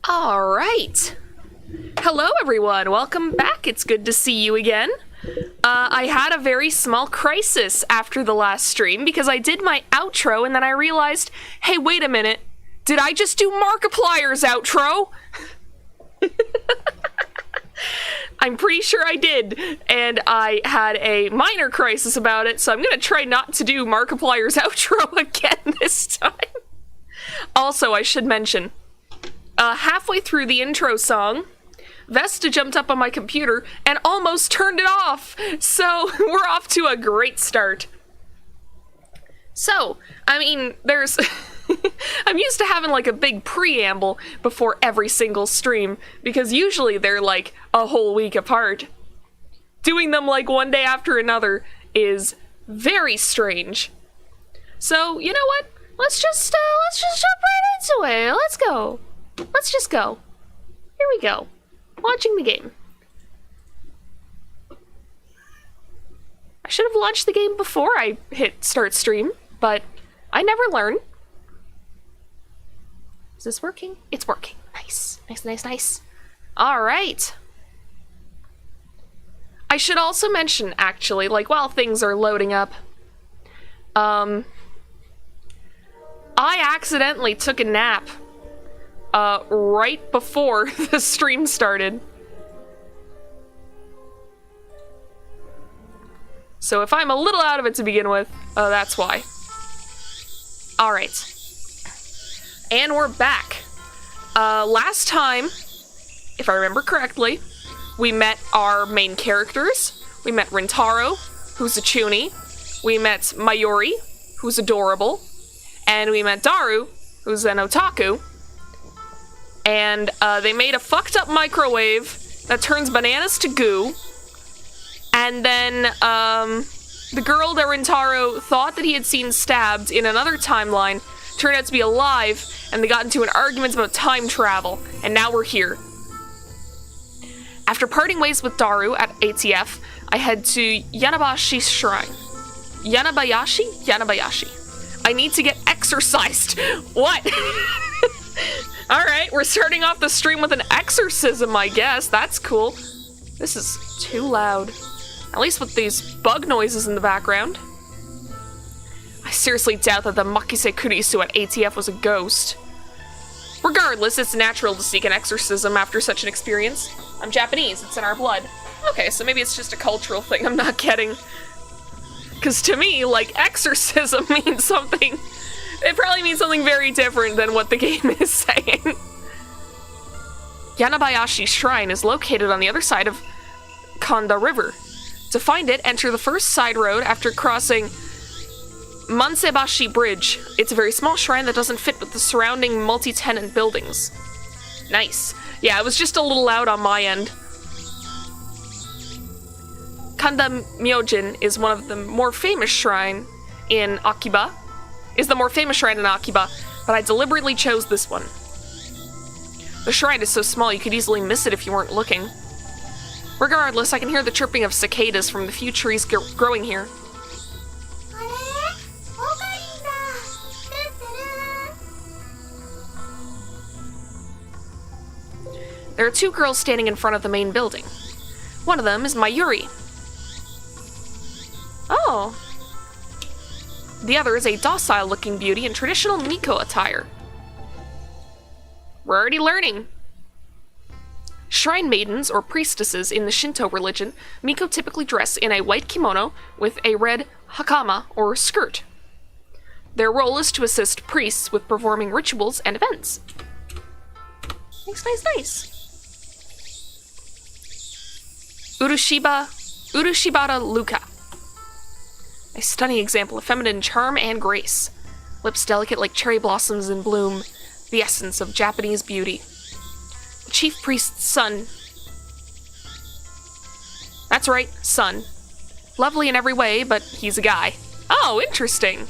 All right. Hello, everyone. Welcome back. It's good to see you again. I had a very small crisis after the last stream because I did my outro and then I realized, hey, wait a minute. Did I just do Markiplier's outro? I'm pretty sure I did, and I had a minor crisis about it, so I'm gonna try not to do Markiplier's outro again this time. Also, I should mention, halfway through the intro song, Vesta jumped up on my computer and almost turned it off, so we're off to a great start. So, I mean, there's... I'm used to having like a big preamble before every single stream, because usually they're like a whole week apart. Doing them like one day after another is very strange. So, you know what? Let's just jump right into it. Let's go. Let's just go. Here we go. Launching the game. I should have launched the game before I hit start stream, but I never learn. Is this working? It's working. Nice. Nice, nice, nice. Alright. I should also mention, actually, like, while things are loading up, I accidentally took a nap, right before the stream started. So if I'm a little out of it to begin with, that's why. Alright. And we're back. Last time, if I remember correctly, we met our main characters. We met Rintaro, who's a chuuni. We met Mayuri, who's adorable. And we met Daru, who's an otaku. And they made a fucked up microwave that turns bananas to goo. And then the girl that Rintaro thought that he had seen stabbed in another timeline turned out to be alive, and they got into an argument about time travel, and now we're here. After parting ways with Daru at ATF, I head to Yanabayashi Shrine. Yanabayashi? Yanabayashi. I need to get exorcised. What? Alright, we're starting off the stream with an exorcism, I guess. That's cool. This is too loud. At least with these bug noises in the background. I seriously doubt that the Makise Kurisu at ATF was a ghost. Regardless, it's natural to seek an exorcism after such an experience. I'm Japanese, it's in our blood. Okay, so maybe it's just a cultural thing I'm not getting. Because to me, like, exorcism means something... It probably means something very different than what the game is saying. Yanabayashi Shrine is located on the other side of Kanda River. To find it, enter the first side road after crossing Mansebashi Bridge. It's a very small shrine that doesn't fit with the surrounding multi-tenant buildings. Nice. Yeah, it was just a little loud on my end. Kanda Myojin is one of the more famous shrine in Akiba. But I deliberately chose this one. The shrine is so small you could easily miss it if you weren't looking. Regardless, I can hear the chirping of cicadas from the few trees growing here. There are two girls standing in front of the main building. One of them is Mayuri. Oh. The other is a docile-looking beauty in traditional Miko attire. We're already learning. Shrine maidens, or priestesses in the Shinto religion, Miko typically dress in a white kimono with a red hakama, or skirt. Their role is to assist priests with performing rituals and events. Nice, nice, nice. Urushibara Luka. A stunning example of feminine charm and grace. Lips delicate like cherry blossoms in bloom, the essence of Japanese beauty. The chief priest's son. That's right, son. Lovely in every way, but he's a guy. Oh, interesting.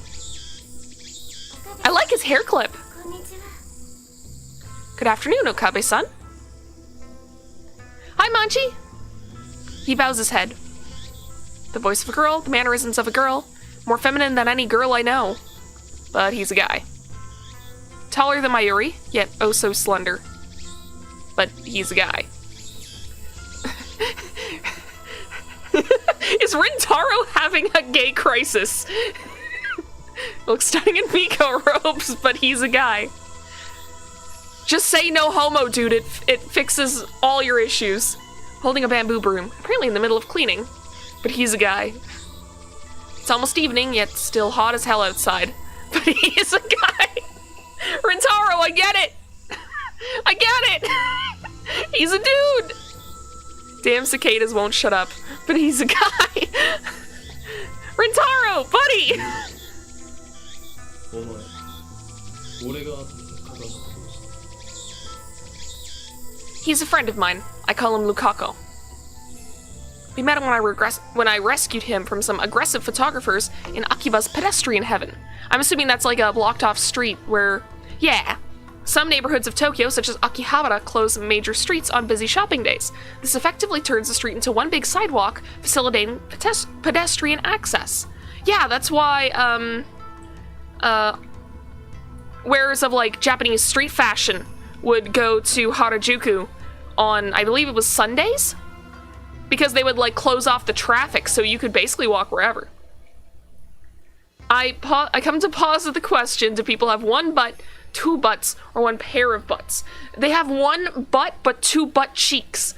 I like his hair clip. Good afternoon, Okabe-san. Hi, Manchi. He bows his head. The voice of a girl, the mannerisms of a girl, more feminine than any girl I know. But he's a guy. Taller than Mayuri, yet oh so slender. but he's a guy. Is Rintaro having a gay crisis? Looks stunning in Miko robes, but he's a guy. Just say no homo, dude. It fixes all your issues. Holding a bamboo broom, apparently in the middle of cleaning, but he's a guy. It's almost evening, yet still hot as hell outside, but he is a guy. Rintaro, I get it. I get it. He's a dude. Damn cicadas won't shut up, but he's a guy. Rintaro, buddy. He's a friend of mine. I call him Lukako. We met him when I rescued him from some aggressive photographers in Akiba's pedestrian heaven. I'm assuming that's like a blocked-off street where, yeah, some neighborhoods of Tokyo, such as Akihabara, close major streets on busy shopping days. This effectively turns the street into one big sidewalk, facilitating pedestrian access. Yeah, that's why, wearers of, like, Japanese street fashion would go to Harajuku on, I believe it was Sundays? Because they would, like, close off the traffic so you could basically walk wherever. I come to pause at the question, do people have one butt, two butts, or one pair of butts? They have one butt, but two butt cheeks.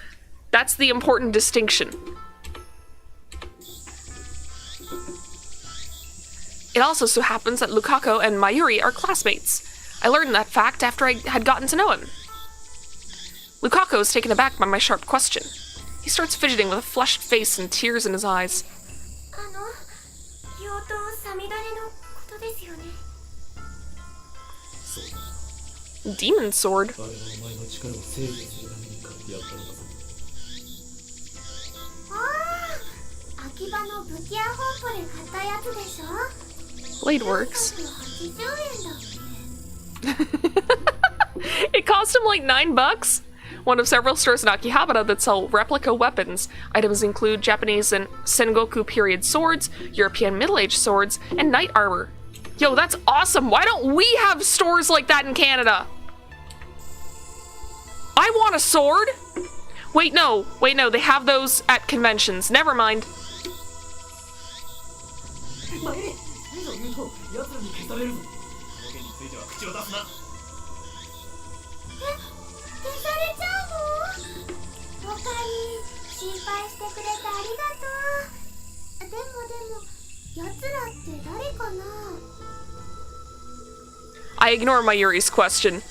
That's the important distinction. It also so happens that Lukako and Mayuri are classmates. I learned that fact after I had gotten to know him. Lukako is taken aback by my sharp question. He starts fidgeting with a flushed face and tears in his eyes. Demon sword? Blade works. It cost him like $9? One of several stores in Akihabara that sell replica weapons. Items include Japanese and Sengoku period swords, European middle-aged swords, and knight armor. Yo, that's awesome! Why don't we have stores like that in Canada? I want a sword! Wait, no, they have those at conventions. Never mind. I ignore Mayuri's question.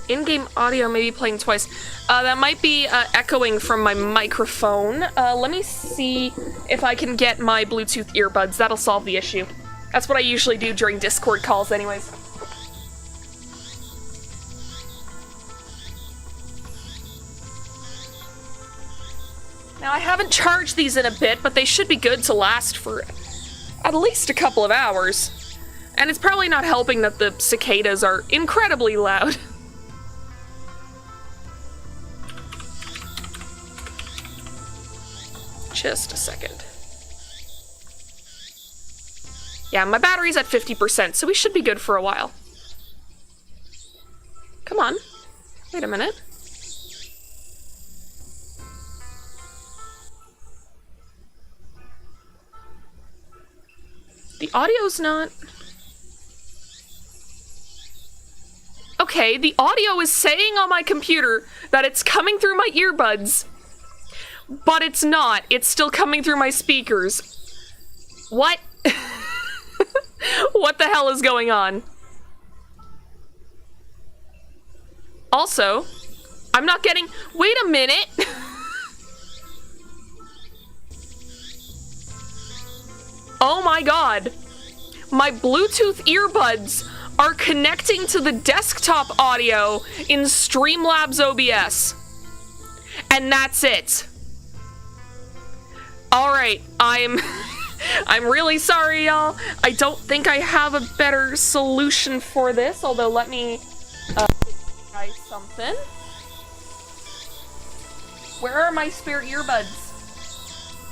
In-game audio may be playing twice. That might be echoing from my microphone. Let me see if I can get my Bluetooth earbuds. That'll solve the issue. That's what I usually do during Discord calls anyways. Now, I haven't charged these in a bit, but they should be good to last for at least a couple of hours. And it's probably not helping that the cicadas are incredibly loud. Just a second. Yeah, my battery's at 50%, so we should be good for a while. Come on. Wait a minute. The audio's not... Okay, the audio is saying on my computer that it's coming through my earbuds, but it's not. It's still coming through my speakers. What? What the hell is going on? Also, I'm not getting... Wait a minute! Oh my god. My Bluetooth earbuds are connecting to the desktop audio in Streamlabs OBS. And that's it. Alright, I'm really sorry, y'all. I don't think I have a better solution for this, although let me try something. Where are my spare earbuds?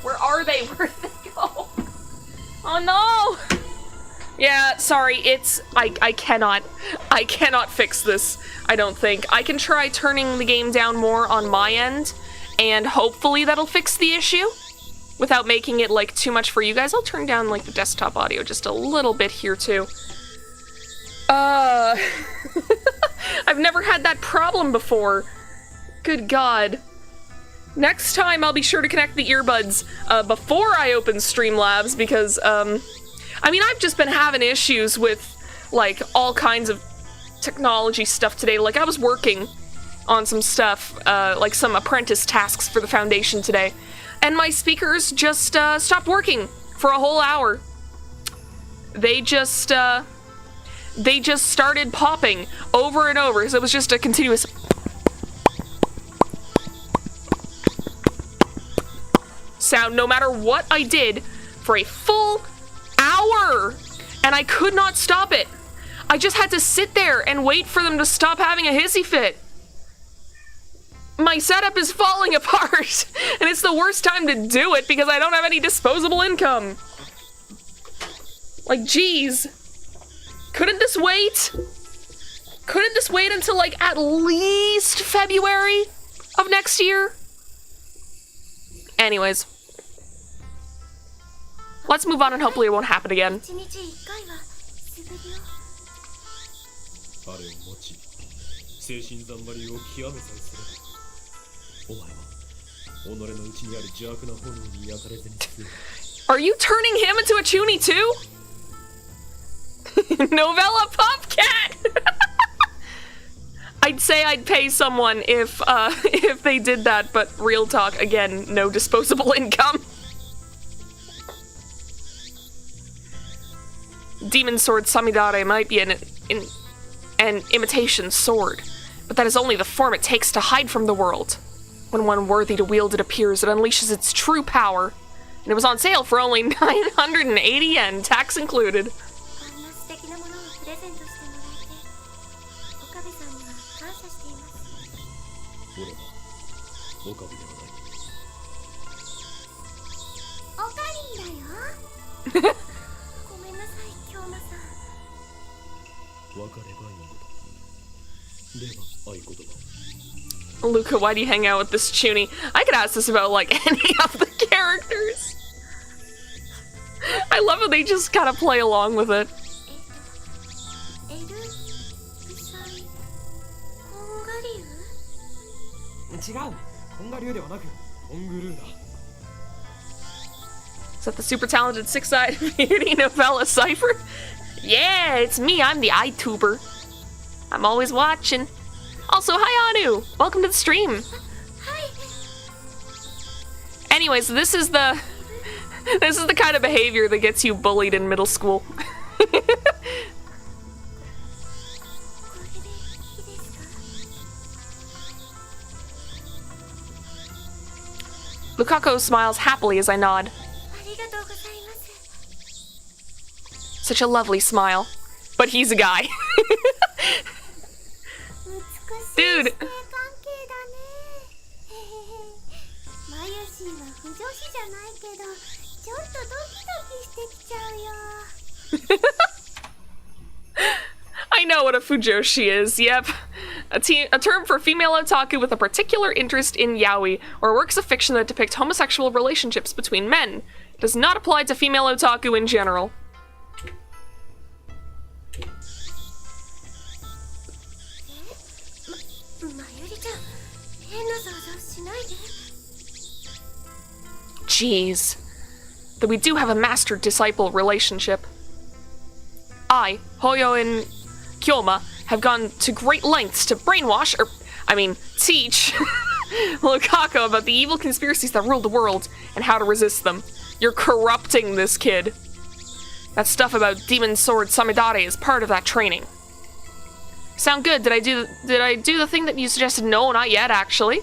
Where are they? Where'd they go? Oh no! Yeah, sorry, I cannot fix this, I don't think. I can try turning the game down more on my end, and hopefully that'll fix the issue, without making it, like, too much for you guys. I'll turn down, like, the desktop audio just a little bit here, too. I've never had that problem before. Good God. Next time, I'll be sure to connect the earbuds, before I open Streamlabs, because, I mean, I've just been having issues with, like, all kinds of technology stuff today. Like, I was working on some stuff, like some apprentice tasks for the Foundation today, and my speakers just, stopped working for a whole hour. They just started popping over and over, so it was just a continuous sound no matter what I did for a full hour, and I could not stop it. I just had to sit there and wait for them to stop having a hissy fit. My setup is falling apart, and it's the worst time to do it because I don't have any disposable income. Like, geez. Couldn't this wait? Couldn't this wait until, like, at least February of next year? Anyways. Let's move on and hopefully it won't happen again. Are you turning him into a chuuni too? Novella Popcat! I'd say I'd pay someone if they did that, but real talk, again, no disposable income. Demon Sword Samidare might be an imitation sword, but that is only the form it takes to hide from the world. When one worthy to wield it appears, it unleashes its true power. And it was on sale for only 980 yen, tax included. Luca, why do you hang out with this chuuni? I could ask this about, like, any of the characters. I love how they just kind of play along with it. Is that the super talented six-eyed beauty Novella Cipher? Yeah, it's me, I'm the iTuber. I'm always watching. Also, hi Anu! Welcome to the stream! Hi! Anyways, this is the kind of behavior that gets you bullied in middle school. Lukaku smiles happily as I nod. Such a lovely smile. But he's a guy. Dude. I know what a fujoshi is, yep. A term for female otaku with a particular interest in yaoi, or works of fiction that depict homosexual relationships between men. It does not apply to female otaku in general. Jeez. Though we do have a master-disciple relationship. I, Hoyo and Kyoma, have gone to great lengths to brainwash, teach Lukaku about the evil conspiracies that rule the world and how to resist them. You're corrupting this kid. That stuff about Demon Sword Samidare is part of that training. Sound good? Did I do the thing that you suggested? No, not yet, actually.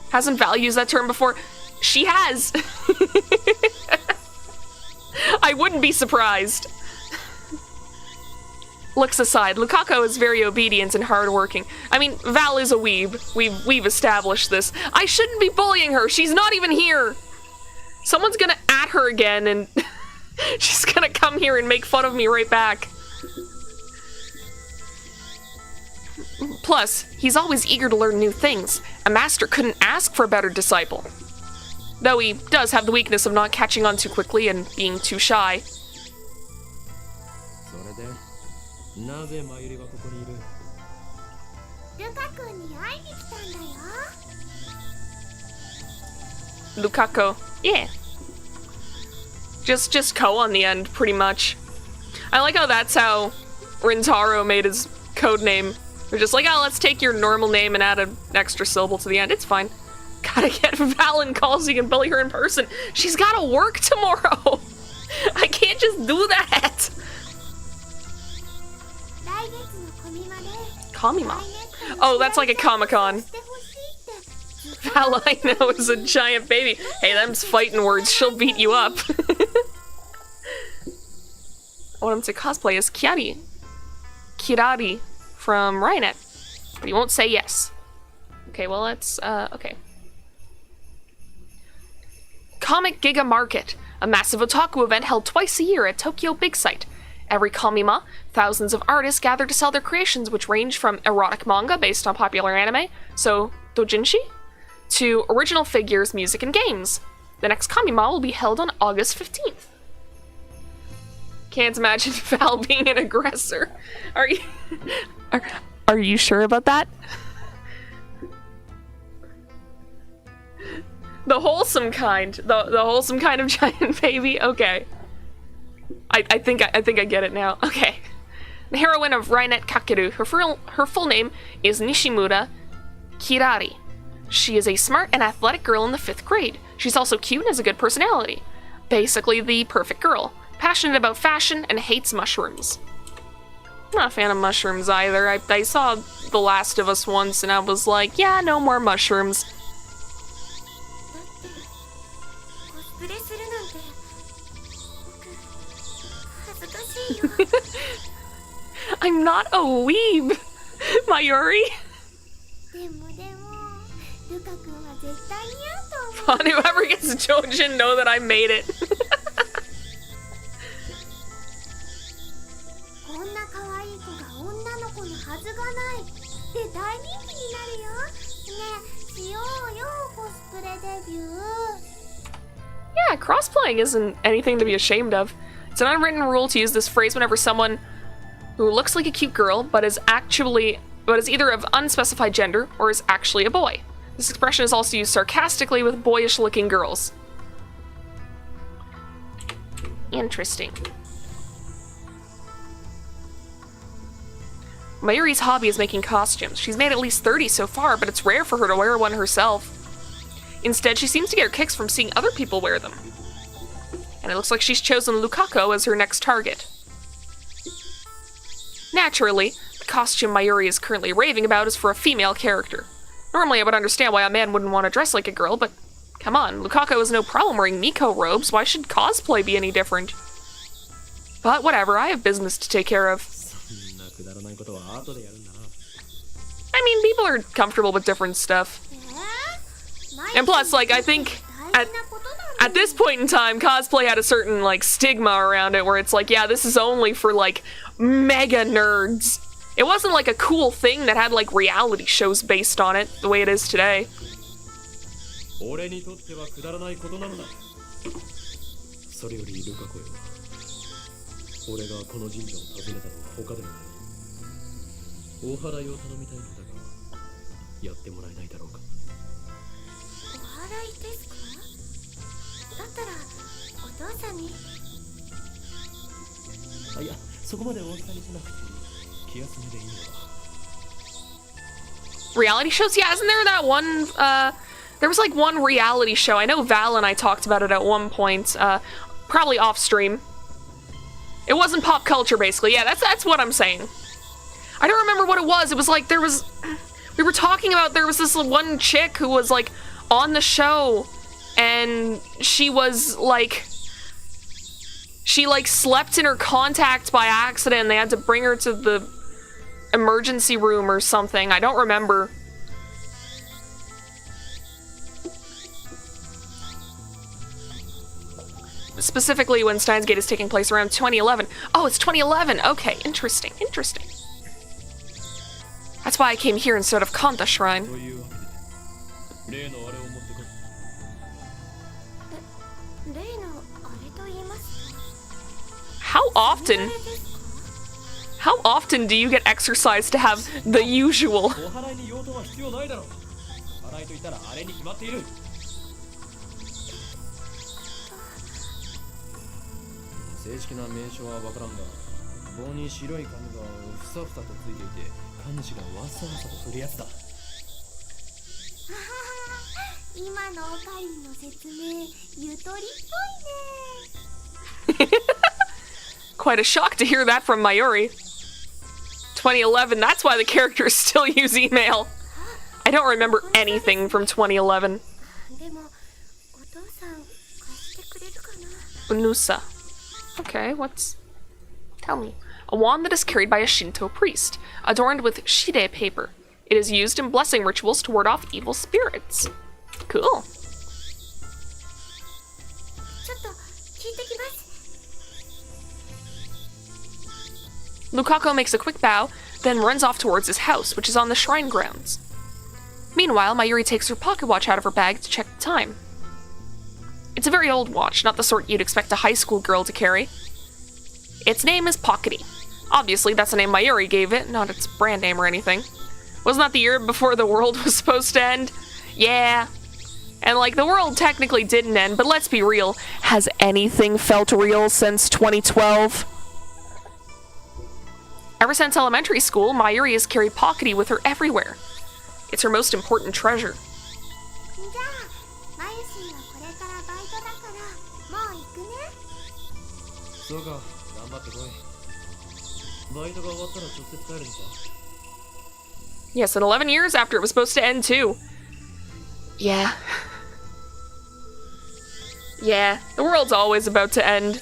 Hasn't Val used that term before? She has. I wouldn't be surprised. Looks aside, Lukaku is very obedient and hardworking. I mean, Val is a weeb. We've established this. I shouldn't be bullying her. She's not even here. Someone's gonna at her again and She's gonna come here and make fun of me right back. Plus, he's always eager to learn new things. A master couldn't ask for a better disciple. Though he does have the weakness of not catching on too quickly and being too shy. Lukaku. Yeah. Just Ko on the end, pretty much. I like how that's how Rintaro made his code name. They're just like, oh, let's take your normal name and add an extra syllable to the end. It's fine. Gotta get Valen calls so you can bully her in person. She's gotta work tomorrow. I can't just do that. Kamima. Oh, that's like a Comic-Con. Val, I know, is a giant baby. Hey, them's fighting words. She'll beat you up. I want him to cosplay as Kirari from Rainet. But he won't say yes. Okay, well, let's, okay. Comic Giga Market, a massive otaku event held twice a year at Tokyo Big Sight. Every Kamima, thousands of artists gather to sell their creations, which range from erotic manga based on popular anime, so doujinshi, to original figures, music, and games. The next Kamima will be held on August 15th. Can't imagine Val being an aggressor. Are you sure about that? The wholesome kind. The wholesome kind of giant baby? Okay. I think I get it now. Okay. The heroine of Rainet Kakeru, her full name is Nishimura Kirari. She is a smart and athletic girl in the 5th grade. She's also cute and has a good personality. Basically the perfect girl. Passionate about fashion and hates mushrooms. I'm not a fan of mushrooms either. I saw The Last of Us once and I was like, yeah, no more mushrooms. I'm not a weeb, Mayuri. Fun, whoever gets Jojin, know that I made it. Yeah, crossplaying isn't anything to be ashamed of. It's an unwritten rule to use this phrase whenever someone who looks like a cute girl but is either of unspecified gender or is actually a boy. This expression is also used sarcastically with boyish-looking girls. Interesting. Mayuri's hobby is making costumes. She's made at least 30 so far, but it's rare for her to wear one herself. Instead, she seems to get her kicks from seeing other people wear them. And it looks like she's chosen Lukaku as her next target. Naturally, the costume Mayuri is currently raving about is for a female character. Normally I would understand why a man wouldn't want to dress like a girl, but come on, Lukaku has no problem wearing Miko robes, why should cosplay be any different? But whatever, I have business to take care of. I mean, people are comfortable with different stuff. And plus, like, I think at this point in time, cosplay had a certain, like, stigma around it where it's like, yeah, this is only for, like, mega nerds. It wasn't, like, a cool thing that had, like, reality shows based on it, the way it is today. Reality shows? Yeah, isn't there that one, there was like one reality show. I know Val and I talked about it at one point, probably off stream. It wasn't pop culture, basically. Yeah, that's what I'm saying. I don't remember what it was. It was like, we were talking about, there was this one chick who was like on the show, and she was like, she like slept in her contact by accident, and they had to bring her to the emergency room or something. I don't remember. specifically when Steins Gate is taking place around 2011. Oh, it's 2011. Okay, interesting, interesting. That's why I came here instead of Kanta Shrine. How often do you get exercise to have the usual? Quite a shock to hear that from Mayuri. 2011, that's why the characters still use email. I don't remember anything from 2011. Unusa. Okay, what's... Tell me. A wand that is carried by a Shinto priest, adorned with shide paper. It is used in blessing rituals to ward off evil spirits. Cool. Lukaku makes a quick bow, then runs off towards his house, which is on the shrine grounds. Meanwhile, Mayuri takes her pocket watch out of her bag to check the time. It's a very old watch, not the sort you'd expect a high school girl to carry. Its name is Pockety. Obviously, that's the name Mayuri gave it, not its brand name or anything. Wasn't that the year before the world was supposed to end? Yeah. And like, the world technically didn't end, but let's be real. Has anything felt real since 2012? Ever since elementary school, Mayuri has carried Pockety with her everywhere. It's her most important treasure. Yes, and 11 years after it was supposed to end too. Yeah. Yeah, the world's always about to end.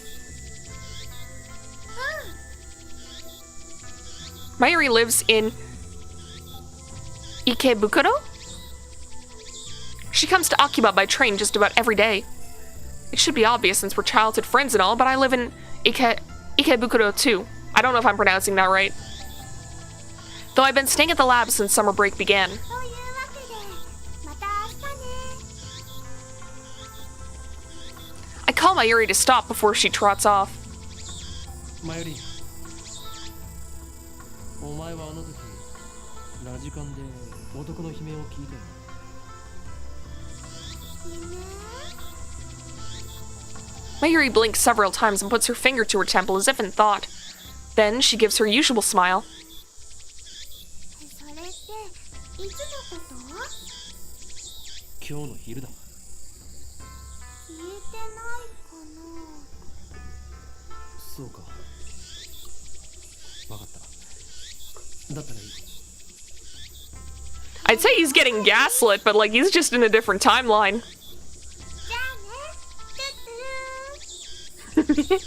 Mayuri lives in Ikebukuro? She comes to Akiba by train just about every day. It should be obvious since we're childhood friends and all, but I live in Ikebukuro too. I don't know if I'm pronouncing that right. Though I've been staying at the lab since summer break began. I call Mayuri to stop before she trots off. Mayuri. Mayuri blinks several times and puts her finger to her temple as if in thought. Then she gives her usual smile. I'd say he's getting gaslit, but like he's just in a different timeline.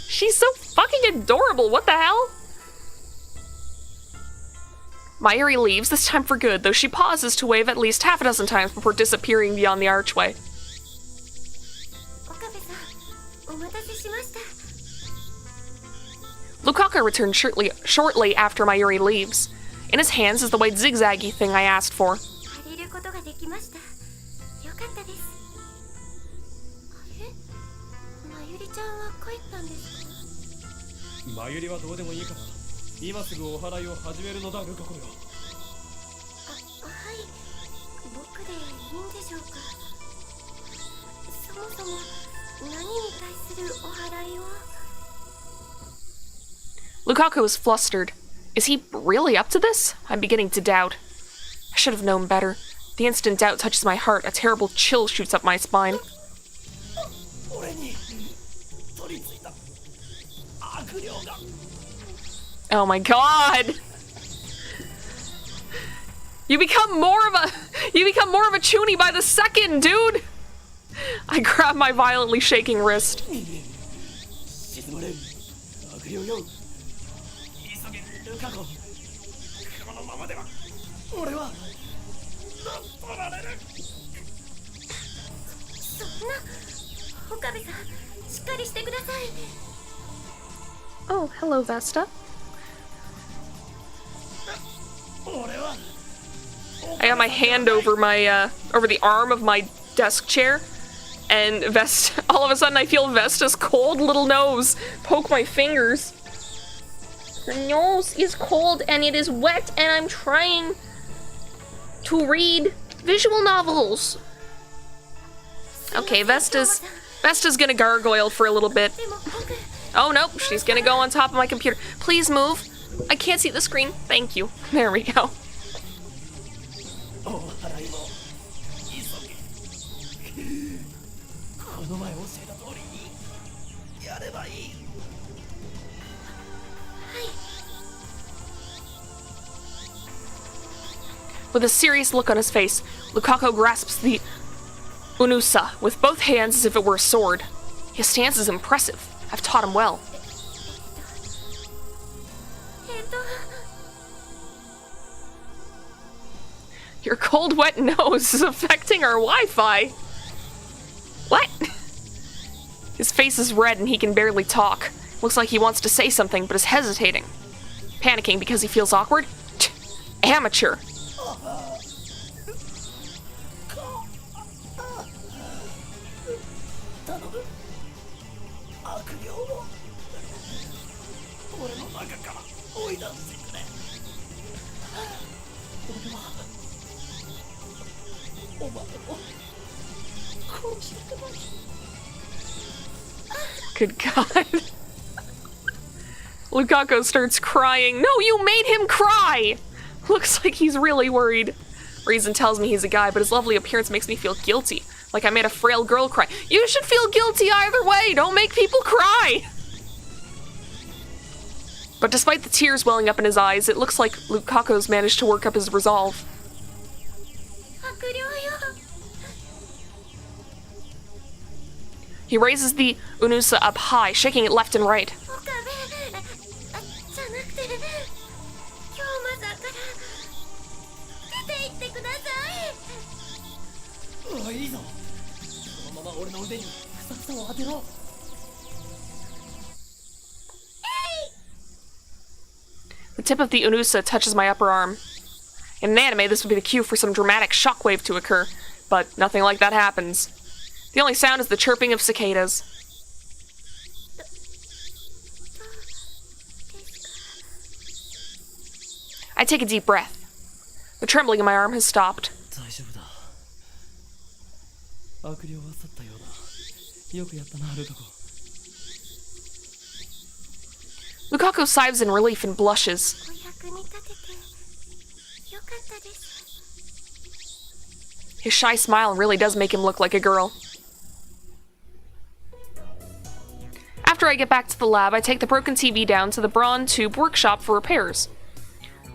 She's so fucking adorable, what the hell? Mayuri leaves, this time for good, though she pauses to wave at least half a dozen times before disappearing beyond the archway. Lukaku returns shortly after Mayuri leaves. In his hands is the white zigzaggy thing I asked for. Lukaku is flustered. Is he really up to this? I'm beginning to doubt. I should have known better. The instant doubt touches my heart, a terrible chill shoots up my spine. Oh my god! You become more of a chuuni by the second, dude! I grab my violently shaking wrist. Oh, hello, Vesta. I got my hand over my, over the arm of my desk chair, and all of a sudden I feel Vesta's cold little nose poke my fingers. Her nose is cold and it is wet, and I'm trying to read visual novels. Okay, Vesta's gonna gargoyle for a little bit. Oh nope, she's gonna go on top of my computer. Please move. I can't see the screen. Thank you. There we go. With a serious look on his face, Lukaku grasps the unusa with both hands as if it were a sword. His stance is impressive. I've taught him well. Your cold, wet nose is affecting our Wi-Fi. What? His face is red and he can barely talk. Looks like he wants to say something, but is hesitating. Panicking because he feels awkward? Amateur. Good God. Lukaku starts crying. No, you made him cry! Looks like he's really worried. Reason tells me he's a guy, but his lovely appearance makes me feel guilty. Like I made a frail girl cry. You should feel guilty either way! Don't make people cry! But despite the tears welling up in his eyes, it looks like Lukaku's managed to work up his resolve. He raises the unusa up high, shaking it left and right. The tip of the unusa touches my upper arm. In an anime, this would be the cue for some dramatic shockwave to occur, but nothing like that happens. The only sound is the chirping of cicadas. I take a deep breath. The trembling in my arm has stopped. Lukaku sighs in relief and blushes. His shy smile really does make him look like a girl. After I get back to the lab, I take the broken TV down to the Braun Tube workshop for repairs.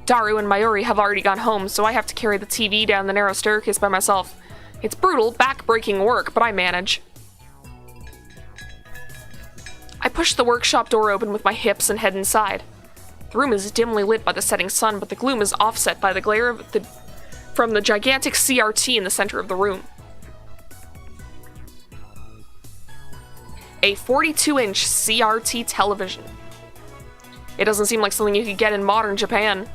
Daru and Mayuri have already gone home, so I have to carry the TV down the narrow staircase by myself. It's brutal, back-breaking work, but I manage. I push the workshop door open with my hips and head inside. The room is dimly lit by the setting sun, but the gloom is offset by the glare from the gigantic CRT in the center of the room. A 42-inch CRT television. It doesn't seem like something you could get in modern Japan.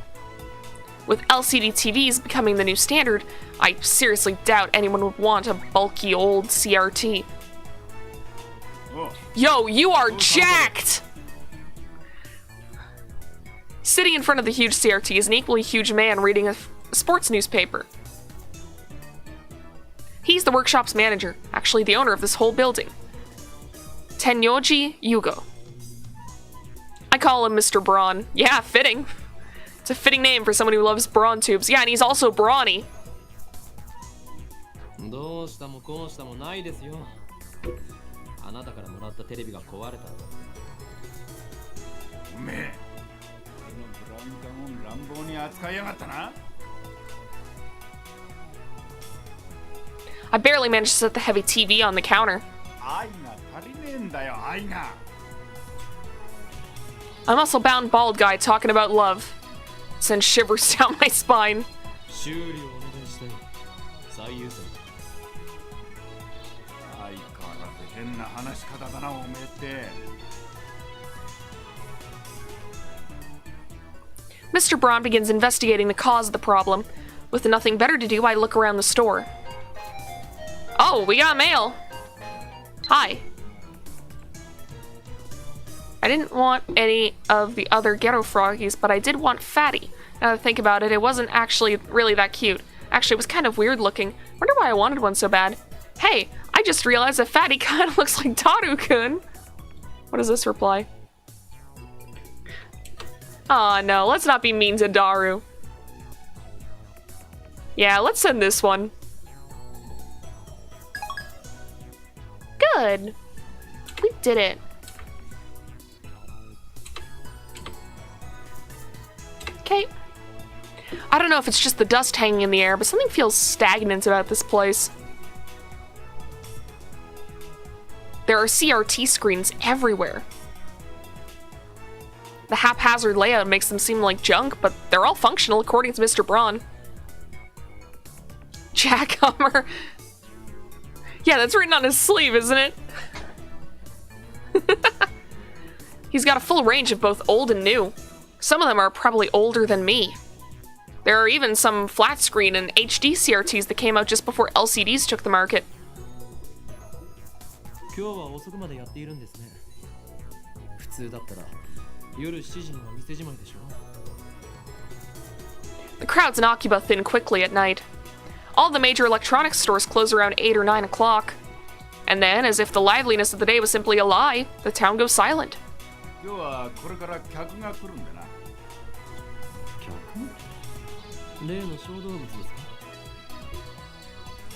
With LCD TVs becoming the new standard, I seriously doubt anyone would want a bulky old CRT. Yo, you are jacked! Sitting in front of the huge CRT is an equally huge man reading a sports newspaper. He's the workshop's manager, actually the owner of this whole building. Tenyoji Yugo. I call him Mr. Braun. Yeah, fitting. It's a fitting name for someone who loves brawn tubes. Yeah, and he's also brawny. I barely managed to set the heavy TV on the counter. A muscle-bound bald guy talking about love sends shivers down my spine. 話し方だなおめえって。 Mr. Braun begins investigating the cause of the problem. With nothing better to do, I look around the store. Oh, we got mail. Hi. I didn't want any of the other ghetto froggies, but I did want Fatty. Now that I think about it, it wasn't actually really that cute. Actually, it was kind of weird looking. Wonder why I wanted one so bad. Hey, I just realized that Fatty kind of looks like Daru-kun. What does this reply? Aw, no, let's not be mean to Daru. Yeah, let's send this one. Good. We did it. Okay. I don't know if it's just the dust hanging in the air, but something feels stagnant about this place. There are CRT screens everywhere. The haphazard layout makes them seem like junk, but they're all functional according to Mr. Braun. Jackhammer. Yeah, that's written on his sleeve, isn't it? He's got a full range of both old and new. Some of them are probably older than me. There are even some flat screen and HD CRTs that came out just before LCDs took the market. The crowds in Akiba thin quickly at night. All the major electronics stores close around 8 or 9 o'clock. And then, as if the liveliness of the day was simply a lie, the town goes silent.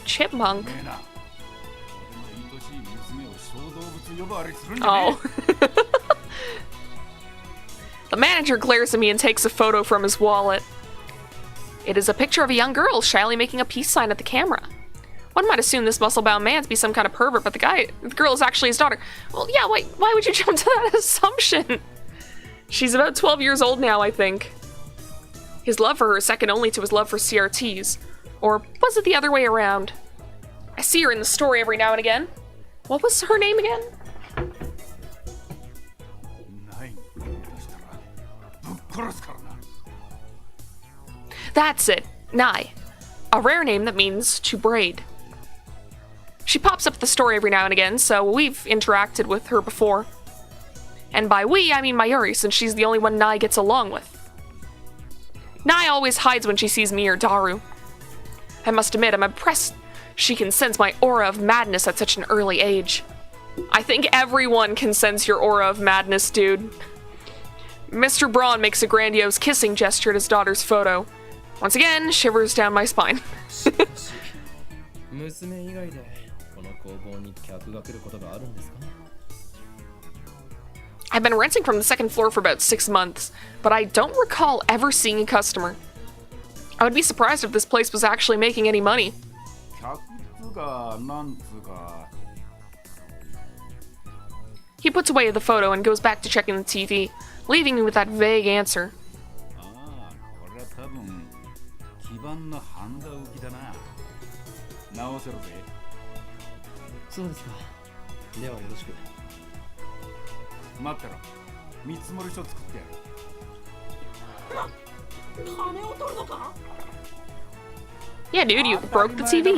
Chipmunk. Oh. The manager glares at me and takes a photo from his wallet. It is a picture of a young girl shyly making a peace sign at the camera. One might assume this muscle-bound man to be some kind of pervert, but the girl is actually his daughter. Well, yeah, why would you jump to that assumption? She's about 12 years old now, I think. His love for her is second only to his love for CRTs. Or was it the other way around? I see her in the story every now and again. What was her name again? That's it, Nai. A rare name that means to braid. She pops up at the story every now and again, so we've interacted with her before. And by we, I mean Mayuri, since she's the only one Nai gets along with. Nai always hides when she sees me or Daru. I must admit, I'm impressed she can sense my aura of madness at such an early age. I think everyone can sense your aura of madness, dude. Mr. Braun makes a grandiose kissing gesture at his daughter's photo. Once again, shivers down my spine. I've been renting from the second floor for about 6 months, but I don't recall ever seeing a customer. I would be surprised if this place was actually making any money. He puts away the photo and goes back to checking the TV, leaving me with that vague answer. Yeah, dude, you broke the TV.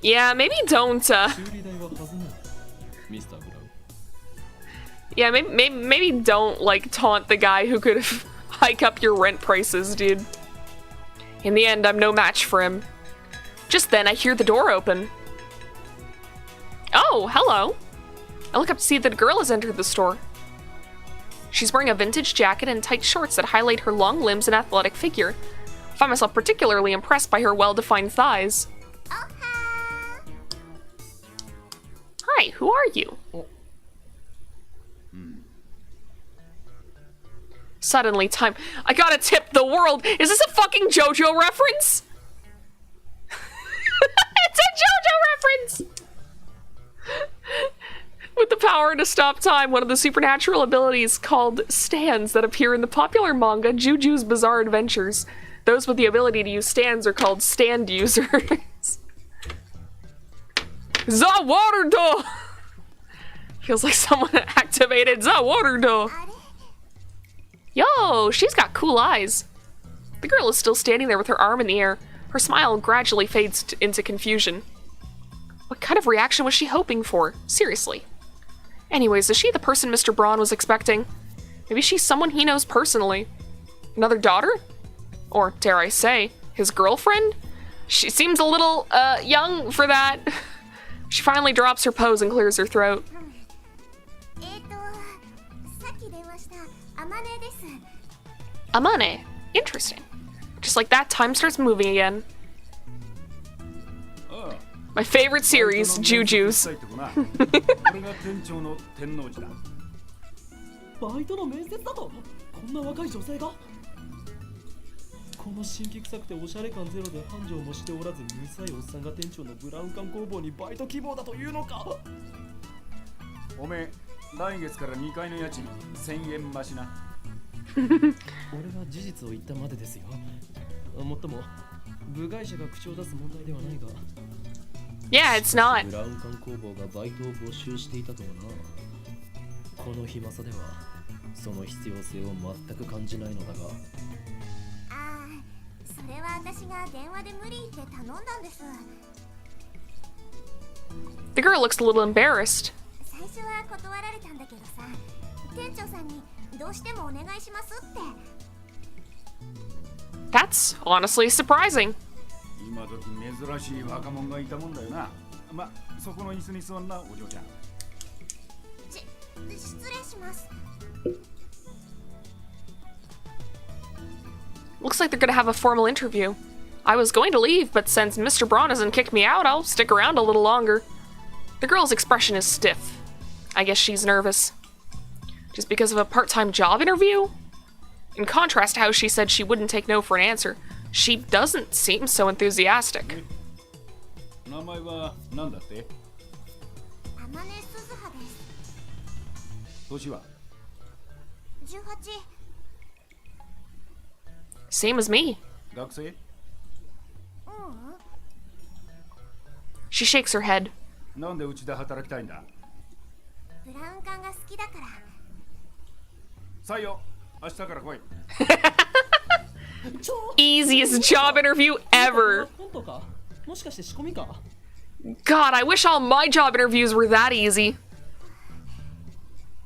Yeah, maybe don't, yeah, maybe don't, like, taunt the guy who could hike up your rent prices, dude. In the end, I'm no match for him. Just then, I hear the door open. Oh, hello. I look up to see that a girl has entered the store. She's wearing a vintage jacket and tight shorts that highlight her long limbs and athletic figure. I find myself particularly impressed by her well-defined thighs. Hi, who are you? Suddenly, time. I gotta tip the world. Is this a fucking JoJo reference? It's a JoJo reference! With the power to stop time, one of the supernatural abilities called Steins that appear in the popular manga Juju's Bizarre Adventures. Those with the ability to use stands are called stand users. The water door! Feels like someone activated the water door. Yo, she's got cool eyes. The girl is still standing there with her arm in the air. Her smile gradually fades into confusion. What kind of reaction was she hoping for? Seriously. Anyways, is she the person Mr. Braun was expecting? Maybe she's someone he knows personally. Another daughter? Or, dare I say, his girlfriend? She seems a little, young for that. She finally drops her pose and clears her throat. Amane. Interesting. Just like that, time starts moving again. My favorite series, Juju's. バイトの面接だとこんな若い女性がこの新規臭くておしゃれ感ゼロで繁盛もしておらずうるさいおっさんが店長のブラウン管工房にバイト希望だというのかおめえ来月から2階の家賃1000円増しな俺は事実を言ったまでですよもっとも部外者が口を出す問題ではないが Yeah, it's not. ブラウン管工房がバイトを募集していたとはなこの暇さではその必要性を全く感じないのだがああそれは私が電話で無理って頼んだんです The girl looks a little embarrassed. 最初は断られたんだけどさ店長さんにどうしてもお願いしますって That's honestly surprising. 今時珍しい若者がいたもんだよなまそこの椅子に座んなお嬢ちゃん失礼します Looks like they're gonna have a formal interview. I was going to leave, but since Mr. Braun hasn't kicked me out, I'll stick around a little longer. The girl's expression is stiff. I guess she's nervous. Just because of a part-time job interview? In contrast to how she said she wouldn't take no for an answer, she doesn't seem so enthusiastic. 名前は何だって天音鈴葉です年は18 Same as me. 学生 She shakes her head. なんでうちで働きたいんだブラウン管が好きだから採用明日から来い Easiest job interview ever. 本当かもしかして仕込みか God, I wish all my job interviews were that easy.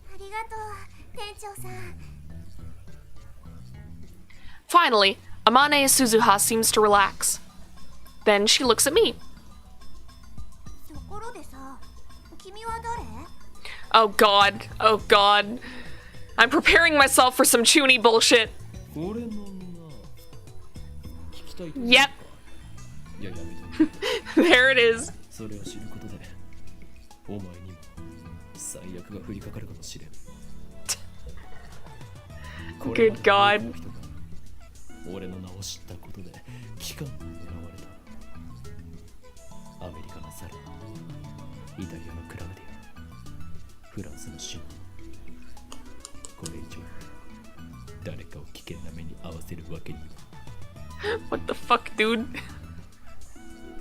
ありがとう店長さん Finally, Amane Suzuha seems to relax. Then she looks at me. ところでさ君は誰 Oh god, oh god. I'm preparing myself for some chuuni bullshit. 俺のな聞きたいと Yep. いややめて There it is. それを知ることでお前にも最悪が降りかかるかもしれん Good God. 俺の名を知ったことで機関を狙われたアメリカのサルイタリアのクラウディアフランスのシュンこれ以上誰かを危険な目に遭わせるわけには What the fuck, dude?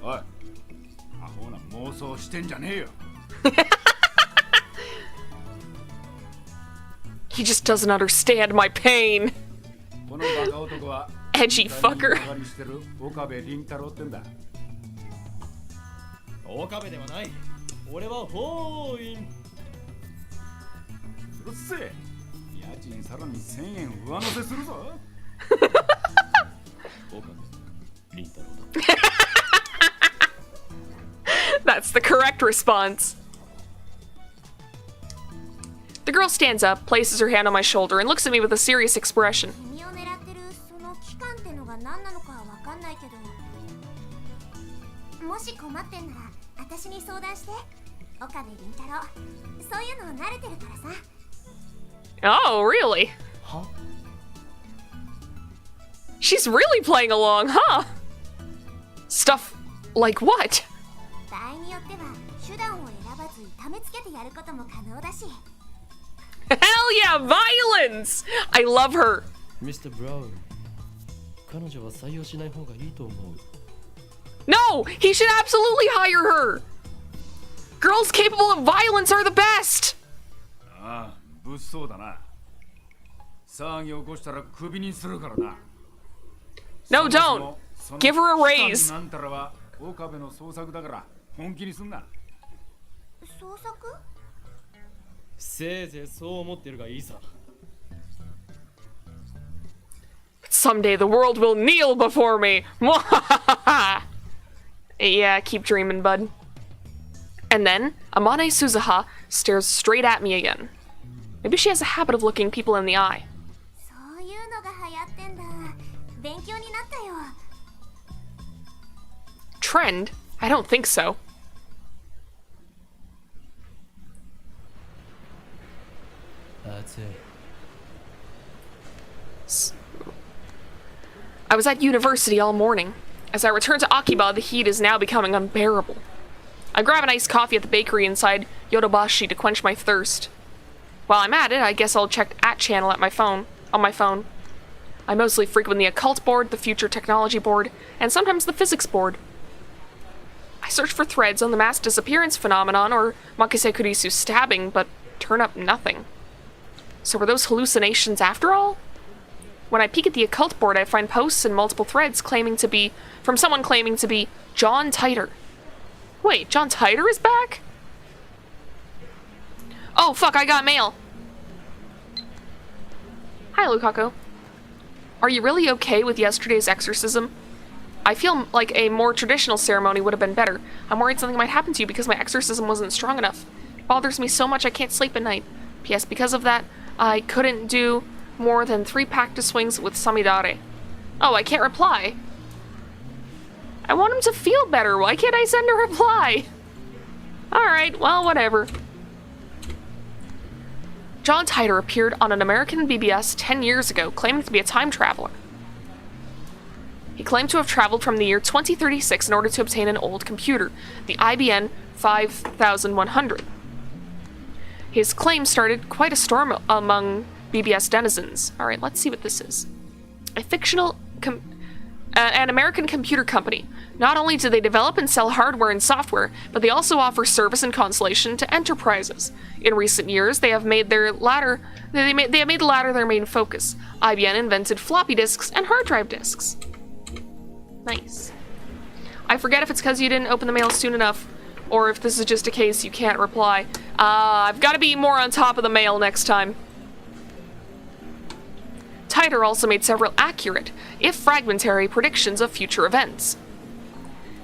おいアホな妄想してんじゃねえよ He just doesn't understand my pain. このバカ男は Edgy fucker. 岡部倫太郎ってんだ岡部ではない俺は法院うっせえ家賃さらに1000円上乗せするぞ岡部凛太郎だ。 That's the correct response. The girl stands up, places her hand on my shoulder, and looks at me with a serious expression. 君を狙ってるその期間ってのが何なのかはわかんないけど、もし困ってんなら私に相談して。岡部倫太郎、そういうの慣れてるからさ。 Oh, really? は？ She's really playing along, huh? Stuff like what? 場合によっては手段を選ばず痛めつけてやることも可能だし。 Hell yeah, violence! I love her. ミスター・ブラウン、彼女は採用しない方がいいと思う。 No, he should absolutely hire her. Girls capable of violence are the best. ああ、物騒だな。騒ぎ起こしたらクビにするからな。 No, don't. Give her a raise. なんたらは岡部の創作だから本気にすんな。創作？せいぜいそう思ってるがいいさ。 Someday the world will kneel before me. Yeah, keep dreaming, bud. And then Amane Suzuha stares straight at me again. Maybe she has a habit of looking people in the eye. そういうのが流行ってんだ。勉強になったよ。 Trend? I don't think so. I was at university all morning. As I return to Akiba, the heat is now becoming unbearable. I grab an iced coffee at the bakery inside Yodobashi to quench my thirst. While I'm at it, I guess I'll check @channel on my phone. I mostly frequent the occult board, the future technology board, and sometimes the physics board. I search for threads on the mass disappearance phenomenon or Makise Kurisu stabbing, but turn up nothing. So were those hallucinations after all? When I peek at the occult board, I find posts and multiple threads from someone claiming to be John Titer. Wait, John Titer is back? Oh, fuck, I got mail. Hi, Lukaku. Are you really okay with yesterday's exorcism? I feel like a more traditional ceremony would have been better. I'm worried something might happen to you because my exorcism wasn't strong enough. It bothers me so much I can't sleep at night. P.S. Because of that, I couldn't do more than 3 practice swings with Samidare. Oh, I can't reply. I want him to feel better. Why can't I send a reply? Alright, well, whatever. John Titer appeared on an American BBS 10 years ago, claiming to be a time traveler. He claimed to have traveled from the year 2036 in order to obtain an old computer, the IBM 5100. His claim started quite a storm among BBS denizens. Alright, let's see what this is. An American computer company. Not only do they develop and sell hardware and software, but they also offer service and consolation to enterprises. In recent years, they have made the latter their main focus. IBM invented floppy disks and hard drive disks. Nice. I forget if it's because you didn't open the mail soon enough, or if this is just a case you can't reply. I've got to be more on top of the mail next time. Titer also made several accurate, if fragmentary, predictions of future events.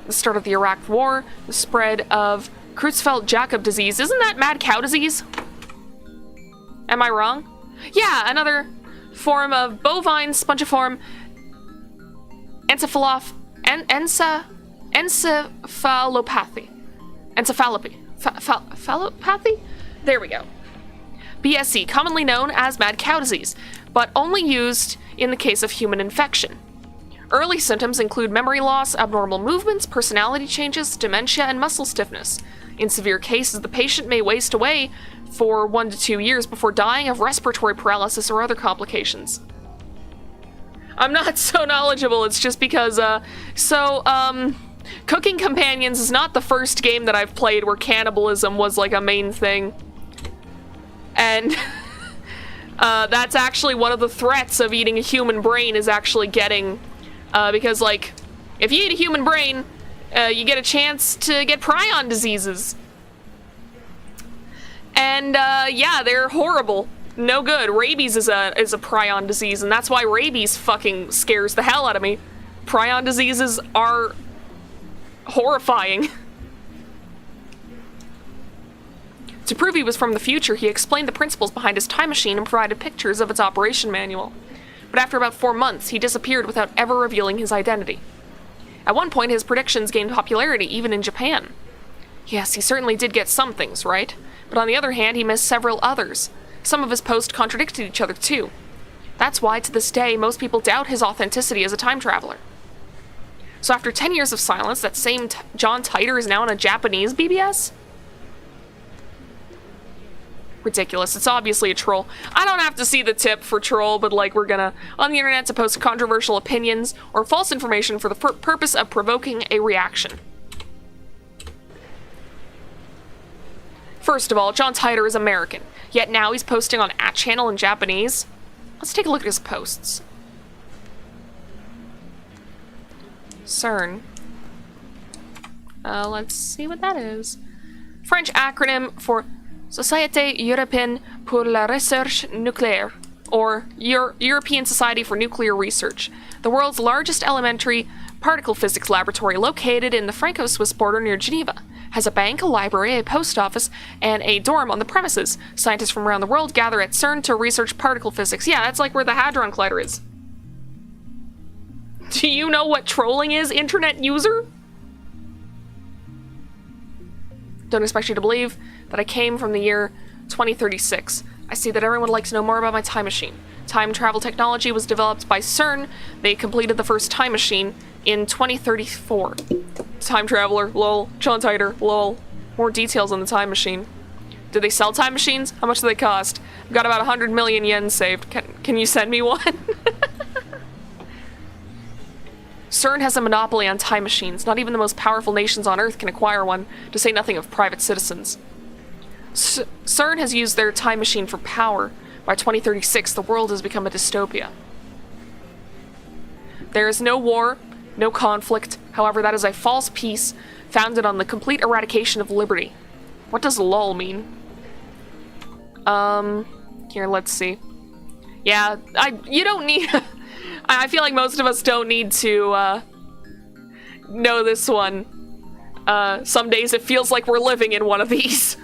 The start of the Iraq War, the spread of Creutzfeldt-Jakob disease. Isn't that mad cow disease? Am I wrong? Yeah, another form of bovine spongiform encephalopathy. Encephalopathy? There we go. BSE, commonly known as mad cow disease, but only used in the case of human infection. Early symptoms include memory loss, abnormal movements, personality changes, dementia, and muscle stiffness. In severe cases, the patient may waste away for 1 to 2 years before dying of respiratory paralysis or other complications. I'm not so knowledgeable, it's just because, Cooking Companions is not the first game that I've played where cannibalism was, like, a main thing. And that's actually one of the threats of eating a human brain is actually getting, because, like, if you eat a human brain, you get a chance to get prion diseases. And, yeah, they're horrible. No good. Rabies is a prion disease, and that's why rabies fucking scares the hell out of me. prion diseases are horrifying. To prove he was from the future, he explained the principles behind his time machine and provided pictures of its operation manual. But after about 4 months, he disappeared without ever revealing his identity. At one point, his predictions gained popularity even in Japan. Yes, he certainly did get some things right, but on the other hand, he missed several others. Some of his posts contradicted each other too. That's why, to this day, most people doubt his authenticity as a time traveler. So after 10 years of silence, that same John Titor is now in a Japanese BBS? Ridiculous. It's obviously a troll. I don't have to see the tip for troll, but like we're gonna on the internet to post controversial opinions or false information for the purpose of provoking a reaction. First of all, John Titor is American, yet now he's posting on @channel in Japanese. Let's take a look at his posts. CERN. Let's see what that is. French acronym for Société Européenne pour la Recherche Nucléaire, or European Society for Nuclear Research, the world's largest elementary particle physics laboratory located in the Franco-Swiss border near Geneva. Has a bank, a library, a post office, and a dorm on the premises. Scientists from around the world gather at CERN to research particle physics. Yeah, that's like where the Hadron Collider is. Do you know what trolling is, internet user? Don't expect you to believe that I came from the year 2036. I see that everyone would like to know more about my time machine. Time travel technology was developed by CERN. They completed the first time machine in 2034. Time traveler, lol. John Titor, lol. More details on the time machine. Do they sell time machines? How much do they cost? I've got about 100 million yen saved. Can you send me one? CERN has a monopoly on time machines. Not even the most powerful nations on Earth can acquire one, to say nothing of private citizens. CERN has used their time machine for power. By 2036, the world has become a dystopia. There is no war, no conflict. However, that is a false peace founded on the complete eradication of liberty. What does lol mean? Here, let's see. Yeah, you don't need... I feel like most of us don't need to, know this one. Some days it feels like we're living in one of these.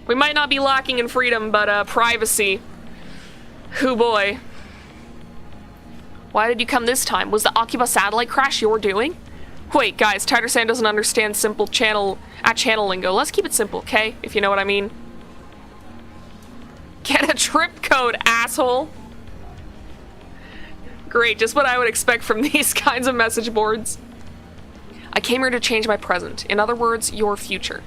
We might not be lacking in freedom, but, privacy. Hoo boy. Why did you come this time? Was the Akiba satellite crash your doing? Wait, guys, Titor-san doesn't understand simple channel lingo. Let's keep it simple, okay? If you know what I mean. Get a trip code, asshole! Great, just what I would expect from these kinds of message boards. I came here to change my present. In other words, your future.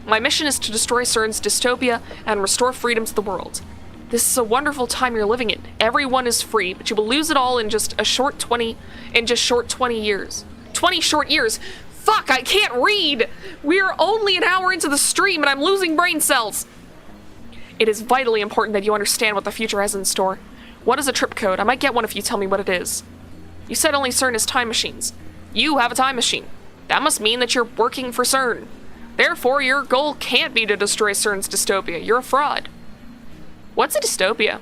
My mission is to destroy CERN's dystopia and restore freedom to the world. This is a wonderful time you're living in. Everyone is free, but you will lose it all in just short 20 years. 20 short years? Fuck, I can't read! We're only an hour into the stream and I'm losing brain cells! It is vitally important that you understand what the future has in store. What is a trip code? I might get one if you tell me what it is. You said only CERN has time machines. You have a time machine. That must mean that you're working for CERN. Therefore, your goal can't be to destroy CERN's dystopia. You're a fraud. What's a dystopia?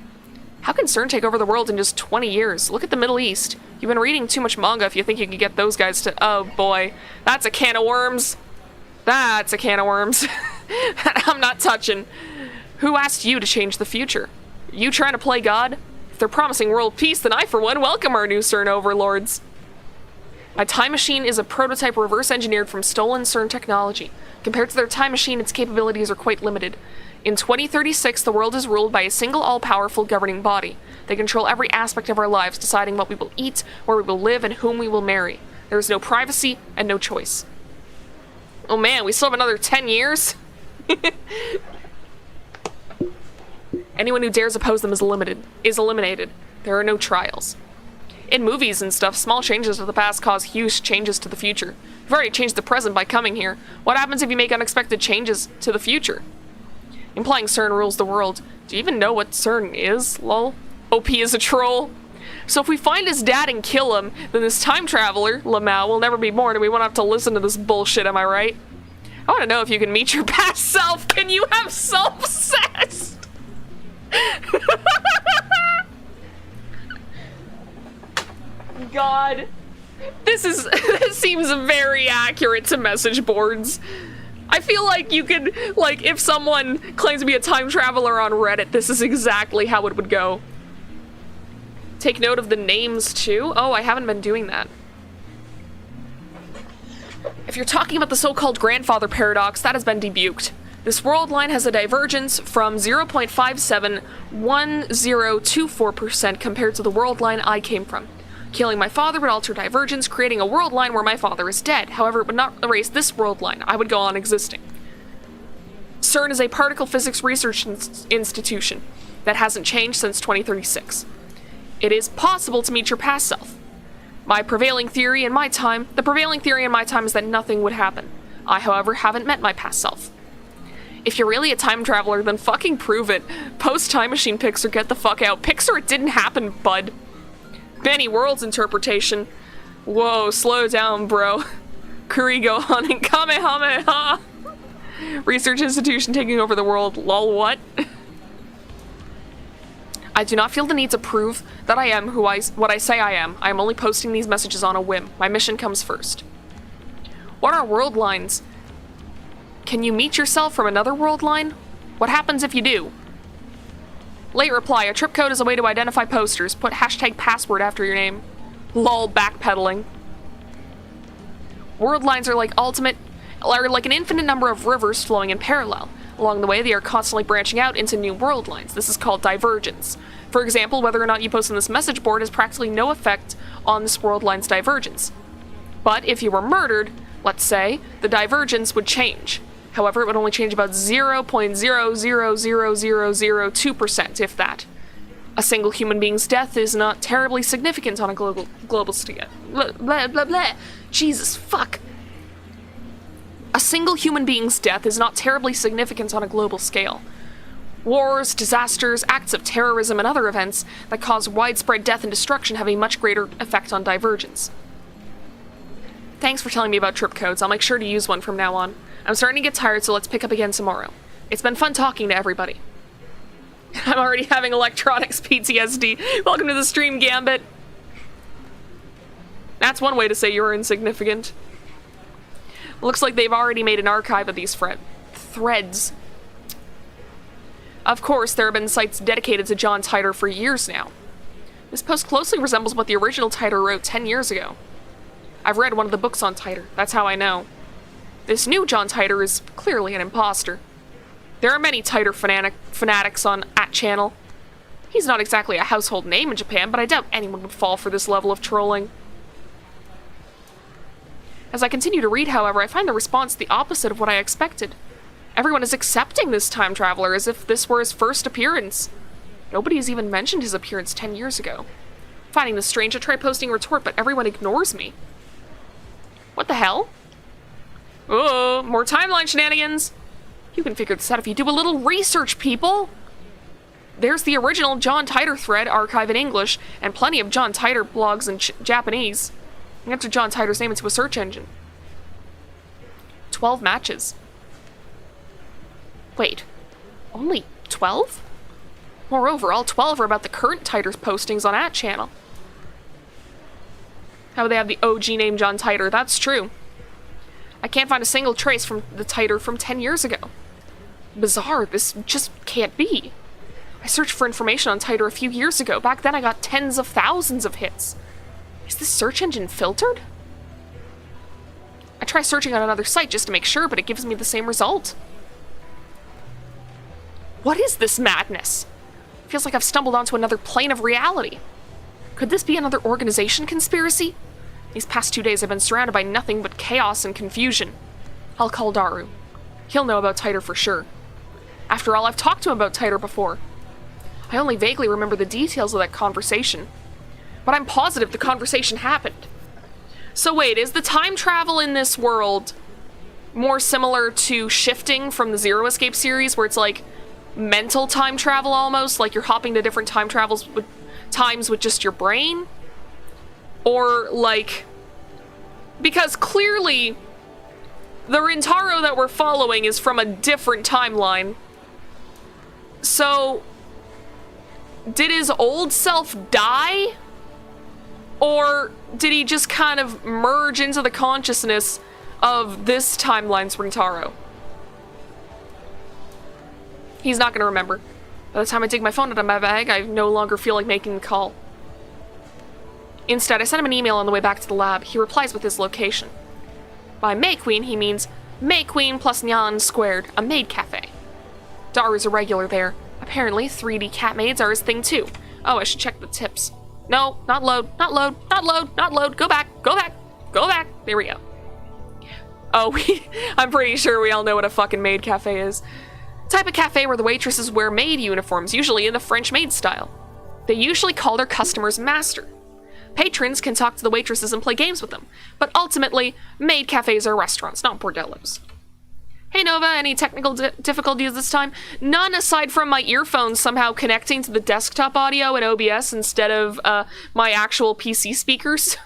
How can CERN take over the world in just 20 years? Look at the Middle East. You've been reading too much manga if you think you can get those guys to... Oh boy. That's a can of worms. That's a can of worms. I'm not touching. Who asked you to change the future? Are you trying to play God? If they're promising world peace, then I, for one, welcome our new CERN overlords. My time machine is a prototype reverse engineered from stolen CERN technology. Compared to their time machine, its capabilities are quite limited. In 2036, the world is ruled by a single all-powerful governing body. They control every aspect of our lives, deciding what we will eat, where we will live, and whom we will marry. There is no privacy and no choice. Oh man, we still have another 10 years? Anyone who dares oppose them is eliminated. There are no trials. In movies and stuff, small changes to the past cause huge changes to the future. You've already changed the present by coming here. What happens if you make unexpected changes to the future? Implying CERN rules the world. Do you even know what CERN is, lol? OP is a troll. So if we find his dad and kill him, then this time traveler, Lamau, will never be born and we won't have to listen to this bullshit, am I right? I want to know if you can meet your past self. Can you have self-obsessed? god. This seems very accurate to message boards. I feel like you could, like, if someone claims to be a time traveler on Reddit, this is exactly how it would go. Take note of the names, too? Oh, I haven't been doing that. If you're talking about the so-called grandfather paradox, that has been debuked. This world line has a divergence from 0.571024% compared to the world line I came from. Killing my father would alter divergence, creating a world line where my father is dead. However, it would not erase this world line. I would go on existing. CERN is a particle physics research institution that hasn't changed since 2036. It is possible to meet your past self. The prevailing theory in my time is that nothing would happen. I, however, haven't met my past self. If you're really a time traveler, then fucking prove it. Post Time Machine Pixar, get the fuck out. Pixar, it didn't happen, bud. Benny World's interpretation. Whoa, slow down, bro. Kurigo hunting Kamehameha. Research institution taking over the world. Lol, what? I do not feel the need to prove that I am what I say I am. I am only posting these messages on a whim. My mission comes first. What are world lines? Can you meet yourself from another world line? What happens if you do? Late reply, a trip code is a way to identify posters. Put hashtag password after your name. Lol, backpedaling. World lines are like an infinite number of rivers flowing in parallel. Along the way, they are constantly branching out into new world lines. This is called divergence. For example, whether or not you post on this message board has practically no effect on this world line's divergence. But if you were murdered, let's say, the divergence would change. However, it would only change about 0.000002%, if that. A single human being's death is not terribly significant on a global scale. Blah, blah, blah, blah. Jesus, fuck. A single human being's death is not terribly significant on a global scale. Wars, disasters, acts of terrorism, and other events that cause widespread death and destruction have a much greater effect on divergence. Thanks for telling me about trip codes. I'll make sure to use one from now on. I'm starting to get tired, so let's pick up again tomorrow. It's been fun talking to everybody. I'm already having electronics PTSD. Welcome to the stream, Gambit. That's one way to say you're insignificant. Looks like they've already made an archive of these threads. Of course, there have been sites dedicated to John Titor for years now. This post closely resembles what the original Titor wrote 10 years ago. I've read one of the books on Titor, that's how I know. This new John Titor is clearly an imposter. There are many Titor fanatics on @channel. He's not exactly a household name in Japan, but I doubt anyone would fall for this level of trolling. As I continue to read, however, I find the response the opposite of what I expected. Everyone is accepting this time traveler as if this were his first appearance. Nobody has even mentioned his appearance 10 years ago. Finding this strange, I try posting a retort, but everyone ignores me. What the hell? Oh, more timeline shenanigans! You can figure this out if you do a little research, people! There's the original John Titor thread archive in English, and plenty of John Titor blogs in Japanese. Enter John Titor's name into a search engine. 12 matches. Wait, only 12? Moreover, all 12 are about the current Titor's postings on @channel. How would they have the OG name John Titor? That's true. I can't find a single trace from the Titor from 10 years ago. Bizarre, this just can't be. I searched for information on Titor a few years ago. Back then I got tens of thousands of hits. Is this search engine filtered? I try searching on another site just to make sure, but it gives me the same result. What is this madness? Feels like I've stumbled onto another plane of reality. Could this be another organization conspiracy? These past 2 days I've been surrounded by nothing but chaos and confusion. I'll call Daru. He'll know about Titor for sure. After all, I've talked to him about Titor before. I only vaguely remember the details of that conversation. But I'm positive the conversation happened. So wait, is the time travel in this world more similar to Shifting from the Zero Escape series, where it's like mental time travel almost, like you're hopping to different time travels with times with just your brain? Or like, because clearly the Rintaro that we're following is from a different timeline. So did his old self die? Or did he just kind of merge into the consciousness of this timeline's Rintaro? He's not going to remember. By the time I dig my phone out of my bag, I no longer feel like making the call. Instead, I sent him an email on the way back to the lab. He replies with his location. By May Queen, he means May Queen plus Nyan squared, a maid cafe. Daru's a regular there. Apparently, 3D cat maids are his thing too. Oh, I should check the tips. No, not load, not load, not load, not load. Go back, go back, go back. There we go. Oh, I'm pretty sure we all know what a fucking maid cafe is. Type of cafe where the waitresses wear maid uniforms, usually in the French maid style. They usually call their customers master. Patrons can talk to the waitresses and play games with them, but ultimately, maid cafes are restaurants, not bordellos. Hey Nova, any technical difficulties this time? None aside from my earphones somehow connecting to the desktop audio in OBS instead of my actual PC speakers.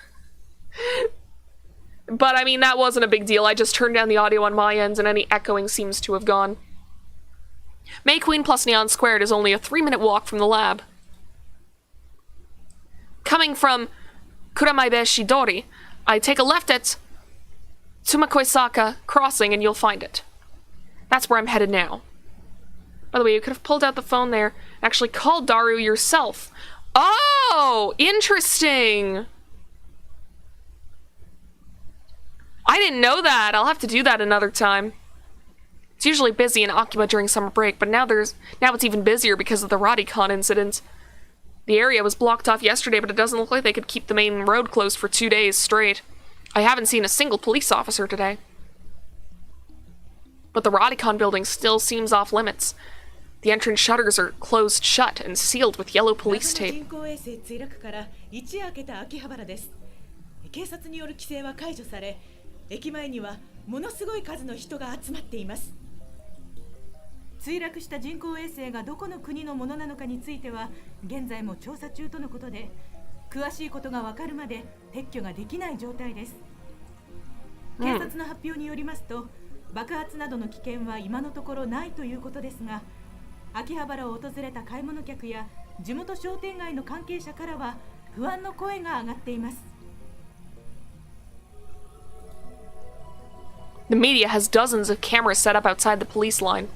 But I mean, that wasn't a big deal. I just turned down the audio on my end and any echoing seems to have gone. May Queen plus Neon Squared is only a 3-minute walk from the lab. Coming from Kuramaibe Shidori, I take a left at Tsumakoisaka Crossing and you'll find it. That's where I'm headed now. By the way, you could have pulled out the phone there and actually called Daru yourself. Oh, interesting. I didn't know that. I'll have to do that another time. It's usually busy in Akiba during summer break, but now it's even busier because of the Radicon incident. The area was blocked off yesterday, but it doesn't look like they could keep the main road closed for 2 days straight. I haven't seen a single police officer today. But the Radicon building still seems off limits. The entrance shutters are closed shut and sealed with yellow police tape. 警察による規制は解除され、駅前にはものすごい数の人が集まっています。墜落した人工衛星がどこの国のものなのかについては現在も調査中とのことで、詳しいことがわかるまで撤去ができない状態です。警察の発表によりますと、爆発などの危険は今のところないということですが、秋葉原を訪れた買い物客や地元商店街の関係者からは不安の声が上がっています。The media has dozens of cameras set up outside the police line.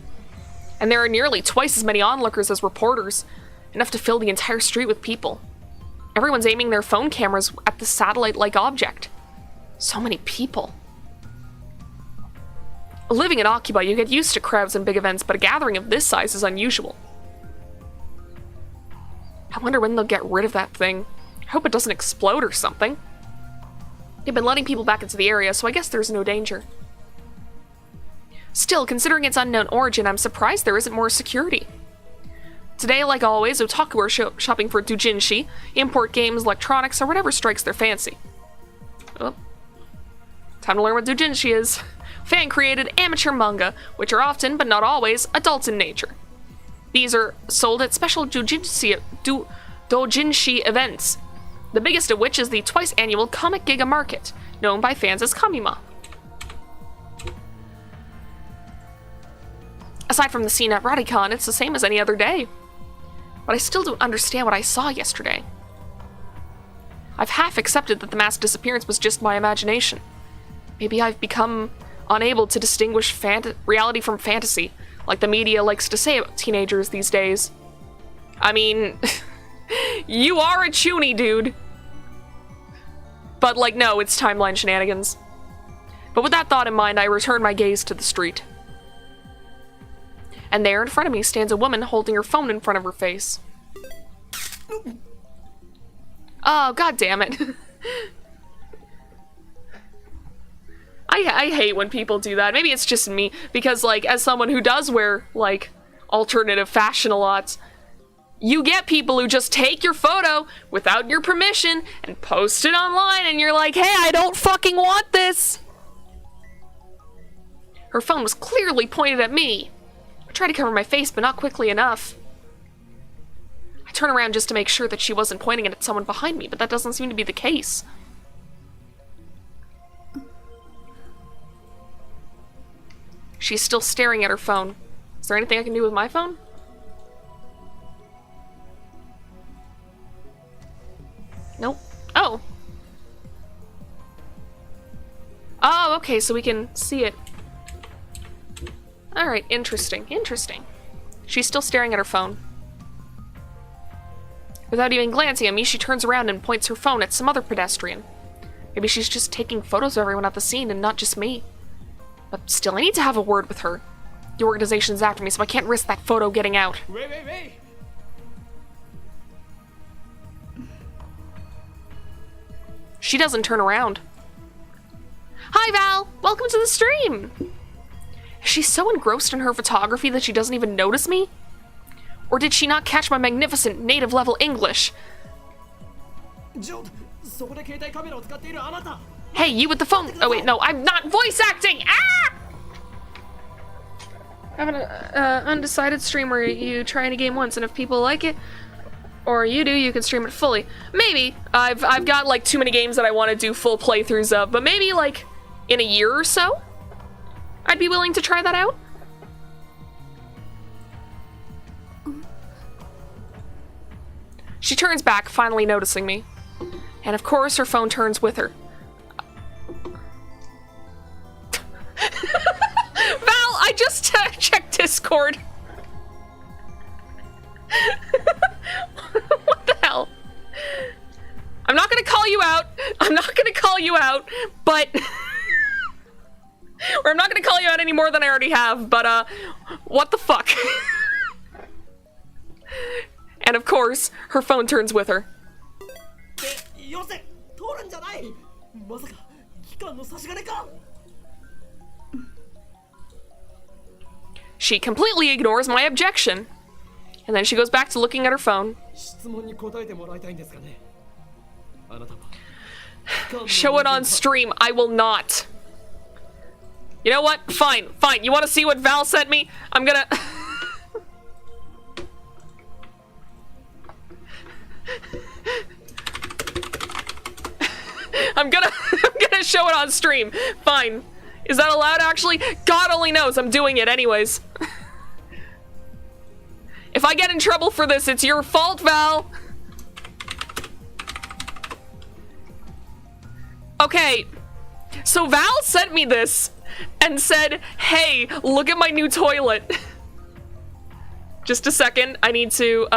And there are nearly twice as many onlookers as reporters, enough to fill the entire street with people. Everyone's aiming their phone cameras at the satellite-like object. So many people. Living in Akiba, you get used to crowds and big events, but a gathering of this size is unusual. I wonder when they'll get rid of that thing. I hope it doesn't explode or something. They've been letting people back into the area, so I guess there's no danger. Still, considering its unknown origin, I'm surprised there isn't more security. Today, like always, otaku are shopping for doujinshi, import games, electronics, or whatever strikes their fancy. Oh. Time to learn what doujinshi is. Fan-created amateur manga, which are often, but not always, adult in nature. These are sold at special doujinshi events, the biggest of which is the twice-annual Comic Giga Market, known by fans as Kamima. Aside from the scene at Radicon, it's the same as any other day. But I still don't understand what I saw yesterday. I've half accepted that the mass disappearance was just my imagination. Maybe I've become unable to distinguish reality from fantasy, like the media likes to say about teenagers these days. I mean, you are a chuuni, dude. But, like, no, it's timeline shenanigans. But with that thought in mind, I return my gaze to the street. And there in front of me stands a woman holding her phone in front of her face. Oh, god damn it. I hate when people do that. Maybe it's just me, because, like, as someone who does wear, like, alternative fashion a lot, you get people who just take your photo without your permission and post it online, and you're like, hey, I don't fucking want this! Her phone was clearly pointed at me. I tried to cover my face, but not quickly enough. I turn around just to make sure that she wasn't pointing it at someone behind me, but that doesn't seem to be the case. She's still staring at her phone. Is there anything I can do with my phone? Nope. Oh. Okay, so we can see it. Alright, interesting, interesting. She's still staring at her phone. Without even glancing at me, she turns around and points her phone at some other pedestrian. Maybe she's just taking photos of everyone at the scene and not just me. But still, I need to have a word with her. The organization's after me, so I can't risk that photo getting out. Wait. She doesn't turn around. Hi, Val! Welcome to the stream! Is she so engrossed in her photography that she doesn't even notice me? Or did she not catch my magnificent native-level English? Hey, you with the phone! Oh wait, no, I'm not voice acting! Ah! I have an undecided stream where you try any game once, and if people like it, or you do, you can stream it fully. Maybe. I've got like too many games that I want to do full playthroughs of, but maybe like in a year or so, I'd be willing to try that out. She turns back, finally noticing me. And of course, her phone turns with her. Val, I just checked Discord. What the hell? I'm not gonna call you out. I'm not gonna call you out, but... or I'm not gonna call you out any more than I already have, but, what the fuck? And of course, her phone turns with her. She completely ignores my objection. And then she goes back to looking at her phone. Show it on stream. I will not. You know what? Fine. You want to see what Val sent me? I'm gonna... I'm gonna show it on stream. Fine. Is that allowed, actually? God only knows. I'm doing it anyways. If I get in trouble for this, it's your fault, Val. Okay. So Val sent me this and said, hey, look at my new toilet. Just a second. I need to,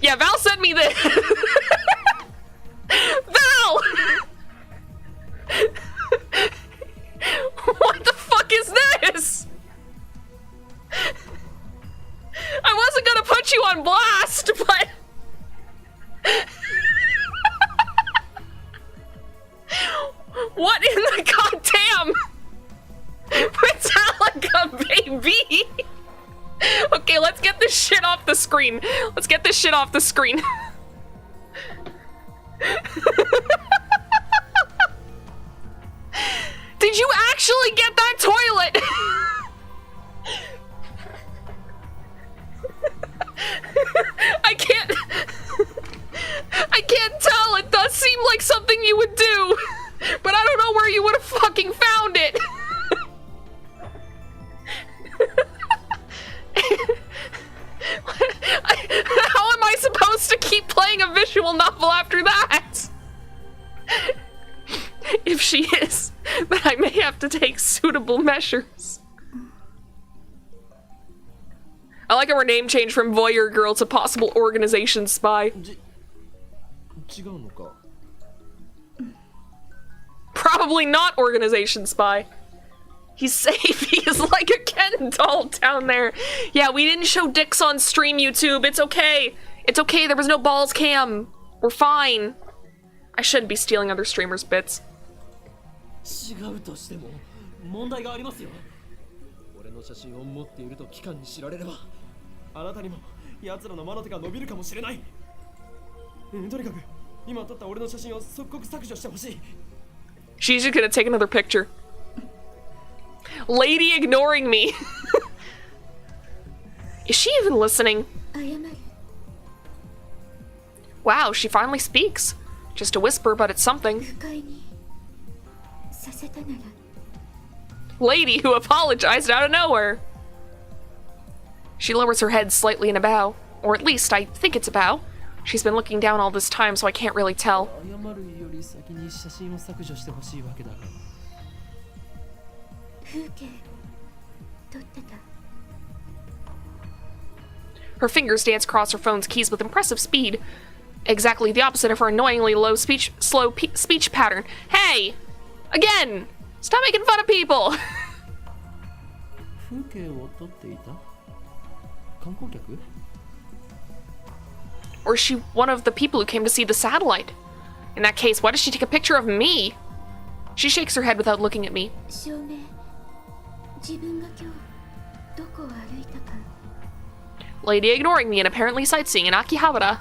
yeah, Val sent me this. Val! What the fuck is this? I wasn't gonna put you on blast, but... What in the goddamn... Metallica, baby! Okay, let's get this shit off the screen. Let's get this shit off the screen. Did you actually get that toilet? I can't tell. It does seem like something you would do, but I don't know where you would have fucking found it. How am I supposed to keep playing a visual novel after that? If she is, then I may have to take suitable measures. I like how her name changed from voyeur girl to possible organization spy. Probably not organization spy. He's safe. He is like a Ken doll down there. Yeah, we didn't show dicks on stream, YouTube. It's okay. It's okay. There was no balls cam. We're fine. I shouldn't be stealing other streamers' bits. She's just gonna take another picture. Lady ignoring me. Is she even listening? Wow, she finally speaks. Just a whisper, but it's something. Lady who apologized out of nowhere. She lowers her head slightly in a bow. Or at least, I think it's a bow. She's been looking down all this time, so I can't really tell. り先に写真を削除してほしいわけだから。風景撮ってた。 Her fingers dance across her phone's keys with impressive speed. Exactly the opposite of her annoyingly slow speech pattern. Hey! Again! Stop making fun of people! 風景を撮っていた？観光客？ Or is she one of the people who came to see the satellite? In that case, why does she take a picture of me? She shakes her head without looking at me. 証明。自分が今日どこを歩いたか。 Lady ignoring me and apparently sightseeing in Akihabara.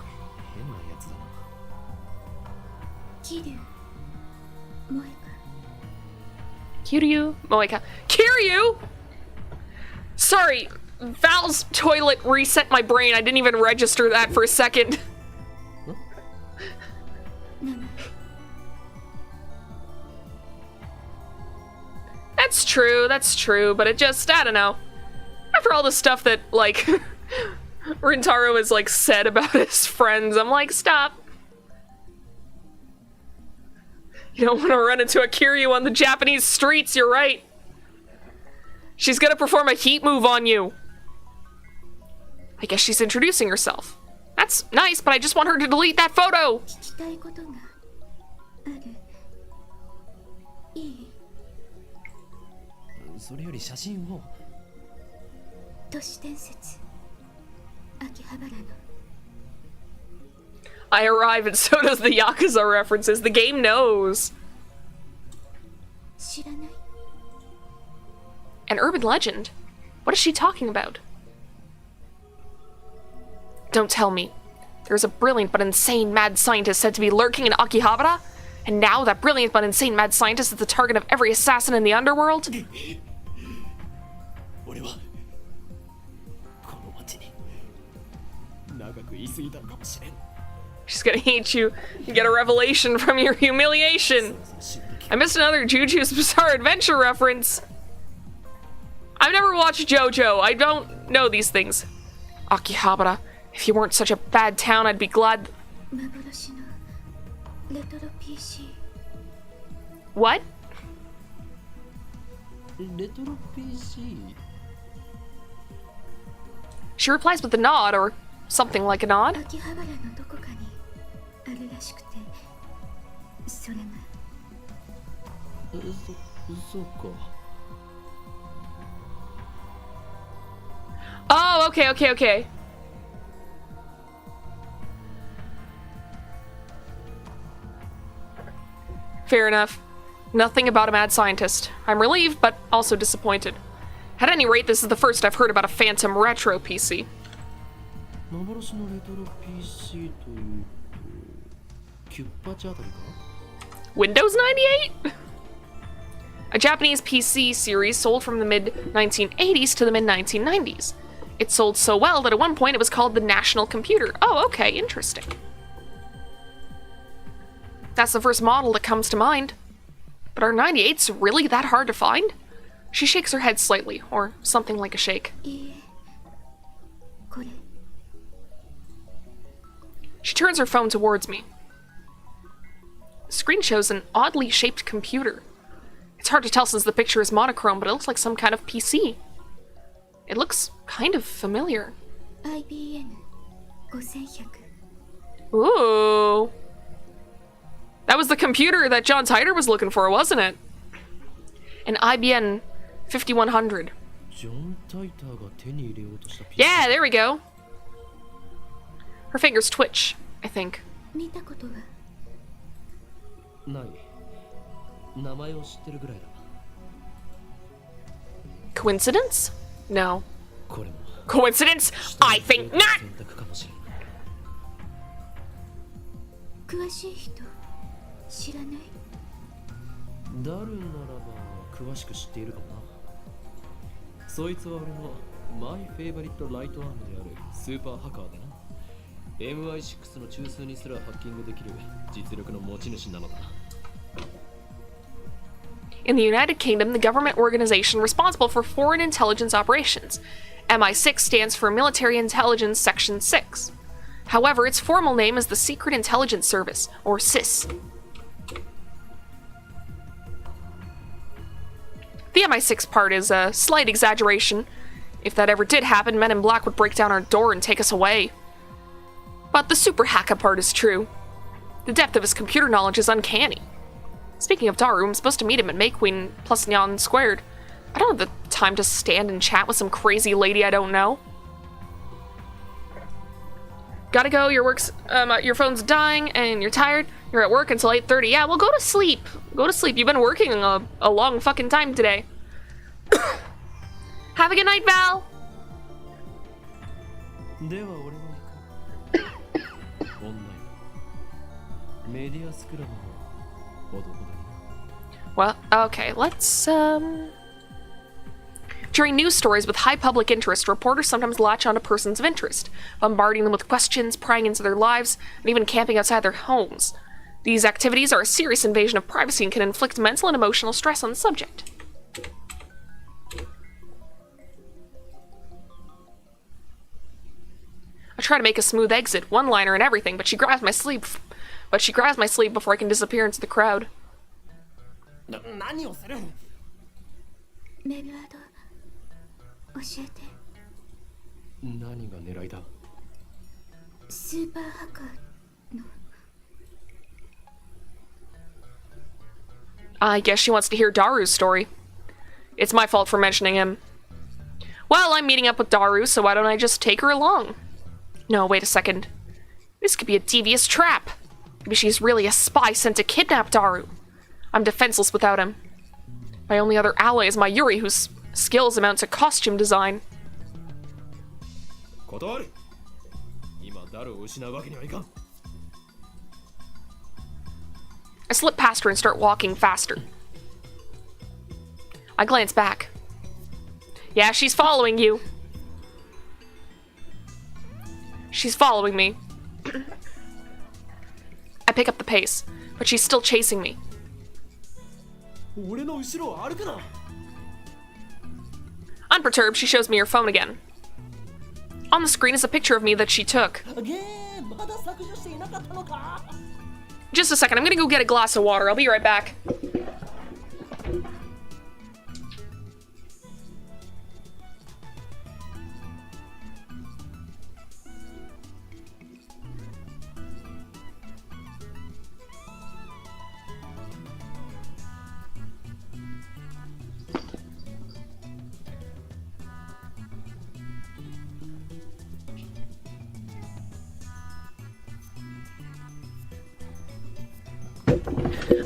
変なやつだな。桐生、萌か。 Kiryu? Moeka. Kiryu! Sorry, Val's toilet reset my brain. I didn't even register that for a second. That's true, but it just, I don't know. After all the stuff that, like, Rintaro has, like, said about his friends, I'm like, stop. You don't want to run into a Kiryu on the Japanese streets, you're right. She's gonna perform a heat move on you. I guess she's introducing herself. That's nice, but I just want her to delete that photo. 聞きたいことがある。いい？それより写真を。都市伝説。秋葉原の。 I arrive and so does the Yakuza references. The game knows. 知らない？ An urban legend? What is she talking about? Don't tell me. There's a brilliant but insane mad scientist said to be lurking in Akihabara? And now that brilliant but insane mad scientist is the target of every assassin in the underworld? 俺はこの町に長く居すぎたのかもしれん。 She's gonna hate you. You get a revelation from your humiliation. I missed another JoJo's Bizarre Adventure reference. I've never watched JoJo. I don't know these things. Akihabara. If you weren't such a bad town, I'd be glad. 幻のレトロ PC。 What? レトロ PC。 She replies with a nod, or something like a nod. 秋葉原のどこかにあるらしくて、それが。そうか。 Oh, okay. Fair enough. Nothing about a mad scientist. I'm relieved, but also disappointed. At any rate, this is the first I've heard about a Phantom Retro PC. 幻のレトロ PC というと、キュッパチあたりか？ Windows 98? A Japanese PC series sold from the mid-1980s to the mid-1990s. It sold so well that at one point it was called the National Computer. Oh, okay, interesting. That's the first model that comes to mind. But are 98s really that hard to find? She shakes her head slightly, or something like a shake. いいえ、これ。 She turns her phone towards me. The screen shows an oddly shaped computer. It's hard to tell since the picture is monochrome, but it looks like some kind of PC. It looks kind of familiar. IBM 5100。 Ooh. That was the computer that John Titor was looking for, wasn't it? An IBM 5100. ジョン・タイターが手に入れようとした PC。 Yeah, there we go. Her fingers twitch, I think. 見たことは？ない。名前を知ってるぐらいだ。 Coincidence? No. これも Coincidence? I think not! 選択かもしれない。詳しい人知らない？ダルならば詳しく知っているかもな。そいつは俺のマイフェイバリットライトアームであるスーパーハッカーだな。MI6 の中枢にすらハッキングできる実力の持ち主なのだ。 In the United Kingdom, the government organization responsible for foreign intelligence operations. MI6 stands for Military Intelligence Section 6. However, its formal name is the Secret Intelligence Service, or SIS. The MI6 part is a slight exaggeration. If that ever did happen, Men in Black would break down our door and take us away. But the super hacker part is true. The depth of his computer knowledge is uncanny. Speaking of Daru, I'm supposed to meet him at May Queen plus Nyan Squared. I don't have the time to stand and chat with some crazy lady I don't know. Gotta go, your phone's dying and you're tired. You're at work until 8:30. Yeah, well, go to sleep. Go to sleep. You've been working a long fucking time today. Have a good night, Val. では俺も行く。オンライン。メディアスクラブもほどほどに。Well, okay, let's, During news stories with high public interest, reporters sometimes latch onto persons of interest, bombarding them with questions, prying into their lives, and even camping outside their homes. These activities are a serious invasion of privacy and can inflict mental and emotional stress on the subject. I try to make a smooth exit, one-liner and everything, but she grabs my sleeve before I can disappear into the crowd. 何をする？メルアド教えて。何が狙いだ？スーパーハッカーの。I guess she wants to hear Daru's story. It's my fault for mentioning him. Well, I'm meeting up with Daru, so why don't I just take her along? No, wait a second. This could be a devious trap. Maybe she's really a spy sent to kidnap Daru. I'm defenseless without him. My only other ally is my Yuri, whose skills amount to costume design. 断る。今ダルを失うわけにはいかん。 I slip past her and start walking faster. I glance back. Yeah, she's following you. She's following me. I pick up the pace, but she's still chasing me. 俺の後ろを歩くな。 Unperturbed, she shows me her phone again. On the screen is a picture of me that she took. まだ削除していなかったのか？ Just a second, I'm gonna go get a glass of water. I'll be right back.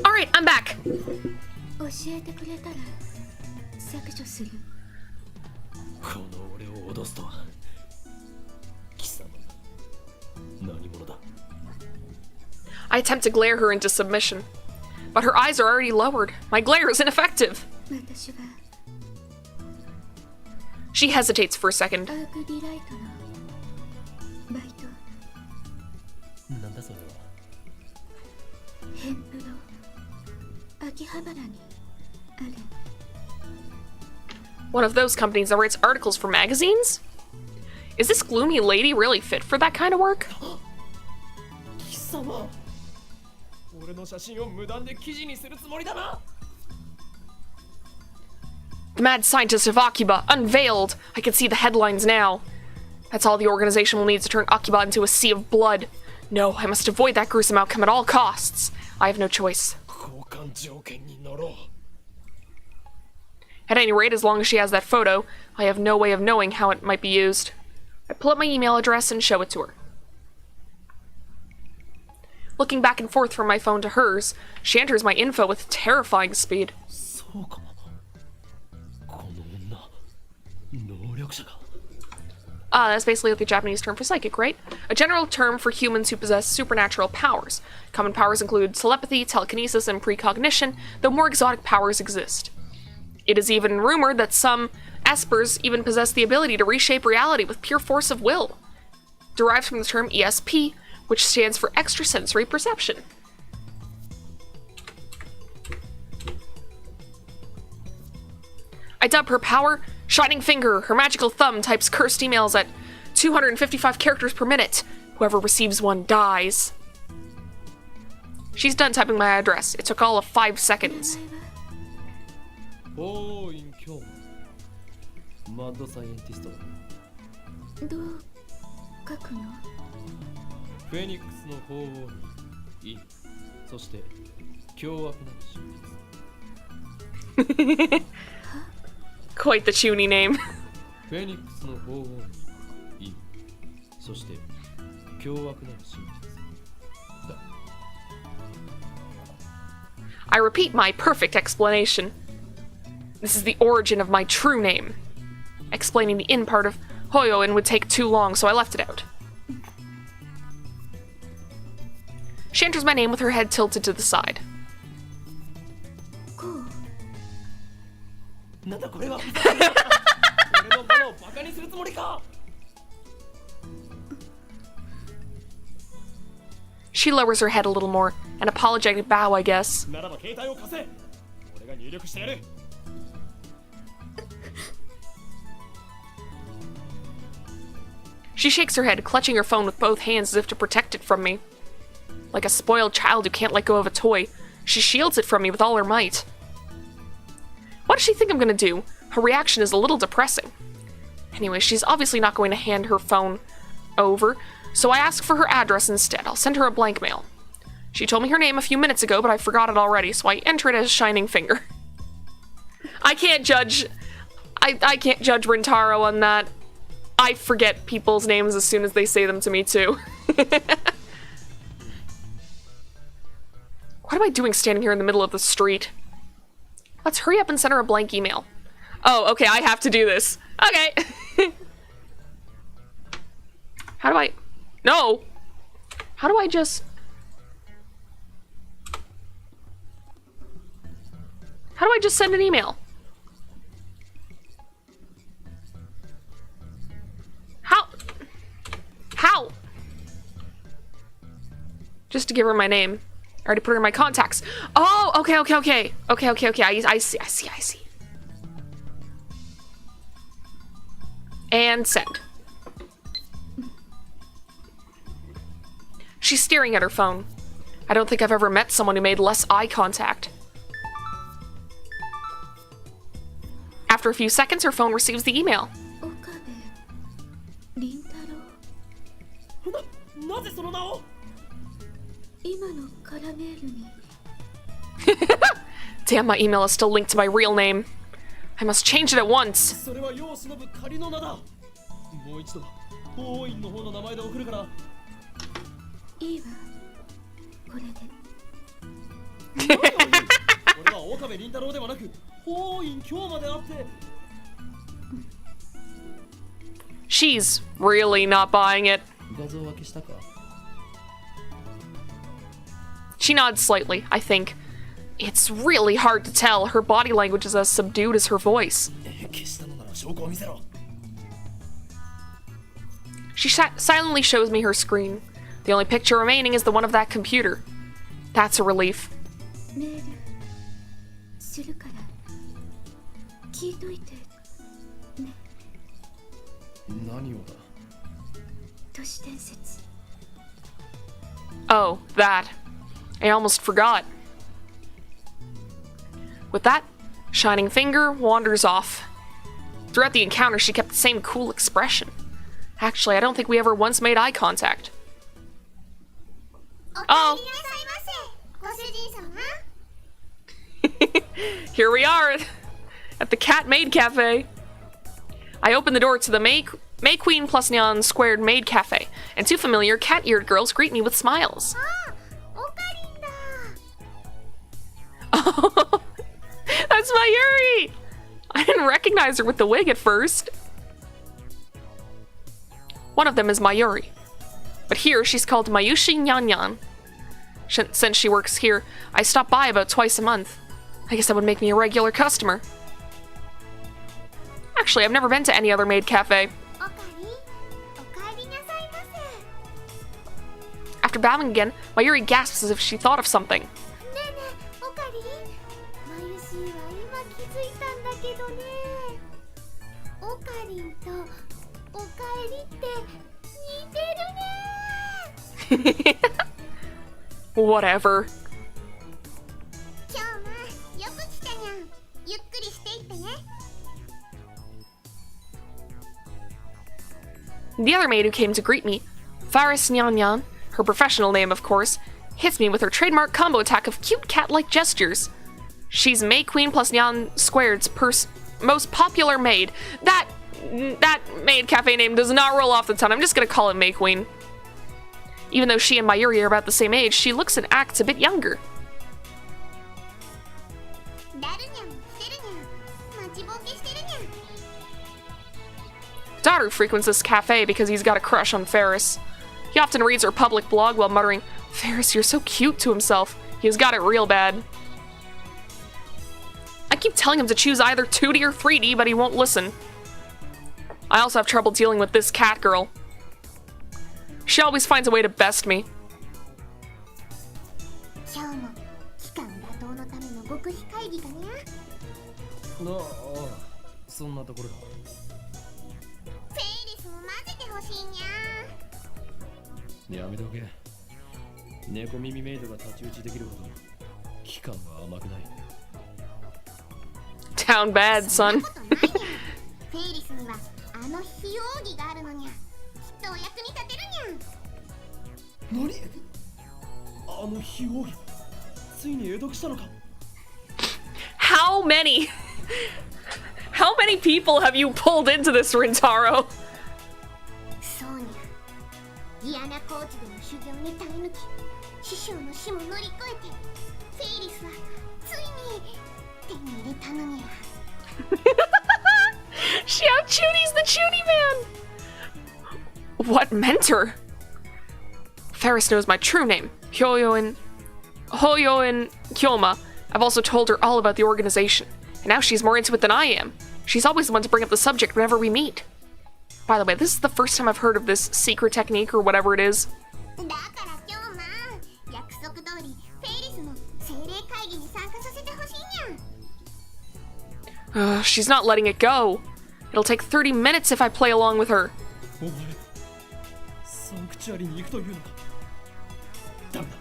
Alright, I'm back. 教えてくれたら削除する。この俺を脅すとは。貴様、何者だ？ I attempt to glare her into submission, but her eyes are already lowered. My glare is ineffective. 私は She hesitates for a second. アークディライトのバイト。なんだそれは。ヘンプロ秋葉原にある。 One of those companies that writes articles for magazines? Is this gloomy lady really fit for that kind of work? 貴様、俺の写真を無断で記事にするつもりだな。 The mad scientist of Akiba, unveiled! I can see the headlines now. That's all the organization will need to turn Akiba into a sea of blood. No, I must avoid that gruesome outcome at all costs. I have no choice. 交換条件に乗ろう。 At any rate, as long as she has that photo, I have no way of knowing how it might be used. I pull up my email address and show it to her. Looking back and forth from my phone to hers, she enters my info with terrifying speed. そうかも。この女、能力者か。 That's basically the Japanese term for psychic, right? A general term for humans who possess supernatural powers. Common powers include telepathy, telekinesis, and precognition, though more exotic powers exist. It is even rumored that some espers even possess the ability to reshape reality with pure force of will, derived from the term ESP, which stands for extrasensory perception. I dub her power Shining Finger. Her magical thumb types cursed emails at 255 characters per minute. Whoever receives one dies. She's done typing my address. It took all of 5 seconds. 法院教マッドサイエンティストだ。どう書くの？フェニックスの法王にい、そして凶悪なる真実。 Quite the chuuni name. フェニックスの法王にい、そして凶悪なる真実だ。 I repeat my perfect explanation. This is the origin of my true name. Explaining the in part of Hoyoin would take too long, so I left it out. She enters my name with her head tilted to the side. こう。なんだこれは。俺のマナをバカにするつもりか。 She lowers her head a little more, an apologetic bow, I guess. ならば携帯を貸せ。俺が入力してやる。 She shakes her head, clutching her phone with both hands as if to protect it from me. Like a spoiled child who can't let go of a toy, she shields it from me with all her might. What does she think I'm gonna do? Her reaction is a little depressing. Anyway, she's obviously not going to hand her phone over, so I ask for her address instead. I'll send her a blank mail. She told me her name a few minutes ago, but I forgot it already, so I enter it as Shining Finger. I can't judge... I can't judge Rintaro on that. I forget people's names as soon as they say them to me, too. What am I doing standing here in the middle of the street? Let's hurry up and send her a blank email. Oh, okay, I have to do this. Okay. How do I... No! How do I just... How do I just send an email? How? Just to give her my name. I already put her in my contacts. Oh, okay. I see. And send. She's staring at her phone. I don't think I've ever met someone who made less eye contact. After a few seconds, her phone receives the email. なぜその名を？今のカラメールに。 Damn, my email is still linked to my real name. I must change it at once. それは世を忍ぶ仮の名だ。もう一度法院の方の名前で送るから。いいわ。これで。俺は岡部倫太郎ではなく法院京まであって。 She's really not buying it. 画像分けしたか？ She nods slightly, I think. It's really hard to tell. Her body language is as subdued as her voice. 消したのなら証拠を見せろ。 She silently shows me her screen. The only picture remaining is the one of that computer. That's a relief. メールするから聞いといてね。何をだ？都市伝説。 Oh, that. I almost forgot. With that, Shining Finger wanders off. Throughout the encounter, she kept the same cool expression. Actually, I don't think we ever once made eye contact. Oh. Here we are at the Cat Maid Cafe. I open the door to the May Queen plus Neon Squared Maid Cafe, and two familiar cat-eared girls greet me with smiles. Oh, that's Mayuri! I didn't recognize her with the wig at first. One of them is Mayuri, but here she's called Mayushi Nyanyan. Since she works here, I stop by about twice a month. I guess that would make me a regular customer. Actually, I've never been to any other maid cafe. After bowing again, Mayuri gasps as if she thought of something. Whatever. ゆっくりしていってね。 The other maid who came to greet me, Faris Nyan Nyan, her professional name of course, hits me with her trademark combo attack of cute cat-like gestures. She's May Queen plus Nyan Squared's most popular maid. That maid cafe name does not roll off the tongue. I'm just gonna call it May Queen. Even though she and Mayuri are about the same age, she looks and acts a bit younger. Daughter frequents this cafe because he's got a crush on Ferris. He often reads her public blog while muttering, "Ferris, you're so cute," to himself. He's got it real bad. I keep telling him to choose either 2D or 3D, but he won't listen. I also have trouble dealing with this cat girl. She always finds a way to best me. 今日も期間打倒のための極秘会議かにゃ。ああ、そんなところだ。フェイリスも混ぜてほしいにゃ。やめておけ。猫耳メイドが太刀打ちできるほど期間は甘くない。 Down bad, son. フェイリスにはあの非容疑があるのにゃ。きっとお役に立てるにゃ。何？あの非容疑ついに得得したのか。 How many people have you pulled into this, Rintaro? そうにゃ。ギアナコーチでの修行に耐え抜き、師匠の死も乗り越えて、フェイリスはついに手に入れたのにゃ。 She out Chuni's the Chuuni man! What mentor? Ferris knows my true name, Hoyoin Kyoma. I've also told her all about the organization, and now she's more into it than I am. She's always the one to bring up the subject whenever we meet. By the way, this is the first time I've heard of this secret technique or whatever it is. だから今日も約束通りフェイリスの精霊会議に参加させてほしいにゃ。 She's not letting it go. It'll take 30 minutes if I play along with her. お前、サンクチュアリに行くというのか。ダメだ。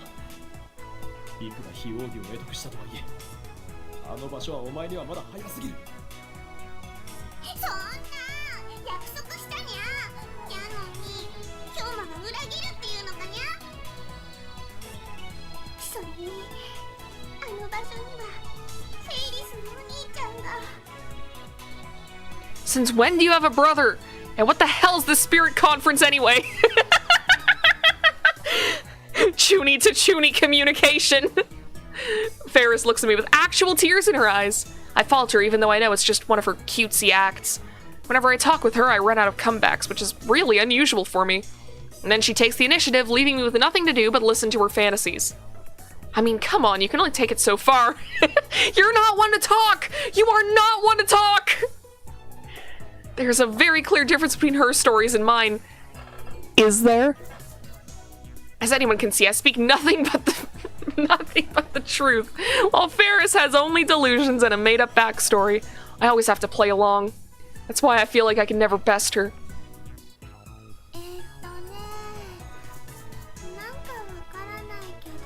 いくら非容疑を得得したとはいえ、あの場所はお前にはまだ早すぎる。そんな約束したにゃ。やのに今日も裏切るっていうのかにゃ。それにあの場所にはフェイリスのお兄ちゃんが。 Since when do you have a brother? And what the hell's this spirit conference anyway? Chuuni to Chuuni communication. Ferris looks at me with actual tears in her eyes. I falter even though I know it's just one of her cutesy acts. Whenever I talk with her, I run out of comebacks, which is really unusual for me. And then she takes the initiative, leaving me with nothing to do but listen to her fantasies. I mean, come on, you can only take it so far. You're not one to talk! You are not one to talk! There's a very clear difference between her stories and mine. Is there? As anyone can see, I speak nothing but the truth. While Ferris has only delusions and a made-up backstory, I always have to play along. That's why I feel like I can never best her. なんかわからないけど、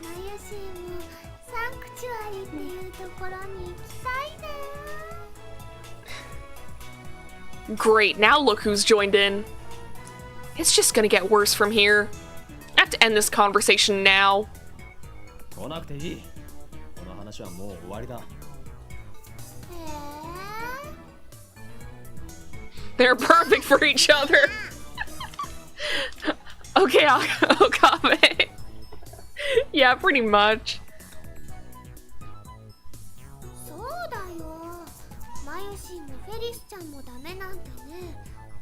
マユシーもサンクチュアリっていうところに行きたいね。 Great, now look who's joined in. It's just gonna get worse from here. I have to end this conversation now. 来なくていい。この話はもう終わりだ。 They're perfect for each other. Okay, Okabe. Yeah, pretty much. そうだよ。マユシーもフェリスちゃんもダメなんてね。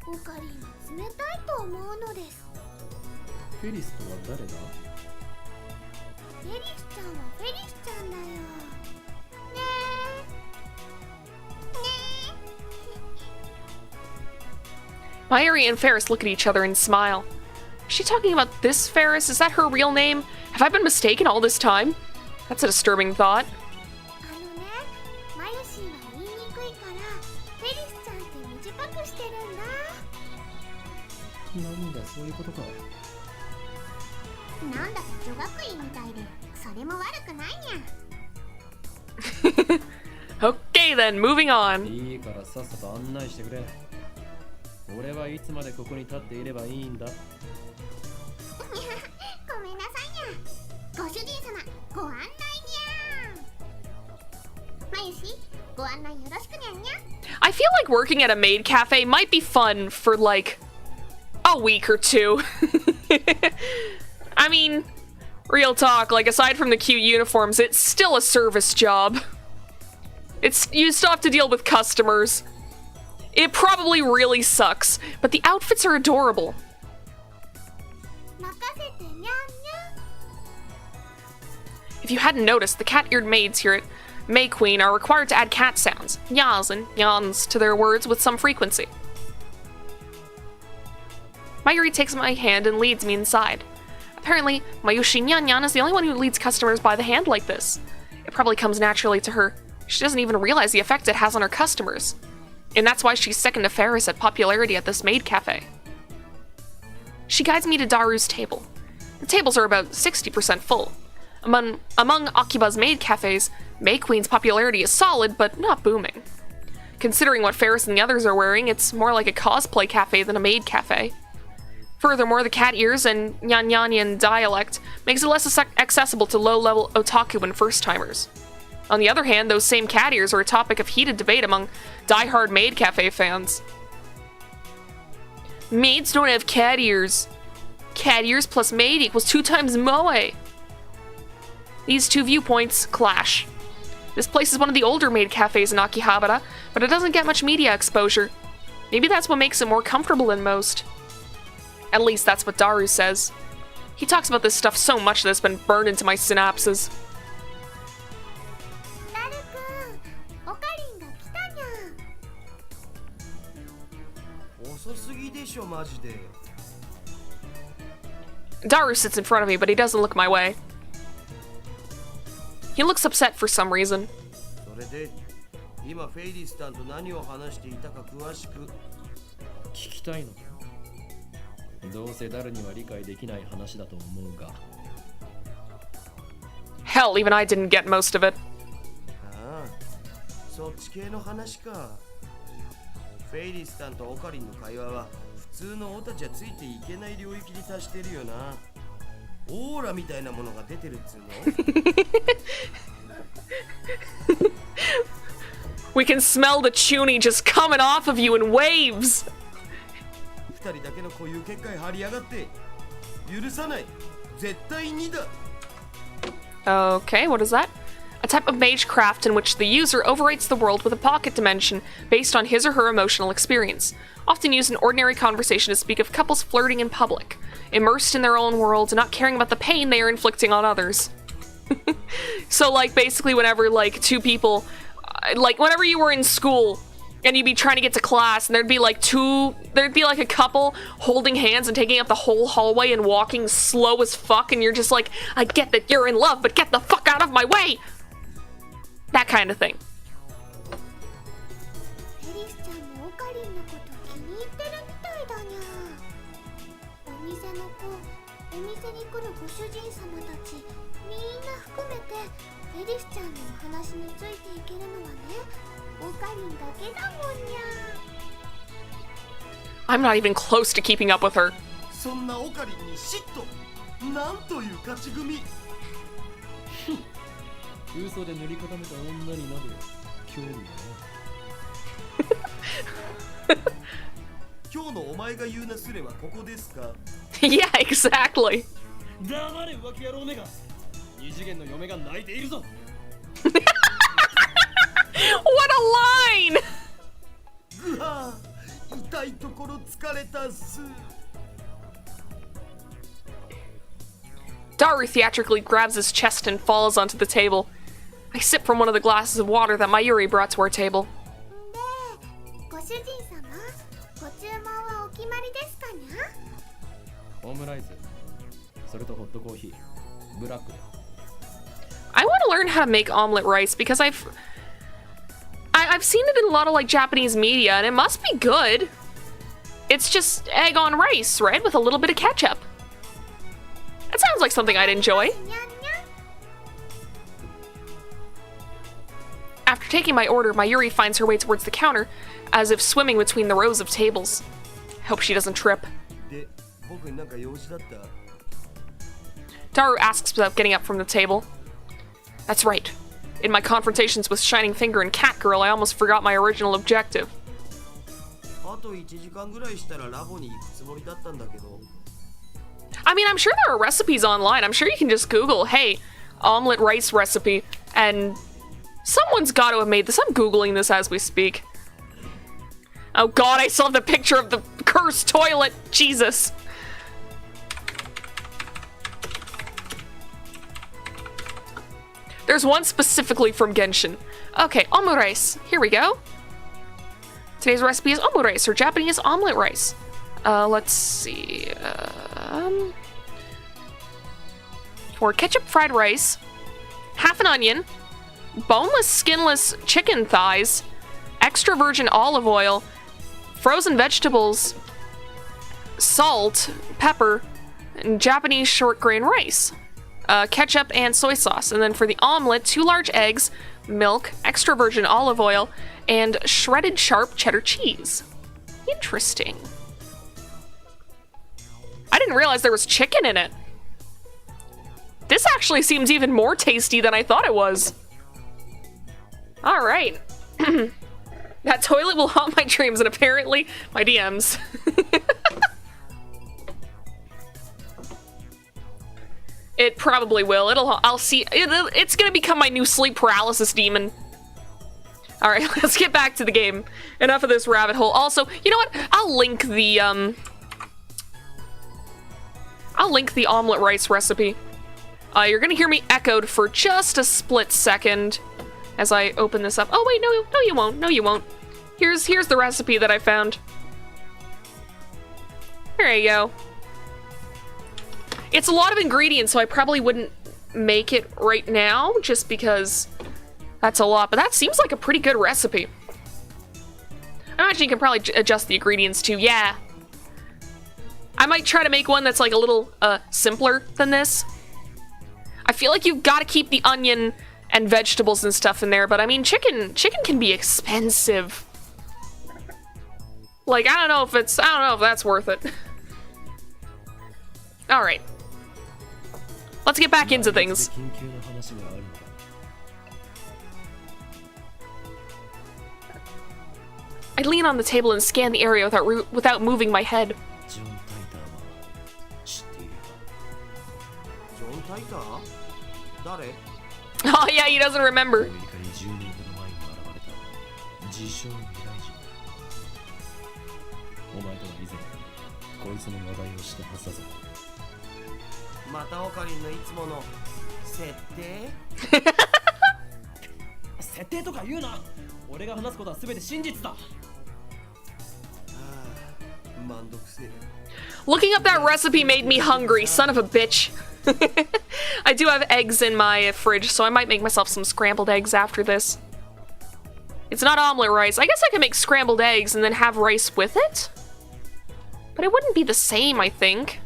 オカリンは冷たいと思うのです。フェリスとは誰だ？フェリスちゃんはフェリスちゃんだよ。ねえ。ねえ。 Mayuri and Ferris look at each other and smile. Is she talking about this Ferris? Is that her real name? Have I been mistaken all this time? That's a disturbing thought. あのね、マユシーは言いにくいからフェリスちゃんって短くしてるんだ。なんだ、そういうことか。なんだか女学院みたいで、それも悪くないにゃ。Okay then, moving on. いいからさっさと案内してくれ。俺はいつまでここに立っていればいいんだ。ごめんなさいにゃ。ご主人様、ご案内にゃ。まゆし、ご案内よろしくにゃんにゃ。I feel like working at a maid cafe might be fun for like a week or two. I mean, real talk, like aside from the cute uniforms, it's still a service job. You still have to deal with customers. It probably really sucks, but the outfits are adorable. 任せてにゃんにゃ。 If you hadn't noticed, the cat-eared maids here at May Queen are required to add cat sounds, yas and yawns, to their words with some frequency. Mayuri takes my hand and leads me inside. Apparently, Mayushi Nyan is the only one who leads customers by the hand like this. It probably comes naturally to her. She doesn't even realize the effect it has on her customers. And that's why she's second to Ferris at popularity at this maid cafe. She guides me to Daru's table. The tables are about 60% full. Among Akiba's maid cafes, May Queen's popularity is solid, but not booming. Considering what Ferris and the others are wearing, it's more like a cosplay cafe than a maid cafe. Furthermore, the cat ears and Nyanyanyan dialect makes it less accessible to low-level otaku and first-timers. On the other hand, those same cat ears are a topic of heated debate among die-hard maid cafe fans. Maids don't have cat ears. Cat ears plus maid equals 2 times moe. These two viewpoints clash. This place is one of the older maid cafes in Akihabara, but it doesn't get much media exposure. Maybe that's what makes it more comfortable than most. At least that's what Daru says. He talks about this stuff so much that it's been burned into my synapses. ダルくん、オカリンが来たにゃ。遅すぎでしょマジで。 Daru sits in front of me, but he doesn't look my way. He looks upset for some reason. それで今フェイリスタンと何を話していたか詳しく聞きたいの。どうせ誰には理解できない話だと思うが。 Hell, even I didn't get most of it. ああ、そっち系の話か。フェイリスタンとオカリンの会話は普通のオタじゃついていけない領域に達してるよな。オーラみたいなものが出てるっつうの。We can smell the chuuni just coming off of you in waves. 二人だけの固有結界張りやがって許さない。絶対にだ。 Okay, what is that? A type of magecraft in which the user overwrites the world with a pocket dimension based on his or her emotional experience, often used in ordinary conversation to speak of couples flirting in public, immersed in their own world and not caring about the pain they are inflicting on others. So like basically whenever like two people, like whenever you were in school and you'd be trying to get to class and there'd be like a couple holding hands and taking up the whole hallway and walking slow as fuck and you're just like, I get that you're in love, but get the fuck out of my way! That kind of thing. フェリスちゃんもオカリンのこと気に入ってるみたいだにゃ。お店の子、お店に来るご主人様たち、みんな含めてフェリスちゃんのお話についていけるのはね、オカリンだけだもんにゃ。 I'm not even close to keeping up with her. そんなオカリンに嫉妬。なんという勝ち組。嘘で塗り固めた女になど興味がない。今日のお前が言うなすれはここですか。 Yeah, exactly. 黙れ浮気野郎めが。二次元の嫁が泣いているぞ。 What a line! ぐはー、痛いところ疲れたっす。 Daru theatrically grabs his chest and falls onto the table. I sip from one of the glasses of water that Mayuri brought to our table. で、ご主人様、ご注文はお決まりですかにゃ。オムライス、それとホットコーヒー、ブラックで。 I want to learn how to make omelet rice because I've seen it in a lot of like Japanese media and it must be good. It's just egg on rice, right? With a little bit of ketchup. That sounds like something I'd enjoy. にゃんにゃん。After taking my order, Mayuri finds her way towards the counter, as if swimming between the rows of tables. Hope she doesn't trip. で、僕になんか用事だった？ Daru asks without getting up from the table. That's right. In my confrontations with Shining Finger and Catgirl, I almost forgot my original objective. あと1時間ぐらいしたらラボに行くつもりだったんだけど。 I mean, I'm sure there are recipes online. I'm sure you can just Google, hey, omelet rice recipe, and someone's got to have made this. I'm Googling this as we speak. Oh god, I still have the picture of the cursed toilet. Jesus. There's one specifically from Genshin. Okay, omu rice. Here we go. Today's recipe is omu rice, or Japanese omelet rice. Let's see. For ketchup fried rice, half an onion, boneless, skinless chicken thighs, extra virgin olive oil, frozen vegetables, salt, pepper, and Japanese short grain rice. Ketchup and soy sauce. And then for the omelet, 2 large eggs, milk, extra virgin olive oil, and shredded sharp cheddar cheese. Interesting. I didn't realize there was chicken in it. This actually seems even more tasty than I thought it was. Alright. That toilet will haunt my dreams and apparently my DMs. It probably will. I'll see. It's gonna become my new sleep paralysis demon. Alright, let's get back to the game. Enough of this rabbit hole. Also, you know what? I'll link the omelet rice recipe. You're gonna hear me echoed for just a split second as I open this up. Oh wait, no you won't. No you won't. Here's the recipe that I found. There you go. It's a lot of ingredients, so I probably wouldn't make it right now, just because that's a lot, but that seems like a pretty good recipe. I imagine you can probably adjust the ingredients too, yeah. I might try to make one that's like a little simpler than this. I feel like you've got to keep the onion and vegetables and stuff in there, but I mean, chicken can be expensive. Like, I don't know if that's worth it. Alright. Let's get back into things. I lean on the table and scan the area without moving my head. Oh yeah, he doesn't remember. Looking up that recipe made me hungry, son of a bitch. I do have eggs in my fridge, so I might make myself some scrambled eggs after this. It's not omelet rice. I guess I could make scrambled eggs and then have rice with it? But it wouldn't be the same, I think.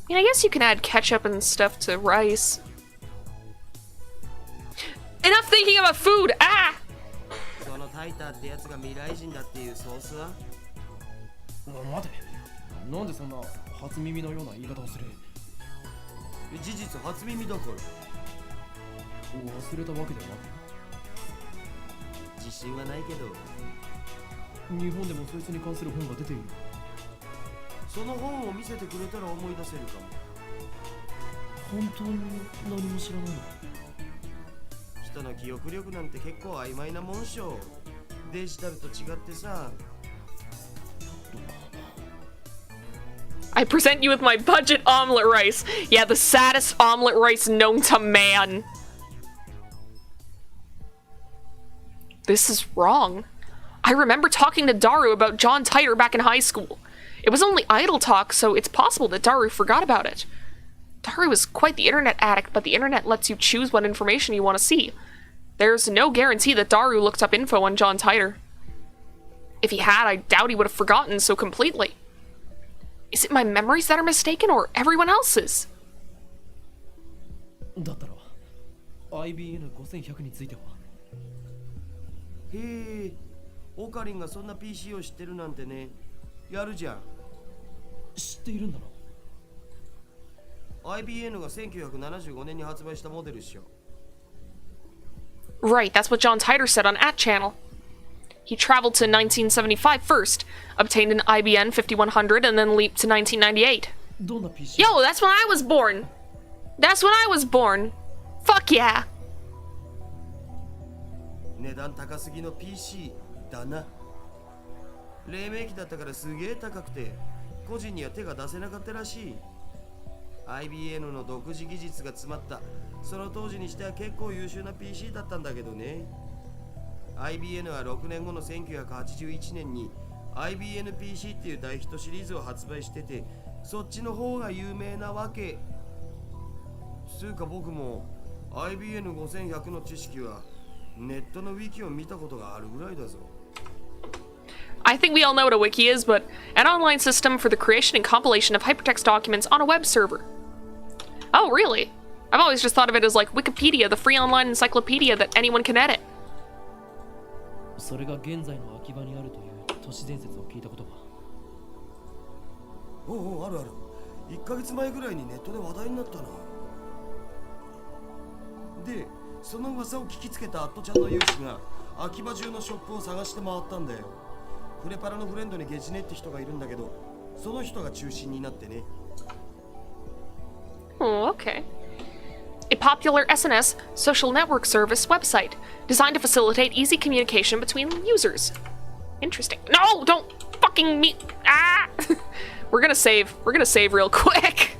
I mean, I guess you can add ketchup and stuff to rice. Enough thinking about food! Ah! I present you with my budget omelet rice. Yeah, the saddest omelet rice known to man. This is wrong. I remember talking to Daru about John Titor back in high school. It was only idle talk, so it's possible that Daru forgot about it. Daru is quite the internet addict, but the internet lets you choose what information you want to see. There's no guarantee that Daru looked up info on John Titor. If he had, I doubt he would have forgotten so completely. Is it my memories that are mistaken, or everyone else's? IBN5100 については。へえ、オカリンがそんな PC を知ってるなんてね。やるじゃん。知っているんだな。IBN が1975年に発売したモデルっしょ。 Right, that's what John Titor said on At Channel. He traveled to 1975 first, obtained an IBN 5100, and then leaped to 1998. どんな PC? Yo, that's when I was born! That's when I was born! Fuck yeah! 値段高すぎの PC だな。黎明期だったからすげえ高くて、個人には手が出せなかったらしい。IBN の独自技術が詰まった、その当時にしては結構優秀な PC だったんだけどね。IBN は6年後の1981年に IBN-PC っていう大ヒットシリーズを発売してて、そっちの方が有名なわけ。つうか僕も IBN5100 の知識はネットのウィキを見たことがあるぐらいだぞ。I think we all know what a wiki is, but an online system for the creation and compilation of hypertext documents on a web server. Oh, really? I've always just thought of it as like Wikipedia, the free online encyclopedia that anyone can edit. それが現在の秋葉にあるという都市伝説を聞いたことは。おうおう、あるある。1ヶ月前ぐらいにネットで話題になったな。で、その噂を聞きつけたアットちゃんの有志が秋葉中のショップを探して回ったんだよ。フレパラのフレンドにゲチネって人がいるんだけど、その人が中心になってね。Oh, okay. A popular SNS social network service website designed to facilitate easy communication between users. Interesting. No, don't fucking me. Ah! We're gonna save. We're gonna save real quick.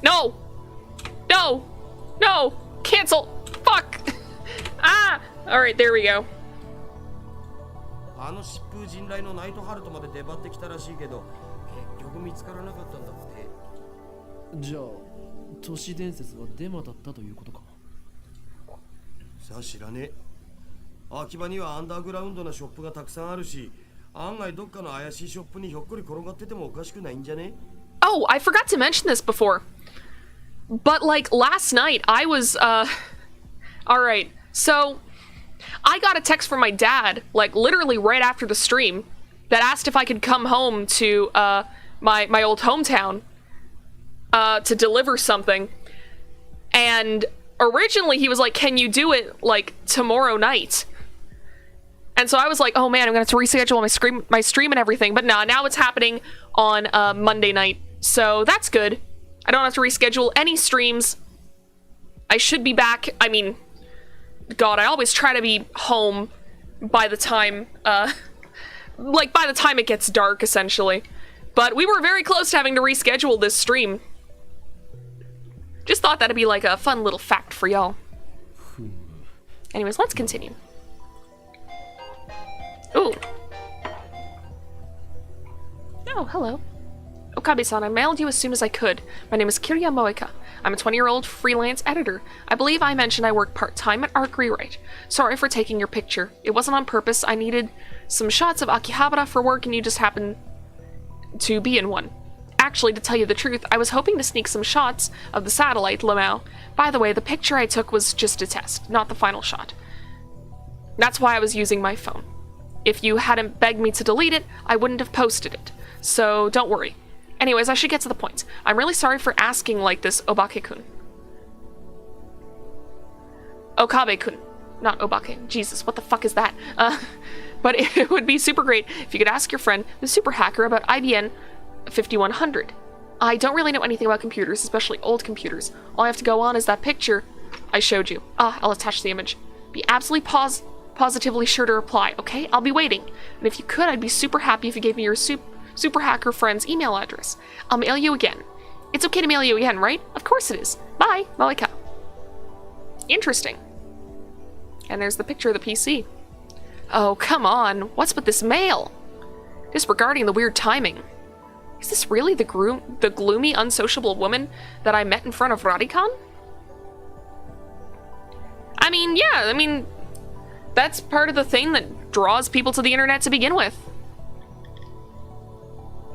No! No! No! Cancel! Fuck! Ah! Alright, there we go. あの疾風陣雷のナイトハルトまで出張ってきたらしいけど、結局見つからなかったんだって。じゃあ都市伝説はデマだったということか。さあ知らねえ。秋葉にはアンダーグラウンドなショップがたくさんあるし、案外どっかの怪しいショップにひょっこり転がっててもおかしくないんじゃね？ Oh, I forgot to mention this before. But like last night I was alright, so I got a text from my dad, like literally right after the stream, that asked if I could come home to my old hometown to deliver something. And originally he was like, can you do it like tomorrow night? And so I was like, oh man, I'm gonna have to reschedule my stream and everything. But now it's happening on Monday night, so that's good. I don't have to reschedule any streams. I should be back. I mean, God, I always try to be home by the time, like by the time it gets dark, essentially. But we were very close to having to reschedule this stream. Just thought that'd be like a fun little fact for y'all. Anyways, let's continue. Ooh. Oh, hello. Okabe-san, I mailed you as soon as I could. My name is Kirya Moeka. I'm a 20-year-old freelance editor. I believe I mentioned I work part-time at Arc Rewrite. Sorry for taking your picture. It wasn't on purpose. I needed some shots of Akihabara for work and you just happened to be in one. Actually, to tell you the truth, I was hoping to sneak some shots of the satellite, Lamau. By the way, the picture I took was just a test, not the final shot. That's why I was using my phone. If you hadn't begged me to delete it, I wouldn't have posted it. So don't worry. Anyways, I should get to the point. I'm really sorry for asking like this, Obake-kun. Okabe-kun. Not Obake. Jesus, what the fuck is that? But it would be super great if you could ask your friend, the super hacker, about IBN 5100. I don't really know anything about computers, especially old computers. All I have to go on is that picture I showed you. I'll attach the image. Be absolutely positively sure to reply, okay? I'll be waiting. And if you could, I'd be super happy if you gave me your super hacker friend's email address. I'll mail you again. It's okay to mail you again, right? Of course it is. Bye, Moeka. Interesting. And there's the picture of the PC. Oh, come on. What's with this mail? Disregarding the weird timing. Is this really the gloomy, unsociable woman that I met in front of Radikan? I mean, yeah, that's part of the thing that draws people to the internet to begin with.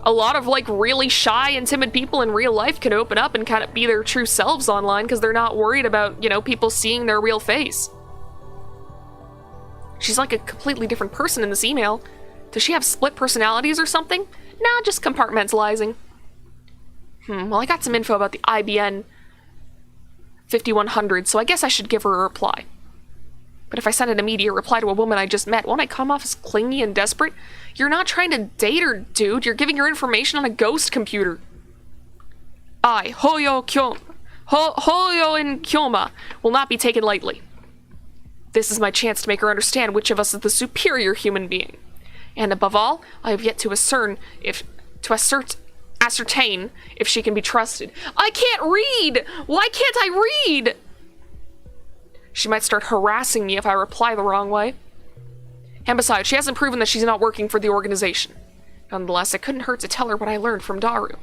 a lot of like really shy and timid people in real life can open up and kind of be their true selves online because they're not worried about, you know, people seeing their real face. She's like a completely different person in this email. Does she have split personalities or something? Nah, just compartmentalizing. Well, I got some info about the IBN 5100, so I guess I should give her a reply. But if I send an immediate reply to a woman I just met, won't I come off as clingy and desperate? You're not trying to date her, dude. You're giving your information on a ghost computer. I, Hoyo and Kyoma, will not be taken lightly. This is my chance to make her understand which of us is the superior human being. And above all, I have yet to ascertain if she can be trusted. I can't read! Why can't I read? She might start harassing me if I reply the wrong way. And besides, she hasn't proven that she's not working for the organization. Nonetheless, it couldn't hurt to tell her what I learned from Daru.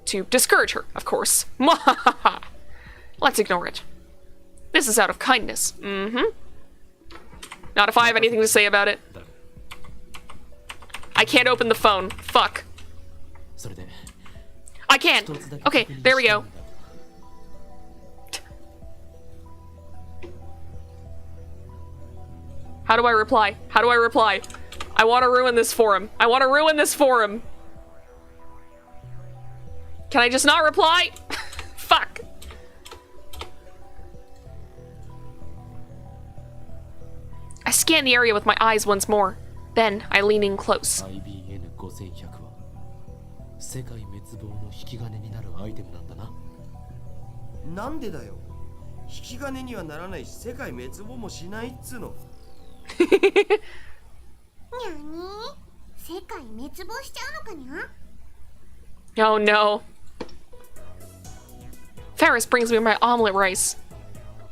To discourage her, of course. Let's ignore it. This is out of kindness. Not if I have anything to say about it. I can't open the phone. Fuck. I can! Okay, there we go. How do I reply? How do I reply? I want to ruin this forum. I want to ruin this forum. Can I just not reply? Fuck. I scan the area with my eyes once more. Then I lean in close. IBN 5100は世界滅亡の引き金になるアイテムなんだな。なんでだよ。引き金にはならないし、世界滅亡もしないっつうの。にゃに世界滅亡しちゃうのかにゃ Oh no. Ferris brings me my omelet rice.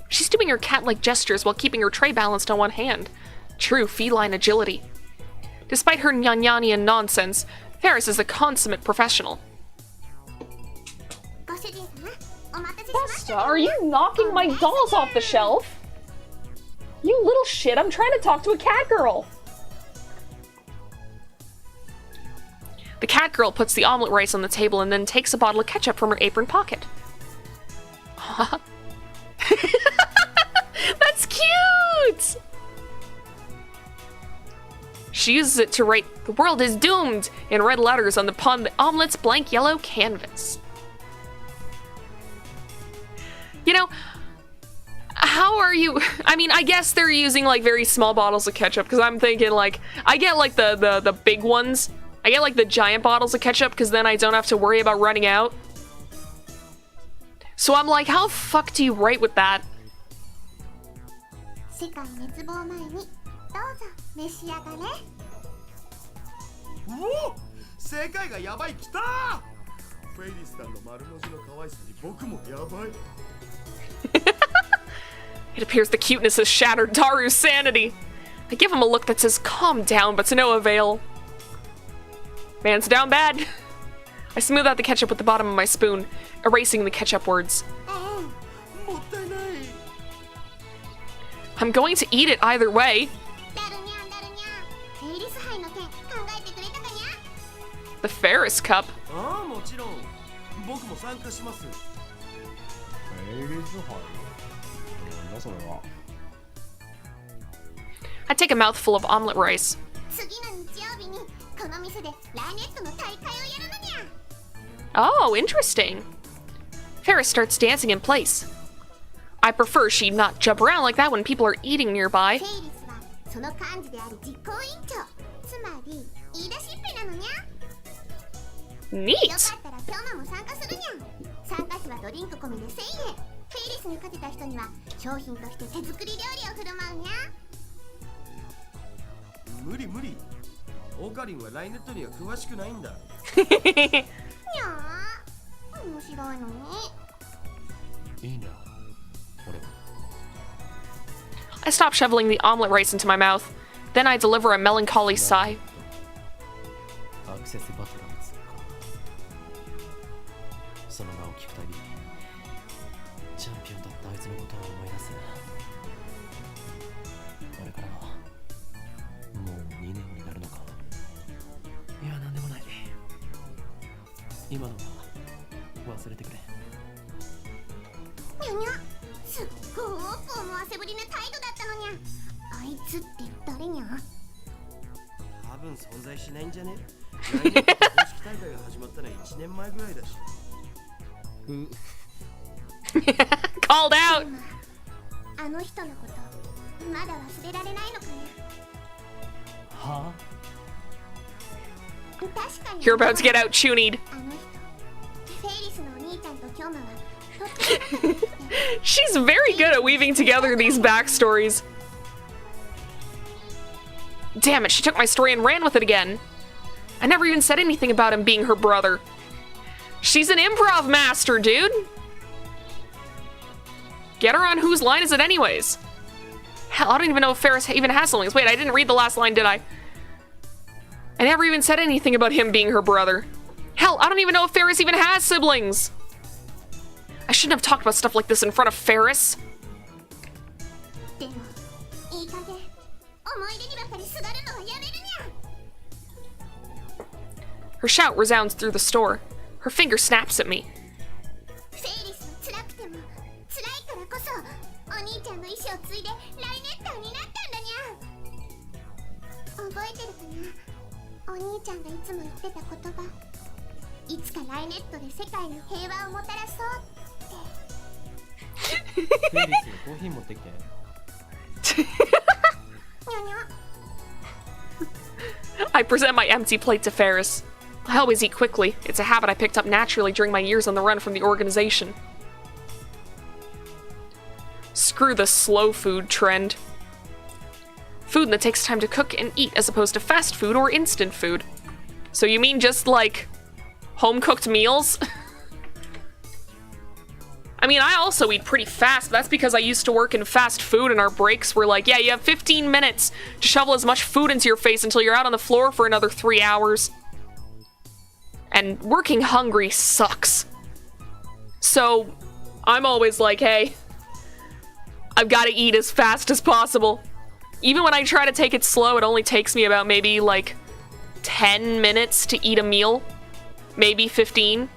She's doing her cat-like gestures while keeping her tray balanced on one hand. True feline agility. Despite her nyanyanian nonsense, Ferris is a consummate professional. Basta, are you knocking my dolls off the shelf? You little shit, I'm trying to talk to a cat girl. The cat girl puts the omelet rice on the table and then takes a bottle of ketchup from her apron pocket. That's cute! She uses it to write, "The world is doomed," in red letters on the omelet's blank yellow canvas. You know, how are you? I mean, I guess they're using like very small bottles of ketchup because I'm thinking like, I get like the big ones. I get like the giant bottles of ketchup because then I don't have to worry about running out. So I'm like, how fuck do you write with that? 世界滅亡前にどうぞ召し上がれ。おお、世界がやばいきた。フェイリスさんの丸文字の可愛さに僕もやばい。It appears the cuteness has shattered Daru's sanity. I give him a look that says calm down, but to no avail. Man's down bad. I smooth out the ketchup with the bottom of my spoon, erasing the ketchup words. I'm going to eat it either way. The Ferris cup. I take a mouthful of omelet rice. Oh, interesting. Ferris starts dancing in place. I prefer she not jump around like that when people are eating nearby. Neat. I stop shoveling the omelet rice into my mouth. Then I deliver a melancholy sigh. 今のは忘れてくれ。にゃにゃ、すっごく思わせぶりな態度だったのにゃ。あいつって誰にゃ。多分存在しないんじゃね。来年公式大会が始まったのは1年前ぐらいだし。Called out! あの人のことまだ忘れられないのかにゃ。は確かに You're about to get out chunied. あの人、フェイリスのお兄ちゃんとキョンマはとっても仲良くて She's very good at weaving together these backstories. Damn it, she took my story and ran with it again. I never even said anything about him being her brother. She's an improv master, dude. Get her on whose line is it anyways? Hell, I don't even know if Ferris even has siblings. Wait, I didn't read the last line, did I? I never even said anything about him being her brother. Hell, I don't even know if Ferris even has siblings. I shouldn't have talked about stuff like this in front of Ferris. でもいい加減思い出にばかりすがるのはやめるにゃ。 Her shout resounds through the store. Her finger snaps at me. フェイリスは辛くても辛いからこそお兄ちゃんの意志を継いでライネッターになったんだにゃ。覚えてるかな、お兄ちゃんがいつも言ってた言葉。いつかライネットで世界に平和をもたらそうって。フェイリス、コーヒー持ってきて。にゃにゃ。 I present my empty plate to Ferris. I always eat quickly. It's a habit I picked up naturally during my years on the run from the organization. Screw the slow food trend. Food that takes time to cook and eat as opposed to fast food or instant food. So you mean just like home-cooked meals? I mean, I also eat pretty fast, but that's because I used to work in fast food and our breaks were like, yeah, you have 15 minutes to shovel as much food into your face until you're out on the floor for another 3 hours. And working hungry sucks. So, I'm always like, hey, I've got to eat as fast as possible. Even when I try to take it slow, it only takes me about maybe like 10 minutes to eat a meal. Maybe 15.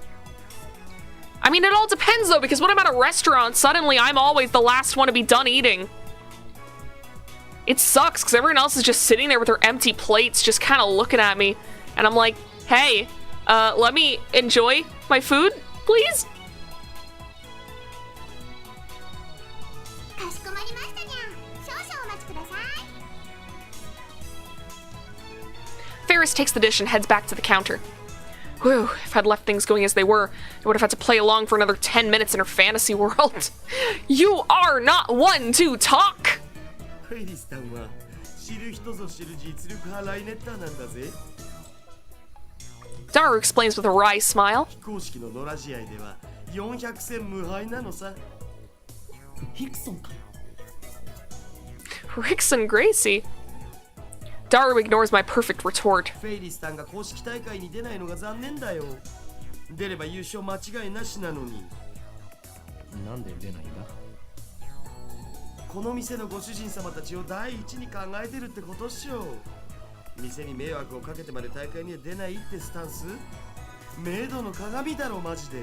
I mean, it all depends though, because when I'm at a restaurant, suddenly I'm always the last one to be done eating. It sucks, because everyone else is just sitting there with their empty plates, just kind of looking at me. And I'm like, hey, let me enjoy my food, please? かしこまりましたにゃ。少々お待ちください。 Ferris takes the dish and heads back to the counter. Whew, if I'd left things going as they were, I would have had to play along for another 10 minutes in her fantasy world. You are not one to talk! フェイリスさんは知る人ぞ知る実力派ライネッターなんだぜ。 Daru explains with a wry smile. 非公式の野良試合では400戦無敗なのさ。ヒクソンか。 Rickson Gracie. Daru ignores my perfect retort. フェイリスさんが公式大会に出ないのが残念だよ。出れば優勝間違いなしなのに。なんで出ないんだ。この店のご主人様たちを第一に考えてるってことっしょ。店に迷惑をかけてまで大会には出ないってスタンス、明度の鏡だろマジで。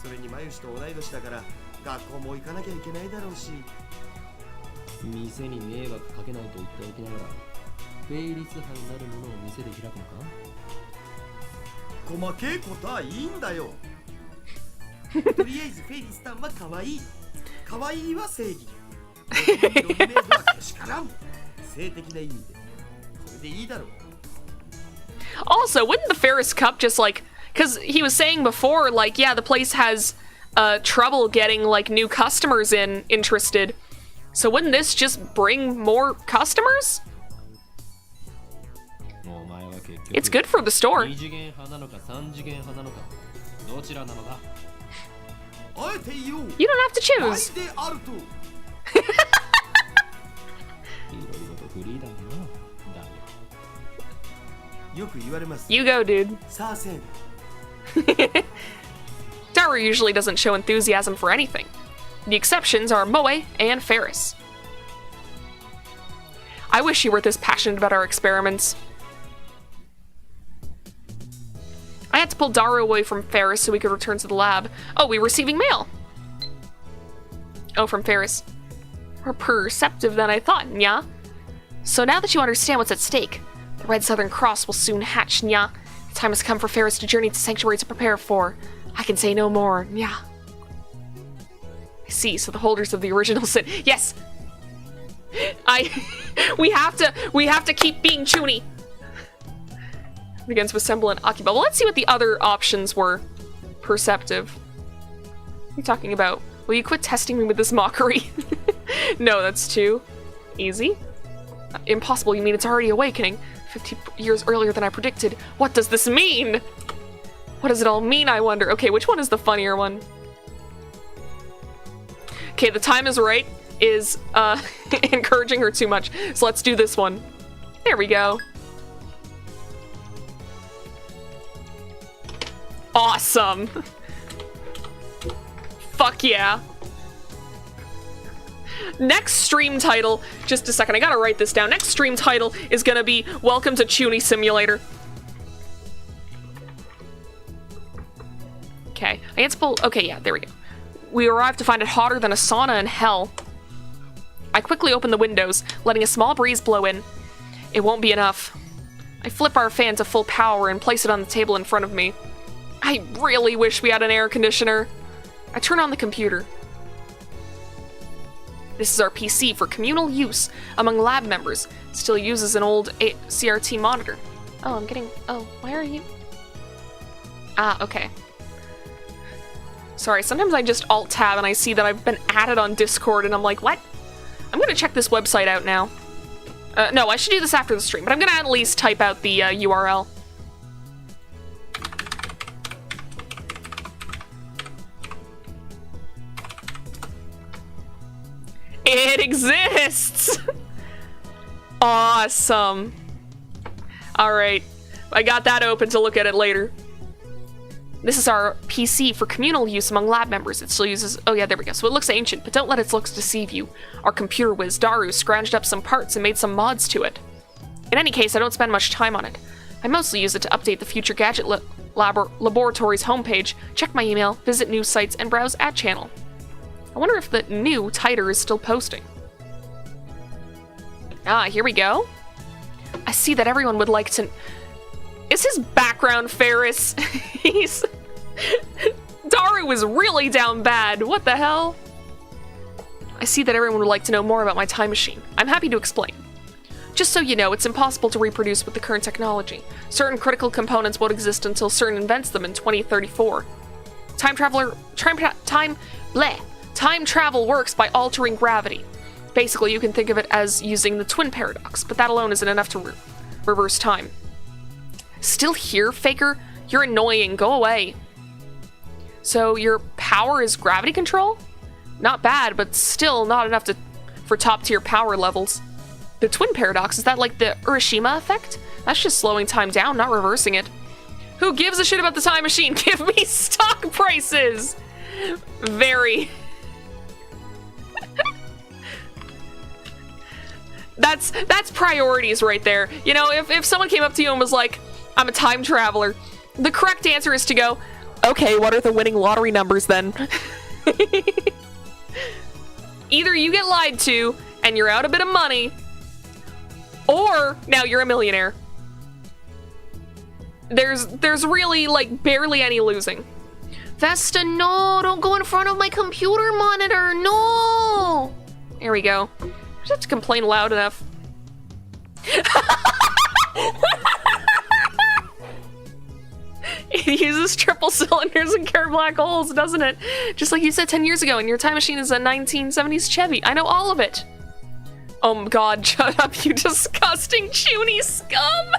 それにマユシと同い年だから学校も行かなきゃいけないだろうし。店に迷惑かけないと言っておきながら、フェイリス杯なるものを店で開くのか。細けいことはいいんだよ。とりあえずフェイリスさんは可愛い。可愛いは正義。ノミネートはけしからん。性的な意味で。それでいいだろう。 Also, wouldn't the Ferris Cup just like, because he was saying before, like, yeah, the place has trouble getting like new customers interested. So wouldn't this just bring more customers? It's good for the store. 2次元派なのか3次元派なのか、どちらなのだ。あえて言おう。 You don't have to 愛 choose. であると。いろいろとフリーダムな。だよく言われます。 You go, dude. さあせん。 Daru usually doesn't show enthusiasm for anything. The exceptions are Moe and Ferris. I wish you were this passionate about our experiments. I had to pull Daru away from Ferris so we could return to the lab. Oh, we're receiving mail. Oh, from Ferris. More perceptive than I thought, nya. So now that you understand what's at stake, the Red Southern Cross will soon hatch, nya. The time has come for Ferris to journey to Sanctuary to prepare for. I can say no more, nya. I see, so the holders of the original sin. Yes! we have to keep being chuuni. Begins with semblant occupy. Well, let's see what the other options were. Perceptive. What are you talking about? Will you quit testing me with this mockery? No, that's too easy. Impossible, you mean it's already awakening? 50 years earlier than I predicted. What does this mean? What does it all mean, I wonder? Okay, which one is the funnier one? Okay, the time is right is encouraging her too much. So let's do this one. There we go. Awesome. Fuck yeah. Next stream title, just a second, I gotta write this down. Next stream title is gonna be Welcome to Chuuni Simulator. Okay, I had to pull, okay, yeah, there we go. We arrived to find it hotter than a sauna in hell. I quickly opened the windows, letting a small breeze blow in. It won't be enough. I flip our fan to full power and place it on the table in front of me. I really wish we had an air conditioner. I turn on the computer. This is our PC for communal use among lab members. It still uses an old CRT monitor. Oh, I'm getting... Oh, why are you... Ah, okay. Sorry, sometimes I just alt-tab and I see that I've been added on Discord and I'm like, what? I'm gonna check this website out now. No, I should do this after the stream, but I'm gonna at least type out the URL. It exists! Awesome. Alright, I got that open to look at it later. This is our PC for communal use among lab members. It still uses... Oh yeah, there we go. So it looks ancient, but don't let its looks deceive you. Our computer whiz, Daru, scrounged up some parts and made some mods to it. In any case, I don't spend much time on it. I mostly use it to update the Future Gadget Laboratory's homepage, check my email, visit news sites, and browse ad channel. I wonder if the new Titer is still posting. Ah, here we go. I see that everyone would like to... Is his background Ferris? He's... Daru is really down bad. What the hell? I see that everyone would like to know more about my time machine. I'm happy to explain. Just so you know, it's impossible to reproduce with the current technology. Certain critical components won't exist until CERN invents them in 2034. Time travel works by altering gravity. Basically, you can think of it as using the twin paradox, but that alone isn't enough to reverse time. Still here, Faker? You're annoying. Go away. So your power is gravity control? Not bad, but still not enough for top-tier power levels. The twin paradox, is that like the Urashima effect? That's just slowing time down, not reversing it. Who gives a shit about the time machine? Give me stock prices! Very... That's priorities right there. You know, if someone came up to you and was like, I'm a time traveler, the correct answer is to go, okay, what are the winning lottery numbers then? Either you get lied to and you're out a bit of money, or now you're a millionaire. There's really like barely any losing. Vesta, no, don't go in front of my computer monitor, no! There we go. Just have to complain loud enough. It uses triple cylinders and carry black holes, doesn't it? Just like you said 10 years ago, and your time machine is a 1970s Chevy. I know all of it. Oh my god, shut up, you disgusting chuuni scum!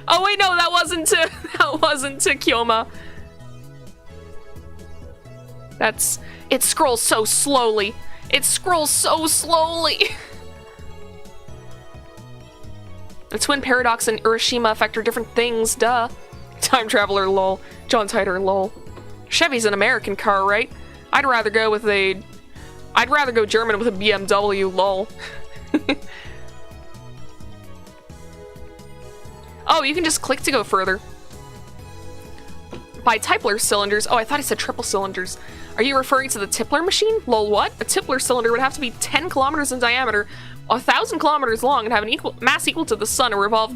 Oh wait, no, that wasn't to Kyoma. It scrolls so slowly. It scrolls so slowly. The twin paradox and Urashima effect are different things, duh. Time traveler, lol. John Titor, lol. Chevy's an American car, right? I'd rather go German with a BMW, lol. Oh, you can just click to go further. By Tipler cylinders. Oh, I thought I said triple cylinders. Are you referring to the Tipler machine? Lol, what? A Tipler cylinder would have to be 10 kilometers in diameter, 1,000 kilometers long, and have an mass equal to the sun, and revolve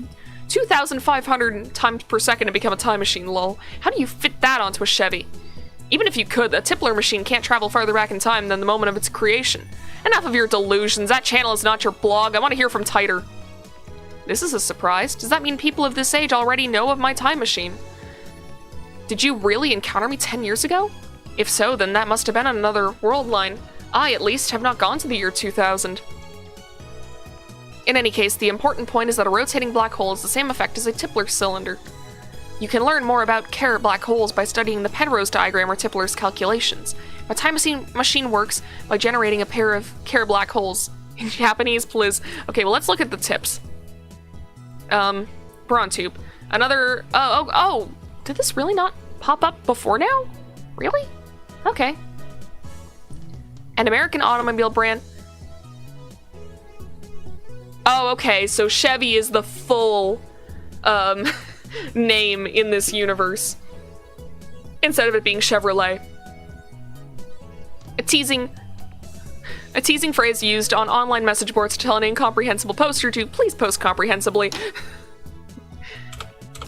2,500 times per second to become a time machine, lol. How do you fit that onto a Chevy? Even if you could, the Tipler machine can't travel farther back in time than the moment of its creation. Enough of your delusions. That channel is not your blog. I want to hear from Titer. This is a surprise. Does that mean people of this age already know of my time machine? Did you really encounter me 10 years ago? If so, then that must have been on another world line. I, at least, have not gone to the year 2000. In any case, the important point is that a rotating black hole has the same effect as a Tipler cylinder. You can learn more about Kerr black holes by studying the Penrose diagram or Tipler's calculations. A time machine works by generating a pair of Kerr black holes. In Japanese, please. Okay, well, let's look at the tips. Brawn tube. Another... Oh, did this really not pop up before now? Really? Okay. An American automobile brand. Oh, okay, so Chevy is the full, name in this universe. Instead of it being Chevrolet. A teasing phrase used on online message boards to tell an incomprehensible poster to please post comprehensibly.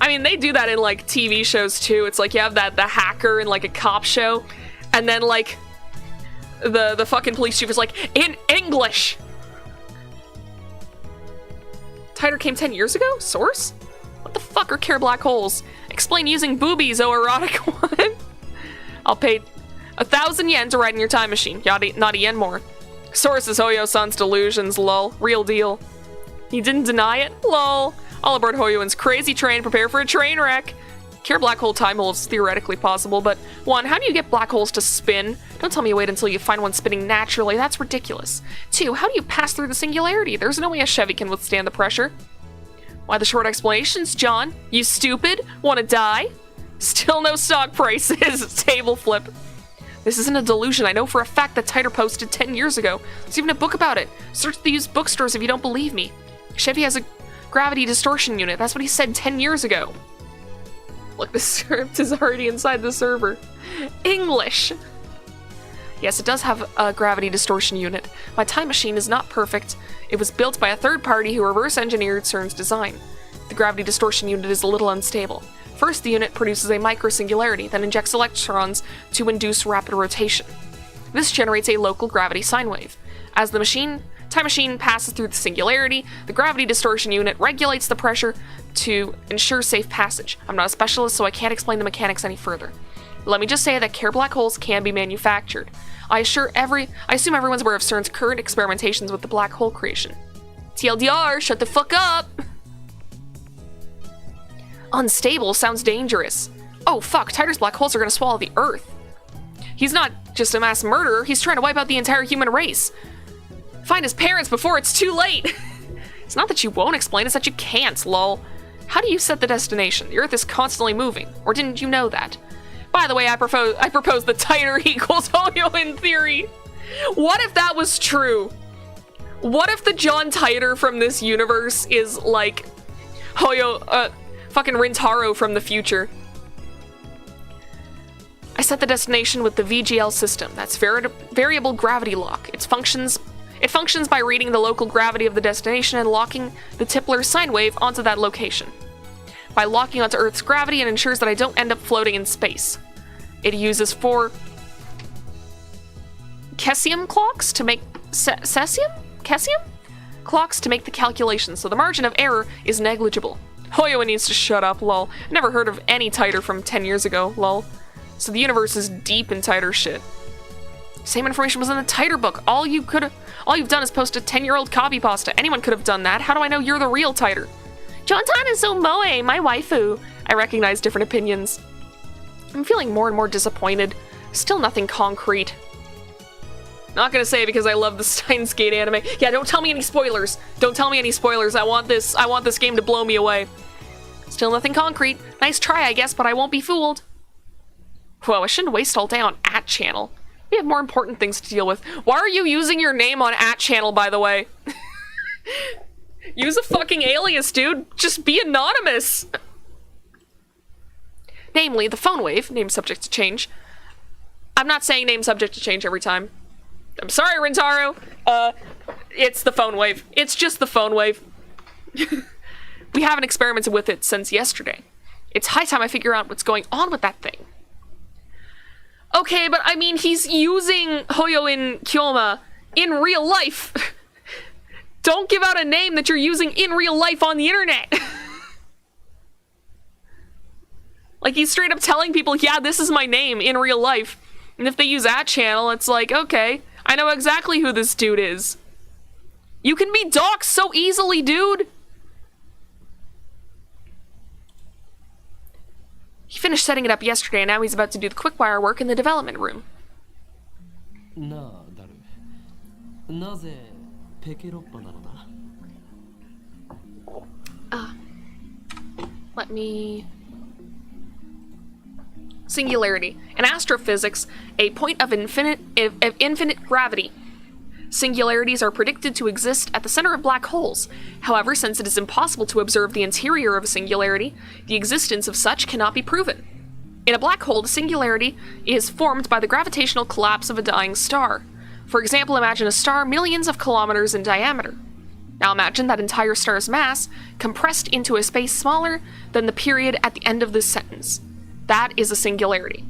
I mean, they do that in, like, TV shows, too. It's like you have the hacker in, like, a cop show, and then, like, the fucking police chief is like, in English! Titer came 10 years ago? Source? What the fuck are Kerr black holes? Explain using boobies, oh erotic one. I'll pay 1,000 yen to ride in your time machine. Not a yen more. Source is Hoyo-san's delusions, lol. Real deal. He didn't deny it? Lol. All aboard Hoyoin's crazy train, prepare for a train wreck. Kerr black hole time hole is theoretically possible, but 1, how do you get black holes to spin? Don't tell me you wait until you find one spinning naturally, that's ridiculous. 2, how do you pass through the singularity? There's no way a Chevy can withstand the pressure. Why the short explanations, John? You stupid? Wanna die? Still no stock prices. Table flip. This isn't a delusion. I know for a fact that Titer posted 10 years ago. There's even a book about it. Search the used bookstores if you don't believe me. Chevy has a gravity distortion unit. That's what he said 10 years ago. Look, the script is already inside the server. English! Yes, it does have a gravity distortion unit. My time machine is not perfect. It was built by a third party who reverse engineered CERN's design. The gravity distortion unit is a little unstable. First, the unit produces a microsingularity, then injects electrons to induce rapid rotation. This generates a local gravity sine wave. As the time machine passes through the singularity, the gravity distortion unit regulates the pressure to ensure safe passage. I'm not a specialist, so I can't explain the mechanics any further. Let me just say that Kerr black holes can be manufactured. I assume everyone's aware of CERN's current experimentations with the black hole creation. TLDR, shut the fuck up! Unstable sounds dangerous. Oh fuck, Titer's black holes are gonna swallow the Earth. He's not just a mass murderer, he's trying to wipe out the entire human race. Find his parents before it's too late! It's not that you won't explain, it's that you can't, lol. How do you set the destination? The Earth is constantly moving, or didn't you know that? By the way, I propose that Titer equals Hoyo in theory. What if that was true? What if the John Titer from this universe is like Hoyo, fucking Rintaro from the future? I set the destination with the VGL system. That's variable gravity lock. It functions by reading the local gravity of the destination and locking the Tipler sine wave onto that location. By locking onto Earth's gravity, it ensures that I don't end up floating in space. It uses 4 cesium clocks to make cesium clocks to make the calculations, so the margin of error is negligible. Hoyo needs to shut up, lol. Never heard of any Titer from 10 years ago, lol. So the universe is deep in Titer shit. Same information was in the Titer book. All you've done is post a 10-year-old copy pasta. Anyone could have done that. How do I know you're the real Titer? Jontan is so moe, my waifu. I recognize different opinions. I'm feeling more and more disappointed. Still nothing concrete. Not gonna say because I love the Steins Gate anime. Yeah, don't tell me any spoilers. Don't tell me any spoilers. I want this game to blow me away. Still nothing concrete. Nice try, I guess, but I won't be fooled. Whoa, I shouldn't waste all day on @channel. We have more important things to deal with. Why are you using your name on @channel, by the way? Use a fucking alias, dude. Just be anonymous. Namely, the phone wave, name subject to change. I'm not saying name subject to change every time. I'm sorry, Rintaro. It's the phone wave. It's just the phone wave. We haven't experimented with it since yesterday. It's high time I figure out what's going on with that thing. Okay, but I mean, he's using Hoyoin Kyoma in real life. Don't give out a name that you're using in real life on the internet. Like, he's straight up telling people, yeah, this is my name in real life. And if they use that channel, it's like, okay, I know exactly who this dude is. You can be doxxed so easily, dude. He finished setting it up yesterday, and now he's about to do the quick wire work in the development room. なあダル、なぜペケロッパなのだ? Let me... Singularity. In astrophysics, a point of infinite gravity. Singularities are predicted to exist at the center of black holes. However, since it is impossible to observe the interior of a singularity, the existence of such cannot be proven. In a black hole, the singularity is formed by the gravitational collapse of a dying star. For example, imagine a star millions of kilometers in diameter. Now imagine that entire star's mass compressed into a space smaller than the period at the end of this sentence. That is a singularity.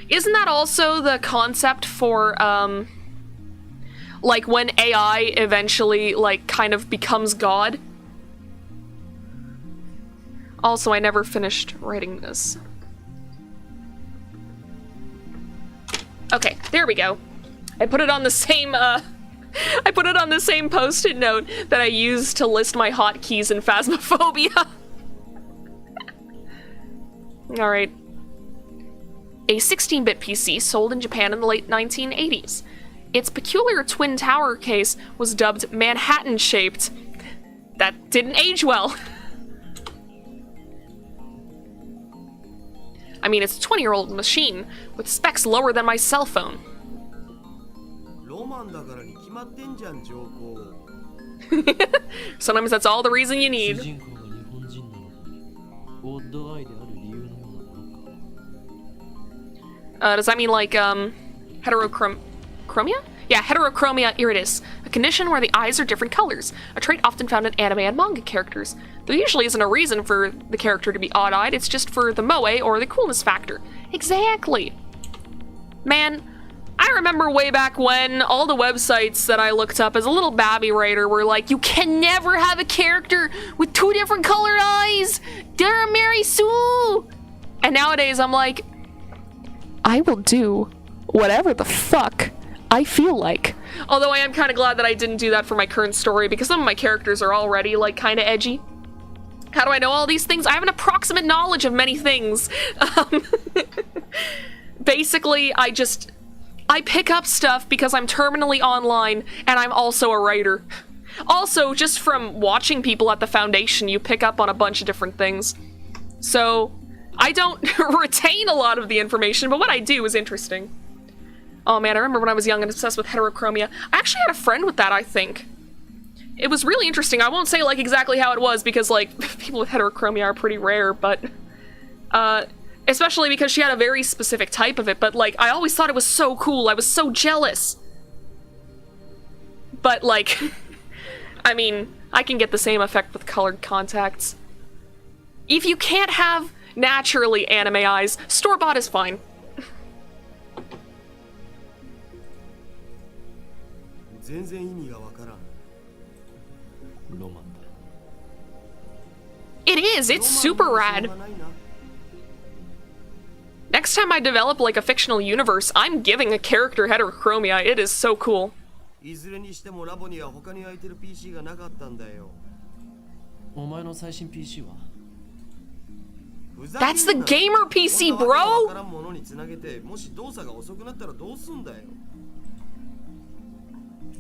Isn't that also the concept for, like, when AI eventually, like, kind of becomes God? Also, I never finished writing this. Okay, there we go. I put it on the same, I put it on the same post-it note that I used to list my hotkeys in Phasmophobia. Alright. A 16-bit PC sold in Japan in the late 1980s. Its peculiar twin tower case was dubbed Manhattan-shaped. That didn't age well. I mean, it's a 20-year-old machine with specs lower than my cell phone. Sometimes that's all the reason you need. 主人公が日本人なのにオッドアイである理由のようなものか。Does that mean like, heterochromia? Yeah, heterochromia iridis, a condition where the eyes are different colors, a trait often found in anime and manga characters. There usually isn't a reason for the character to be odd-eyed, it's just for the moe or the coolness factor. Exactly. Man, I remember way back when all the websites that I looked up as a little babby writer were like, you can never have a character with two different colored eyes! Dara Mary Sue! And nowadays I'm like, I will do whatever the fuck I feel like. Although I am kind of glad that I didn't do that for my current story because some of my characters are already like kind of edgy. How do I know all these things? I have an approximate knowledge of many things. Basically, I pick up stuff because I'm terminally online and I'm also a writer. Also, just from watching people at the Foundation, you pick up on a bunch of different things. So, I don't retain a lot of the information, but what I do is interesting. Oh man, I remember when I was young and obsessed with heterochromia. I actually had a friend with that, I think. It was really interesting. I won't say, like, exactly how it was, because, like, people with heterochromia are pretty rare, but... especially because she had a very specific type of it, but, like, I always thought it was so cool. I was so jealous. But, like... I mean, I can get the same effect with colored contacts. If you can't have naturally anime eyes, store-bought is fine. It is, it's super rad. Next time I develop like a fictional universe, I'm giving a character heterochromia. It is so cool. いずれにしてもラボには他に空いてる PC がなかったんだよ。お前の最新 PC は? That's the gamer PC, bro!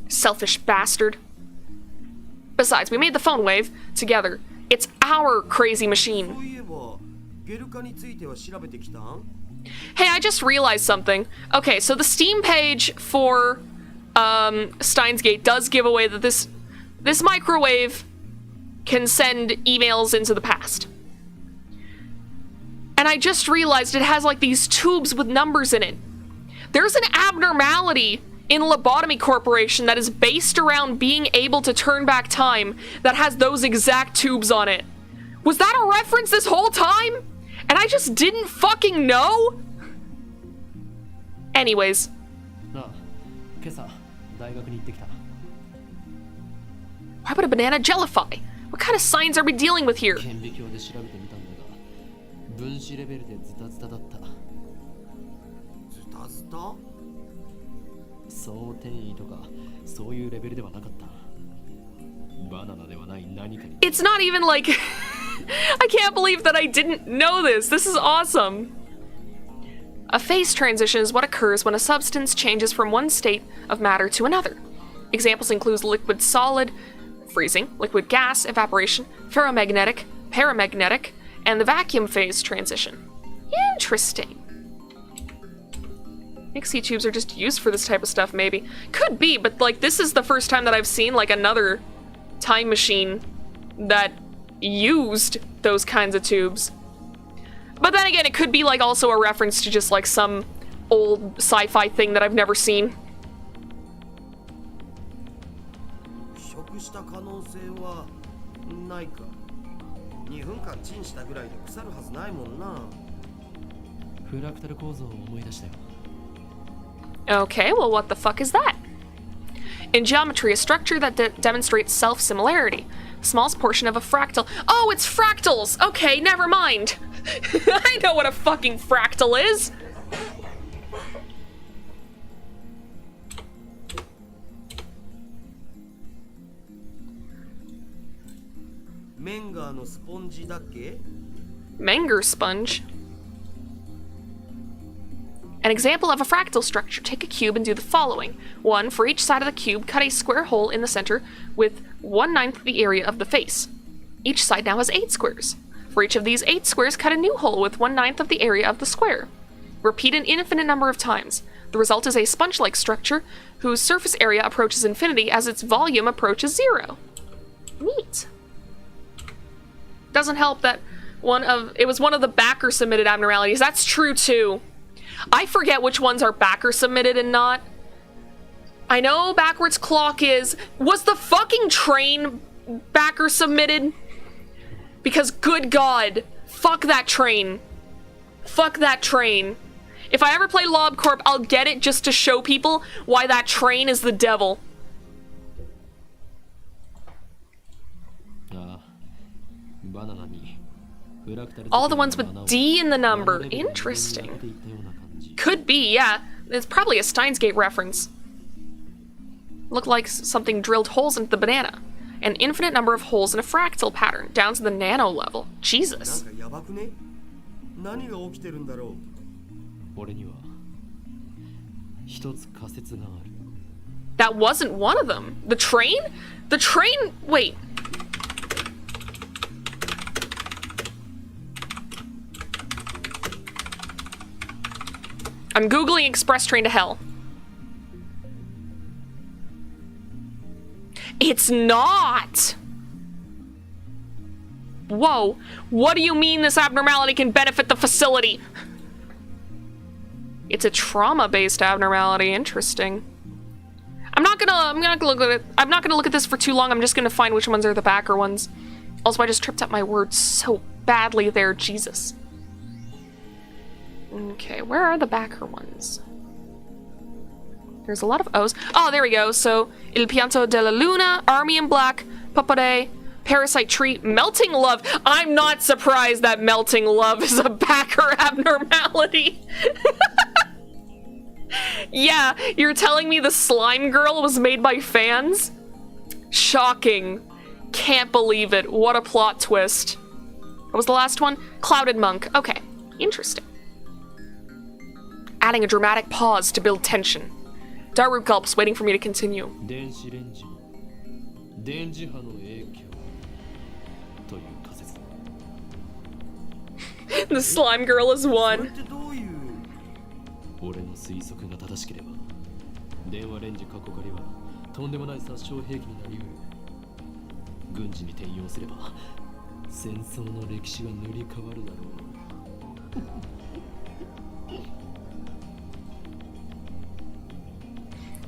Selfish bastard. Besides, we made the phone wave together. It's our crazy machine. Hey, I just realized something. Okay, so the Steam page for Steins Gate does give away that this microwave can send emails into the past. And I just realized it has like these tubes with numbers in it. There's an abnormality in Lobotomy Corporation that is based around being able to turn back time that has those exact tubes on it. Was that a reference this whole time? And I just didn't fucking know? Anyways. なあ、今朝大学に行ってきた。 Why would a banana jellify? What kind of science are we dealing with here? 顕微鏡で調べてみたんだが、分子レベルでズタズタだった。ズタズタ？総転移とかそういうレベルではなかった。バナナではない何かに。 It's not even like I can't believe that I didn't know this. This is awesome. A phase transition is what occurs when a substance changes from one state of matter to another. Examples include liquid solid, freezing, liquid gas, evaporation, ferromagnetic, paramagnetic, and the vacuum phase transition. Interesting. Nixie tubes are just used for this type of stuff, maybe. Could be, but like this is the first time that I've seen like another time machine that used those kinds of tubes. But then again, it could be like also a reference to just like some old sci-fi thing that I've never seen. 食した可能性はないか。2分間チンしたぐらいで腐るはずないもんな。フラクタル構造を思い出したよ。 Okay, well, what the fuck is that? In geometry, a structure that demonstrates self-similarity. Smallest portion of a fractal. Oh, it's fractals! Okay, never mind. I know what a fucking fractal is. メンガーのスポンジだっけ？ Menger sponge. An example of a fractal structure. Take a cube and do the following. 1. For each side of the cube, cut a square hole in the center with 1/9 the area of the face. Each side now has 8 squares. For each of these 8 squares, cut a new hole with 1/9 of the area of the square. Repeat an infinite number of times. The result is a sponge-like structure whose surface area approaches infinity as its volume approaches 0. Neat. Doesn't help that it was one of the backer submitted abnormalities. That's true too. I forget which ones are backer submitted and not. I know backwards clock is. Was the fucking train backer submitted? Because good God, fuck that train. Fuck that train. If I ever play LobCorp, I'll get it just to show people why that train is the devil. All the ones with D in the number. Interesting. Could be, yeah. It's probably a Steins Gate reference. Looked like something drilled holes into the banana. An infinite number of holes in a fractal pattern, down to the nano level. Jesus. なんかやばくね？何が起きてるんだろう？ 俺には一つ仮説がある。 That wasn't one of them. The train? The train? Wait. I'm Googling Express Train to Hell. It's not! Whoa. What do you mean this abnormality can benefit the facility? It's a trauma-based abnormality. Interesting. I'm not gonna look at it. I'm not gonna look at this for too long. I'm just gonna find which ones are the backer ones. Also, I just tripped up my words so badly there. Jesus. Okay, where are the backer ones? There's a lot of O's. Oh, there we go. So, Il Pianto della Luna, Army in Black, Papare, Parasite Tree, Melting Love. I'm not surprised that Melting Love is a backer abnormality. Yeah, you're telling me the Slime Girl was made by fans? Shocking. Can't believe it. What a plot twist. What was the last one? Clouded Monk. Okay, interesting. Adding a dramatic pause to build tension. Daru gulps, waiting for me to continue. The Slime Girl is それっ one. てどういう？俺の推測が正しければ、電話レンジ過去仮はとんでもない殺傷兵器になりうる。軍事に転用すれば戦争の歴史が塗り替わるだろう。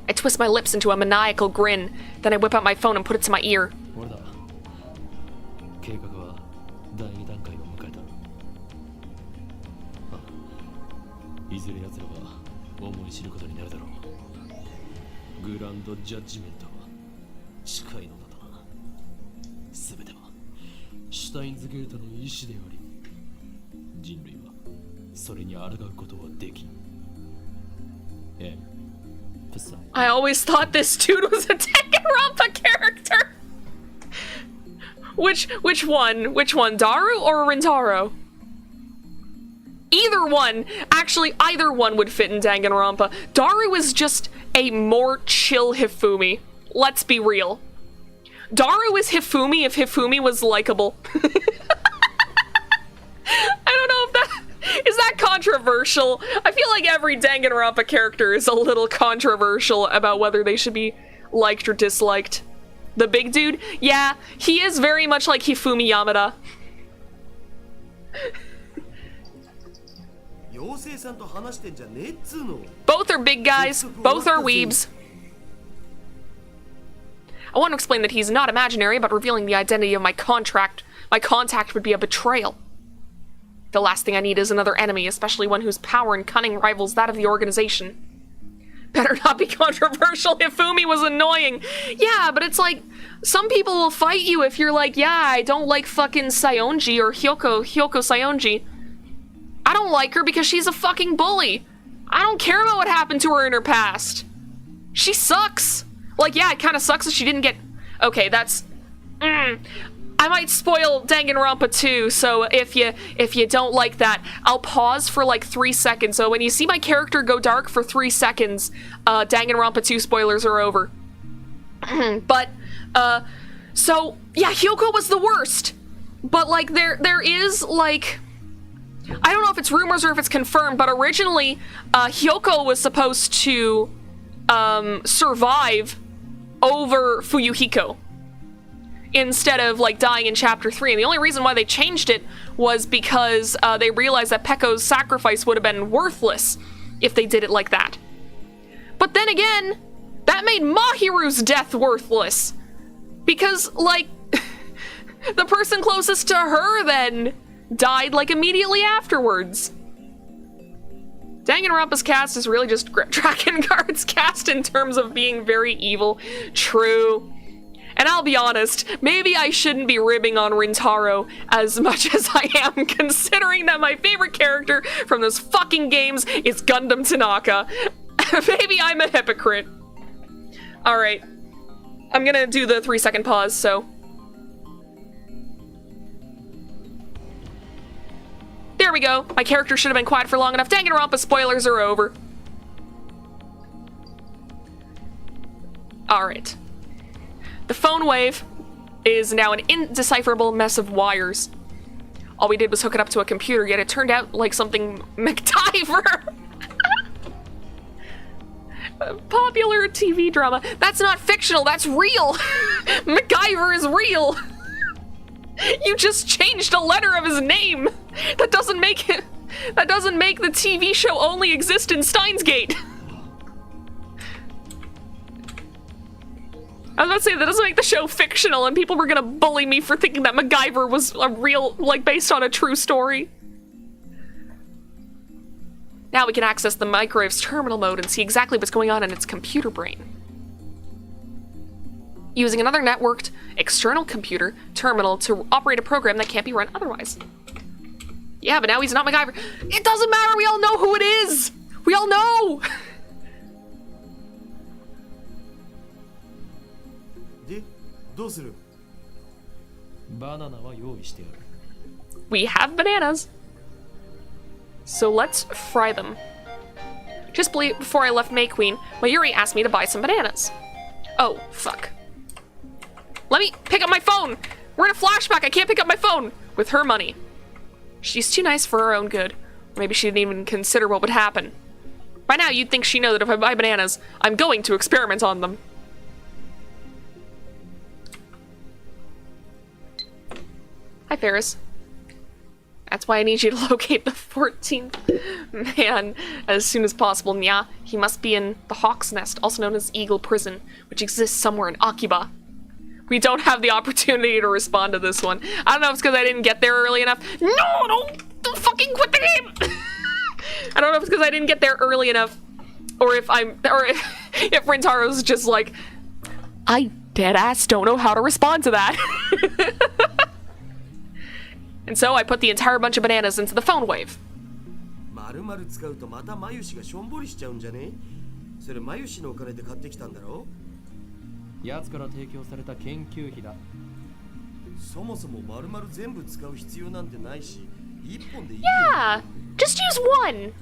I twist my lips into a maniacal grin, then I whip out my phone and put it to my ear. 俺だ。計画は第2段階を迎えた。いずれ奴らは思い知ることになるだろう。グランドジャッジメントは近いのだとな。全てはシュタインズゲートの意志であり、人類はそれに抗うことはできん。I always thought this dude was a Danganronpa character. Which one? Which one? Daru or Rintaro? Either one. Actually, either one would fit in Danganronpa. Daru is just a more chill Hifumi. Let's be real. Daru is Hifumi if Hifumi was likable. I don't know if that... Is that controversial? I feel like every Danganronpa character is a little controversial about whether they should be liked or disliked. The big dude? Yeah, he is very much like Hifumi Yamada. Both are big guys, both are weebs. I want to explain that he's not imaginary, but revealing the identity of my contact would be a betrayal. The last thing I need is another enemy, especially one whose power and cunning rivals that of the organization. Better not be controversial. Hifumi was annoying. Yeah, but it's like, some people will fight you if you're like, yeah, I don't like fucking Saionji or Hyoko Saionji. I don't like her because she's a fucking bully. I don't care about what happened to her in her past. She sucks. Like, yeah, it kind of sucks that she didn't get... Okay, that's... I might spoil Danganronpa 2, so if you don't like that, I'll pause for like 3 seconds. So when you see my character go dark for 3 seconds, Danganronpa 2 spoilers are over. But, so, yeah, Hyoko was the worst. But, like, there is, like... I don't know if it's rumors or if it's confirmed, but originally, Hyoko was supposed to, survive over Fuyuhiko, instead of, like, dying in Chapter 3. And the only reason why they changed it was because they realized that Pekko's sacrifice would have been worthless if they did it like that. But then again, that made Mahiru's death worthless. Because, like, the person closest to her then died, like, immediately afterwards. Danganronpa's cast is really just Drakengard's cast in terms of being very evil. True. And I'll be honest, maybe I shouldn't be ribbing on Rintaro as much as I am, considering that my favorite character from those fucking games is Gundam Tanaka. Maybe I'm a hypocrite. Alright. I'm gonna do the 3-second pause, so... There we go. My character should have been quiet for long enough. Danganronpa spoilers are over. Alright. The phone wave is now an indecipherable mess of wires. All we did was hook it up to a computer, yet it turned out like something MacGyver. Popular TV drama. That's not fictional, that's real. MacGyver is real. You just changed a letter of his name. That doesn't make the TV show only exist in Steins Gate. I was about to say, that doesn't make the show fictional, and people were gonna bully me for thinking that MacGyver was a real, like, based on a true story. Now we can access the microwave's terminal mode and see exactly what's going on in its computer brain. Using another networked external computer terminal to operate a program that can't be run otherwise. Yeah, but now he's not MacGyver. It doesn't matter, we all know who it is! We all know! We have bananas. So let's fry them. Just before I left Mayqueen, Mayuri asked me to buy some bananas. Oh, fuck. Let me pick up my phone! We're in a flashback, I can't pick up my phone! With her money. She's too nice for her own good. Or maybe she didn't even consider what would happen. By now, you'd think she'd know that if I buy bananas, I'm going to experiment on them. Hi, Ferris. That's why I need you to locate the 14th man as soon as possible. Yeah, he must be in the Hawk's Nest, also known as Eagle Prison, which exists somewhere in Akiba. We don't have the opportunity to respond to this one. I don't know if it's because I didn't get there early enough. No, don't fucking quit the game! I don't know if it's because I didn't get there early enough, or if if Rintaro's just like, I deadass don't know how to respond to that. And so I put the entire bunch of bananas into the phone wave. 丸々使うとまたマユシがしょんぼりしちゃうんじゃね？それマユシのお金で買ってきたんだろ？奴から提供された研究費だ。そもそも丸々全部使う必要なんてないし、一本でいいよ。Yeah, just use one.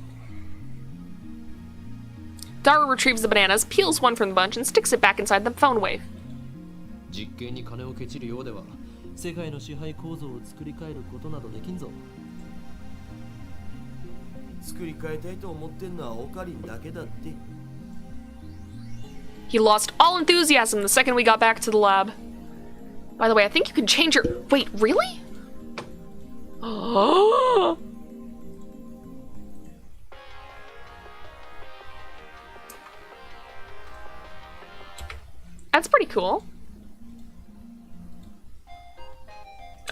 Daru retrieves the bananas, peels one from the bunch, and sticks it back inside the phone wave. 実験に金をケチるようでは、世界の支配構造を作り変えることなどできんぞ。作り変えたいと思ってんのはオカリンだけだって。He lost all enthusiasm the second we got back to the lab. By the way, I think you can change your... Wait, really? Oh! That's pretty cool.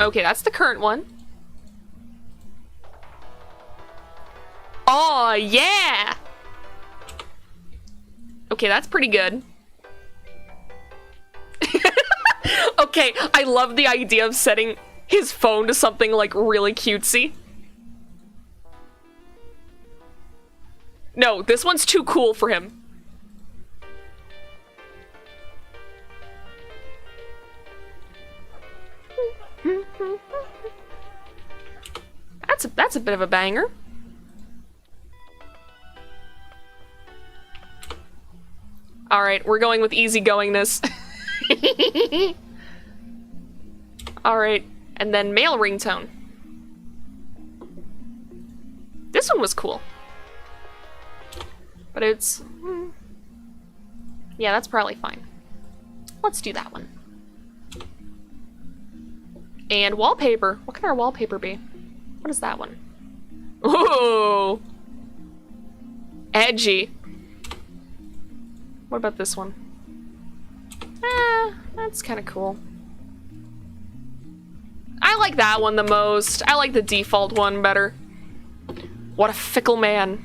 Okay, that's the current one. Oh, yeah! Okay, that's pretty good. Okay, I love the idea of setting his phone to something like really cutesy. No, this one's too cool for him. That's a bit of a banger. All right, we're going with easygoingness. All right, and then male ringtone. This one was cool. But it's... yeah, that's probably fine. Let's do that one. And wallpaper. What can our wallpaper be? What is that one? Ooh! Edgy. What about this one? That's kind of cool. I like that one the most. I like the default one better. What a fickle man.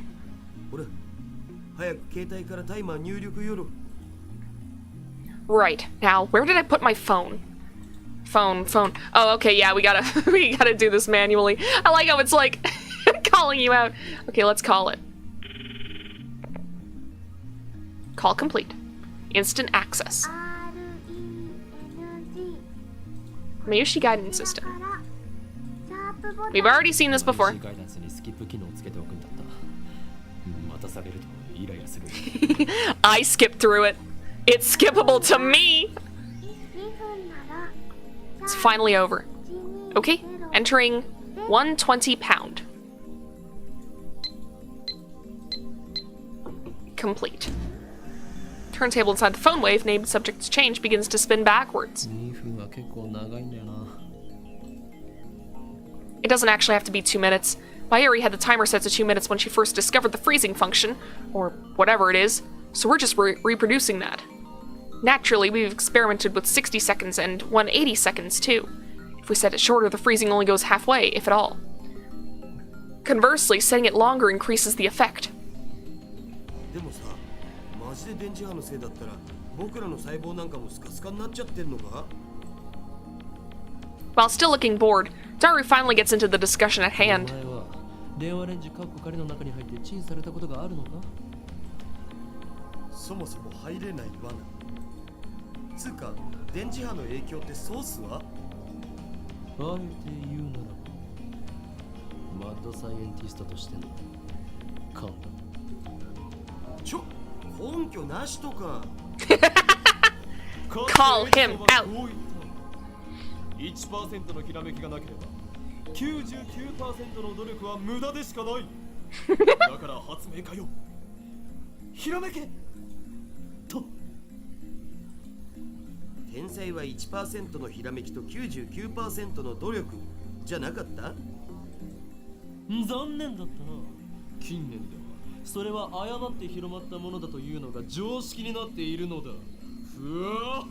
Right, now, where did I put my phone? Phone. Oh, okay, yeah, we gotta do this manually. I like how it's like calling you out. Okay, let's call it. Call complete. Instant access. Mayushi guidance system. We've already seen this before. I skipped through it. It's skippable to me. It's finally over. Okay, entering 120 pound. Complete. Turntable inside the phone wave, named subject's change, begins to spin backwards. It doesn't actually have to be 2 minutes. Mayuri had the timer set to 2 minutes when she first discovered the freezing function, or whatever it is, so we're just reproducing that. Naturally, we've experimented with 60 seconds and 180 seconds too. If we set it shorter, the freezing only goes halfway, if at all. Conversely, setting it longer increases the effect. While still looking bored, Daru finally gets into the discussion at hand. Call him out. 1% のひらめきがなければ 99% の努力は無駄でしかない。だから発明家よ、ひらめけと。天才は 1% のひらめきと 99% の努力じゃなかった？残念だったな。近年ではそれは誤って広まったものだというのが常識になっているのだ。ふわ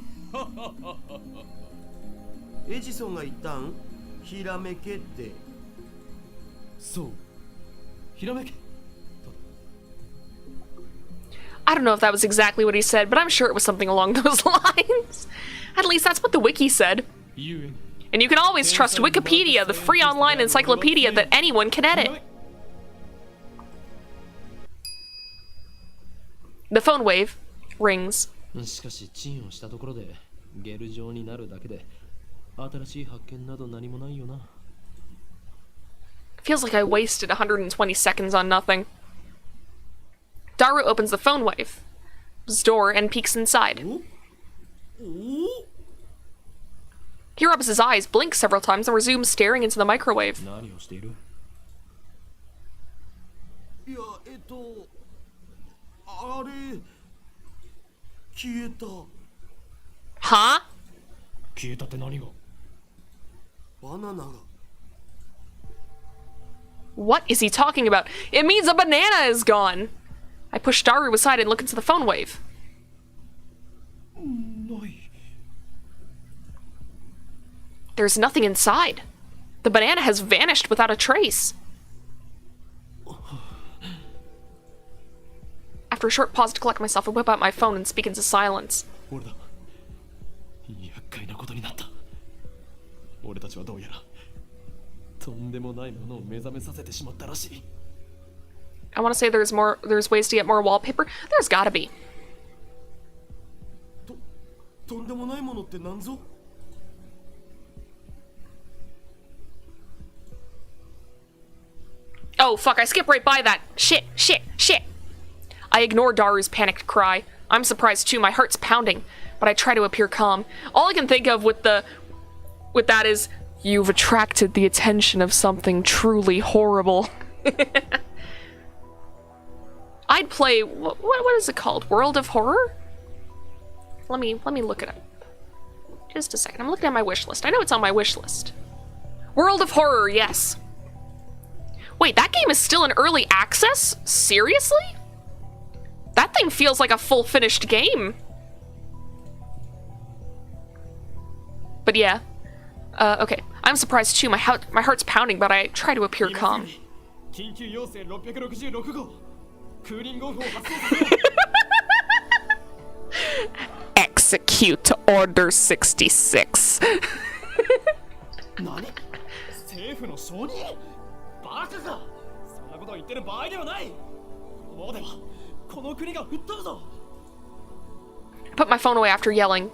エジソンが言ったん？ひらめけって。そう。ひらめけ。I don't know if that was exactly what he said, but I'm sure it was something along those lines. At least that's what the wiki said. And you can always trust Wikipedia, the free online encyclopedia that anyone can edit. The phone wave rings. しかしチンをしたところでゲル状になるだけで新しい発見など何もないよな。 Feels like I wasted 120 seconds on nothing. Daru opens the phone wave's door and peeks inside. He rubs his eyes, blinks several times, and resumes staring into the microwave. 何をしている？いや、あれ、消えた。Huh? 消えたって何が？バナナが。What is he talking about? It means a banana is gone! I push Daru aside and look into the phone wave. ない。 There's nothing inside. The banana has vanished without a trace. After a short pause to collect myself, I whip out my phone and speak into silence. 俺だ。厄介なことになった。俺たちはどうやらとんでもないものを目覚めさせてしまったらしい。 I want to say there's ways to get more wallpaper. There's gotta be. とんでもないものって何ぞ? Oh, fuck, I skipped right by that. Shit. I ignore Daru's panicked cry. I'm surprised too, my heart's pounding, but I try to appear calm. All I can think of with that is, you've attracted the attention of something truly horrible. I'd play, what is it called? World of Horror? Let me look it up. Just a second, I'm looking at my wish list. I know it's on my wish list. World of Horror, yes. Wait, that game is still in early access? Seriously? That thing feels like a full finished game. But yeah. Okay. I'm surprised too. My heart's pounding, but I try to appear calm. Execute Order 66. 何？政府の承認？バカか！そんなことを言ってる場合ではない。もうではこの国が吹っ飛ぶぞ。 I put my phone away after yelling.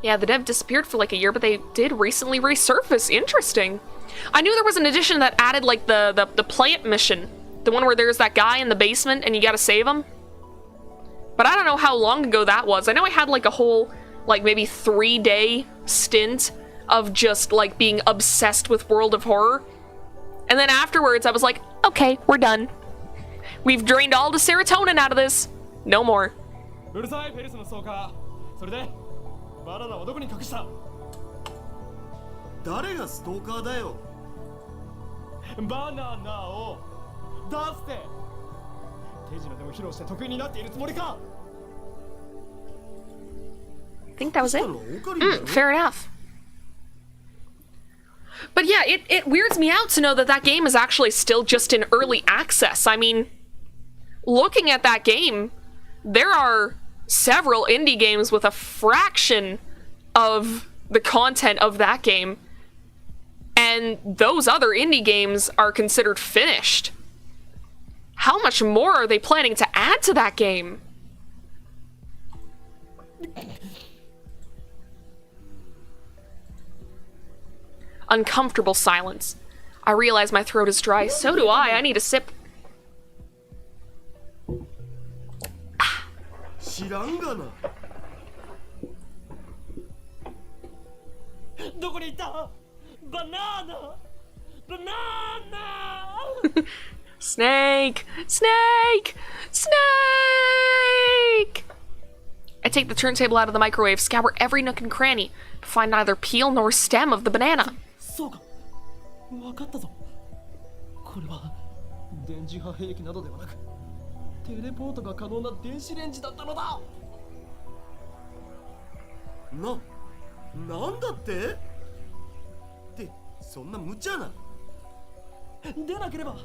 Yeah, the dev disappeared for like a year, but they did recently resurface. Interesting. I knew there was an edition that added like the plant mission. The one where there's that guy in the basement and you gotta save him. But I don't know how long ago that was. I know I had like a whole, like maybe 3-day stint of just like being obsessed with World of Horror. And then afterwards I was like, okay, we're done. We've drained all the serotonin out of this. No more. うるさいフェリスのストーカー。それでバナナをどこに隠した？誰がストーカーだよ。バナナを出して。手品でも披露して得意になっているつもりか。 I think that was it. Fair enough. But yeah, it weirds me out to know that that game is actually still just in early access. I mean, looking at that game, there are several indie games with a fraction of the content of that game. And those other indie games are considered finished. How much more are they planning to add to that game? Uncomfortable silence. I realize my throat is dry. So do I. I need a sip. 知らんがな。どこに行った？バナナ！バナナ！ Snake! Snake! Snake! I take the turntable out of the microwave, scour every nook and cranny, to find neither peel nor stem of the banana. そうか、分かったぞ。これは電磁波兵器などではなく、テレポートが可能な電子レンジだったのだ。なんだって？ってそんな無茶な。でなければ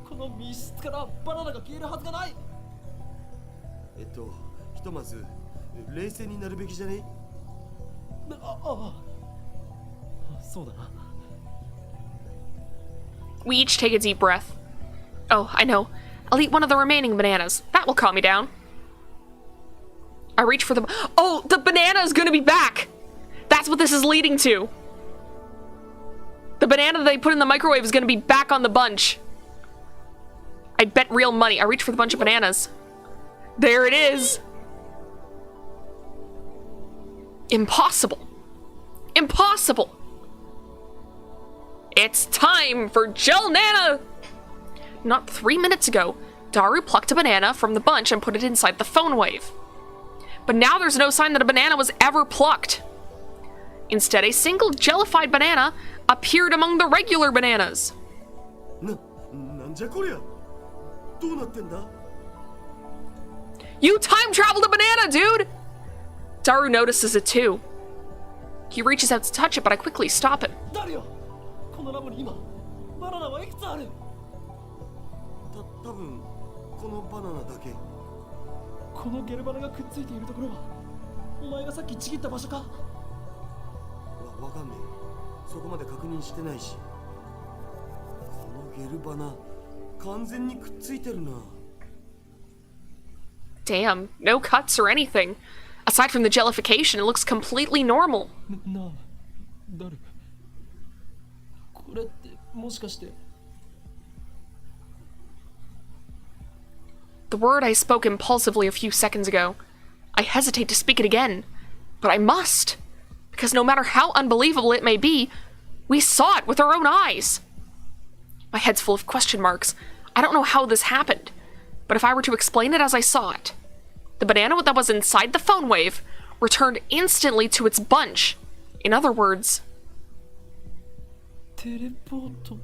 この密室からバナナが消えるはずがない。ひとまず冷静になるべきじゃね？そうだな。We each take a deep breath. Oh, I know. I'll eat one of the remaining bananas. That will calm me down. I reach for the... Oh, the banana is gonna be back! That's what this is leading to. The banana that they put in the microwave is gonna be back on the bunch. I bet real money. I reach for the bunch of bananas. There it is. Impossible. Impossible. It's time for Gel Nana! Not 3 minutes ago, Daru plucked a banana from the bunch and put it inside the phone wave. But now there's no sign that a banana was ever plucked. Instead, a single jellified banana appeared among the regular bananas. なんじゃこりゃ。どうなってんだ? You time traveled a banana, dude! Daru notices it too. He reaches out to touch it, but I quickly stop him. 誰よ、このラボに今バナナはいくつある？多分このバナナだけ。このゲルバナがくっついているところはお前がさっきちぎった場所か？わかんねえ。そこまで確認してないし。このゲルバナ完全にくっついてるな。Damn, no cuts or anything. Aside from the jellification, it looks completely normal. 誰？これってもしかして。The word I spoke impulsively a few seconds ago. I hesitate to speak it again, but I must, because no matter how unbelievable it may be, we saw it with our own eyes. My head's full of question marks. I don't know how this happened, but if I were to explain it as I saw it, the banana that was inside the phone wave returned instantly to its bunch. In other words... テレポート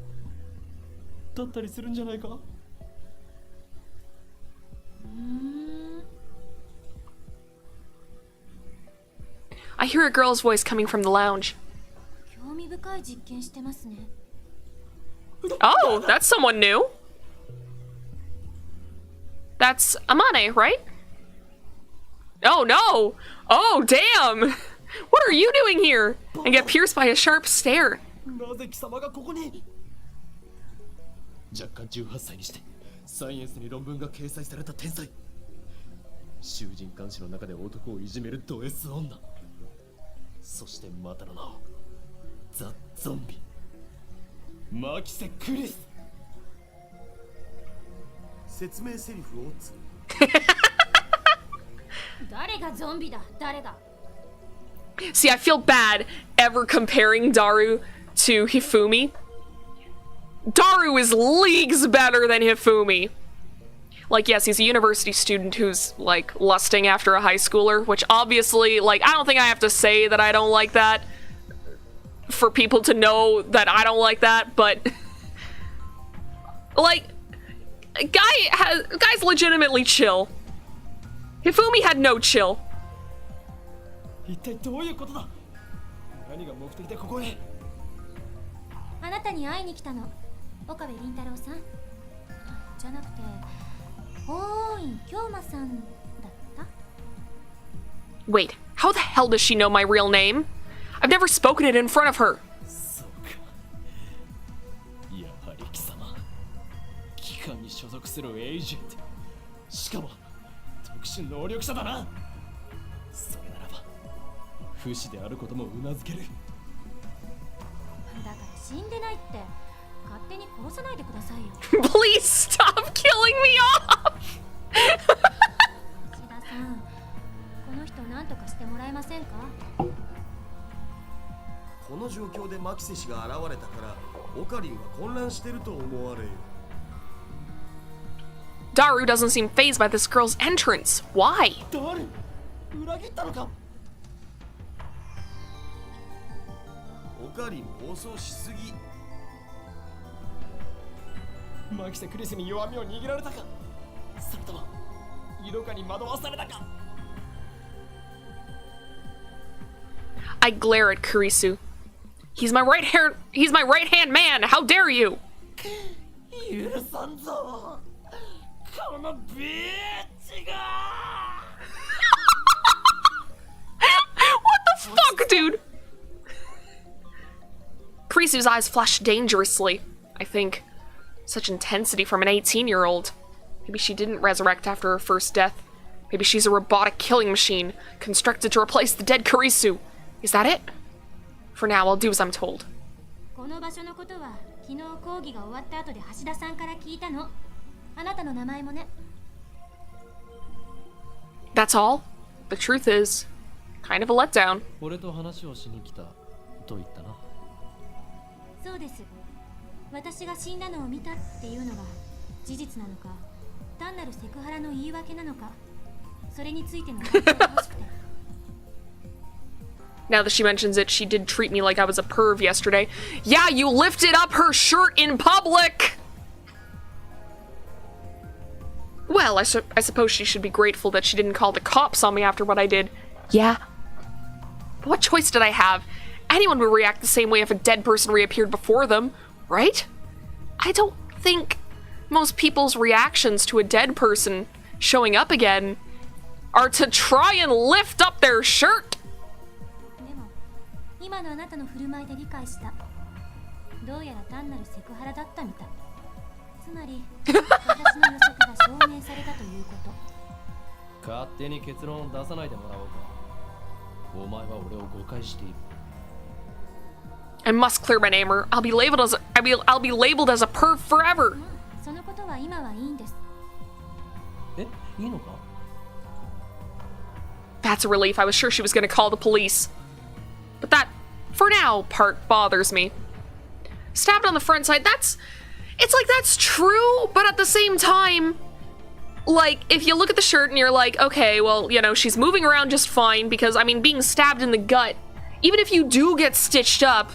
だったりするんじゃないか? I hear a girl's voice coming from the lounge. Oh, that's someone new. That's Amane, right? Oh no! Oh damn! What are you doing here? And get pierced by a sharp stare. なぜ貴様がここに？若干18歳にしてサイエンスに論文が掲載された天才。囚人監視の中で男をいじめるド S 女。そしてまたの名をザ・ゾンビマキセ・クリス。説明セリフをつ。誰がゾンビだ？誰が？ See, I feel bad ever comparing Daru to Hifumi. Daru is leagues better than Hifumi. Like, yes, he's a university student who's, like, lusting after a high schooler, which obviously, like, I don't think I have to say that I don't like that for people to know that I don't like that, but... like, guy's legitimately chill. Hifumi had no chill. 一体どういうことだ？何が目的でここへ？あなたに会いに来たの。岡部倫太郎さんじゃなくて大井京馬さんだった？ Wait, how the hell does she know my real name? I've never spoken it in front of her. そうか。やはり貴様、機関に所属するエージェント。しかも特殊能力者だな。それならば不死であることもうなずける。だから死んでないって勝手に殺さないでくださいよ。Please stop killing me off! 千田さん、この人何とかしてもらえませんか？この状況でマキセ氏が現れたからオカリンは混乱してると思われる。 Daru doesn't seem fazed by this girl's entrance. Why? 誰？裏切ったのか。オカリン暴走しすぎ。マキセクリスに弱みを握られたか、それとも色香に惑わされたか。 I glare at Kurisu. He's my right hand man. How dare you? 許さんぞ、このビッチが。 What the fuck, dude? Kurisu's eyes flash dangerously, I think. Such intensity from an 18-year-old. Maybe she didn't resurrect after her first death. Maybe she's a robotic killing machine, constructed to replace the dead Kurisu. Is that it? For now, I'll do as I'm told. この場所のことは昨日講義が終わった後で橋田さんから聞いたの。あなたの名前もね。 That's all? The truth is, kind of a letdown. 俺と話をしに来たと言ったな。そうです。私が死んだのを見たっていうのが事実なのか、単なるセクハラの言い訳なのか、それについての回答が欲しくて。 Now that she mentions it, she did treat me like I was a perv yesterday. Yeah, you lifted up her shirt in public! Well, I suppose she should be grateful that she didn't call the cops on me after what I did. Yeah. But what choice did I have? Anyone would react the same way if a dead person reappeared before them, right? I don't think most people's reactions to a dead person showing up again are to try and lift up their shirt. でも今のあなたの振る舞いで理解した。どうやら単なるセクハラだったみたい。つまり私の予測が証明されたということ。勝手に結論を出さないでもらおうか。お前は俺を誤解している。 I must clear my name or I'll be labeled as a perv forever. そのことは今はいいんです。え、いいのか? That's a relief. I was sure she was going to call the police. But that, for now, part bothers me. Stabbed on the front side, it's like that's true, but at the same time, like, if you look at the shirt and you're like, okay, well, you know, she's moving around just fine because, I mean, being stabbed in the gut, even if you do get stitched up,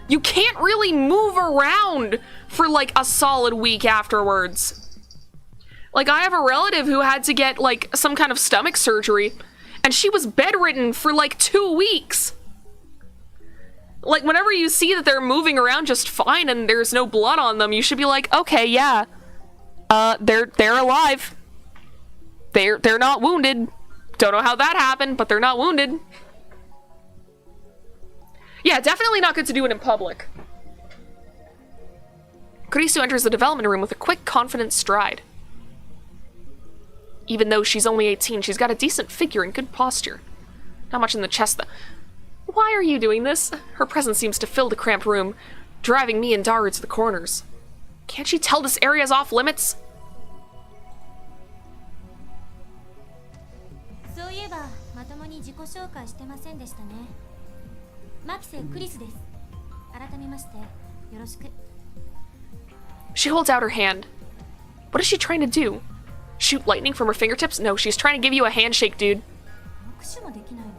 you can't really move around for like a solid week afterwards. Like, I have a relative who had to get like some kind of stomach surgery and she was bedridden for like 2 weeks. Like, whenever you see that they're moving around just fine and there's no blood on them, you should be like, okay, yeah, they're alive. They're not wounded. Don't know how that happened, but they're not wounded. Yeah, definitely not good to do it in public. Kurisu enters the development room with a quick, confident stride. Even though she's only 18, she's got a decent figure and good posture. Not much in the chest, though. Why are you doing this? Her presence seems to fill the cramped room, driving me and Daru to the corners. Can't she tell this area's off limits? そういえばまともに自己紹介してませんでしたね。マキセクリスです。改めましてよろしく。 She holds out her hand. What is she trying to do? Shoot lightning from her fingertips? No, she's trying to give you a handshake, dude. 握手もできないの？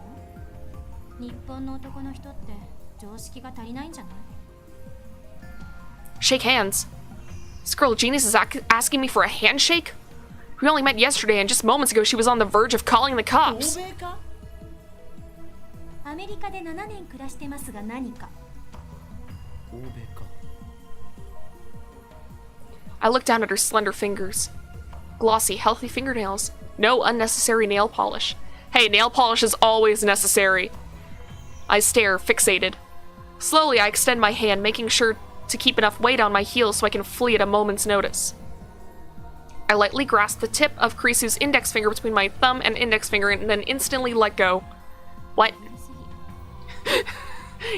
日本の男の人って常識が足りないんじゃない？ Shake hands. This girl genius is asking me for a handshake? We only met yesterday and just moments ago she was on the verge of calling the 欧 cops. 米か？アメリカで7年暮らしてますが何か？欧米か。 I look down at her slender fingers. Glossy, healthy fingernails. No unnecessary nail polish. Hey, nail polish is always necessary. I stare, fixated. Slowly, I extend my hand, making sure to keep enough weight on my heel so I can flee at a moment's notice. I lightly grasp the tip of Kurisu's index finger between my thumb and index finger and then instantly let go. What?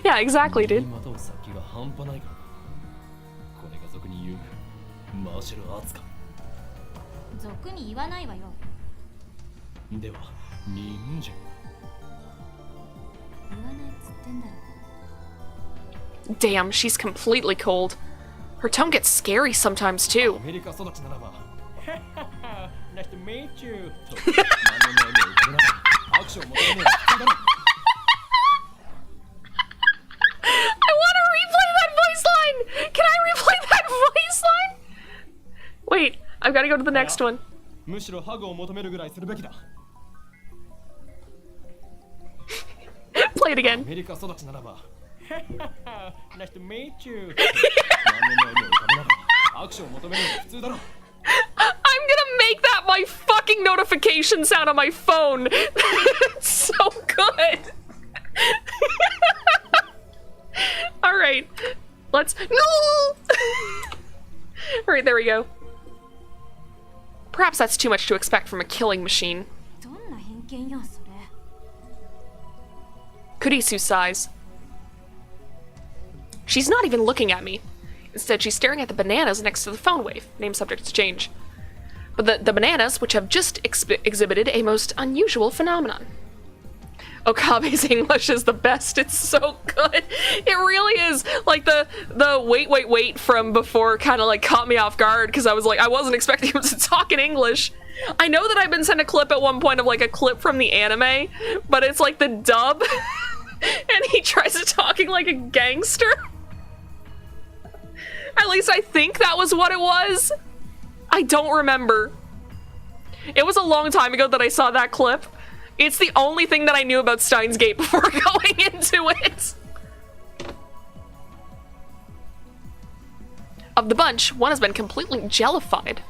Yeah, exactly, dude. 今と先が半端ないから。これが俗に言うマーシャルアーツか。俗に言わないわよ。では、忍者。言わないっつってんだろ。 Damn, she's completely cold. Her tone gets scary sometimes, too. アメリカ育ちならば。Nice to meet you と何の悩みを浮かべながらアクションを求めるのが普通だろ I want to replay that voice line! Can I replay that voice line? Wait, I've got to go to the next one. むしろハグを求めるぐらいするべきだ Play it again. アメリカ育ちならば Nice to meet you 何の悩みを浮かべながらアクションを求めるのが普通だろ I'm gonna make that my fucking notification sound on my phone. It's so good. All right, let's. No. All right, there we go. Perhaps that's too much to expect from a killing machine. どんな偏見よそれ Kurisu sighs. She's not even looking at me. Instead, she's staring at the bananas next to the phone wave. Name subject to change. But the bananas, which have just exhibited a most unusual phenomenon. Okabe's English is the best. It's so good. It really is. Like the wait from before kind of like caught me off guard because I was like, I wasn't expecting him to talk in English. I know that I've been sent a clip at one point of like a clip from the anime, but it's like the dub and he tries to talking like a gangster. At least I think that was what it was. I don't remember. It was a long time ago that I saw that clip. It's the only thing that I knew about Steins Gate before going into it. Of the bunch, one has been completely jellified.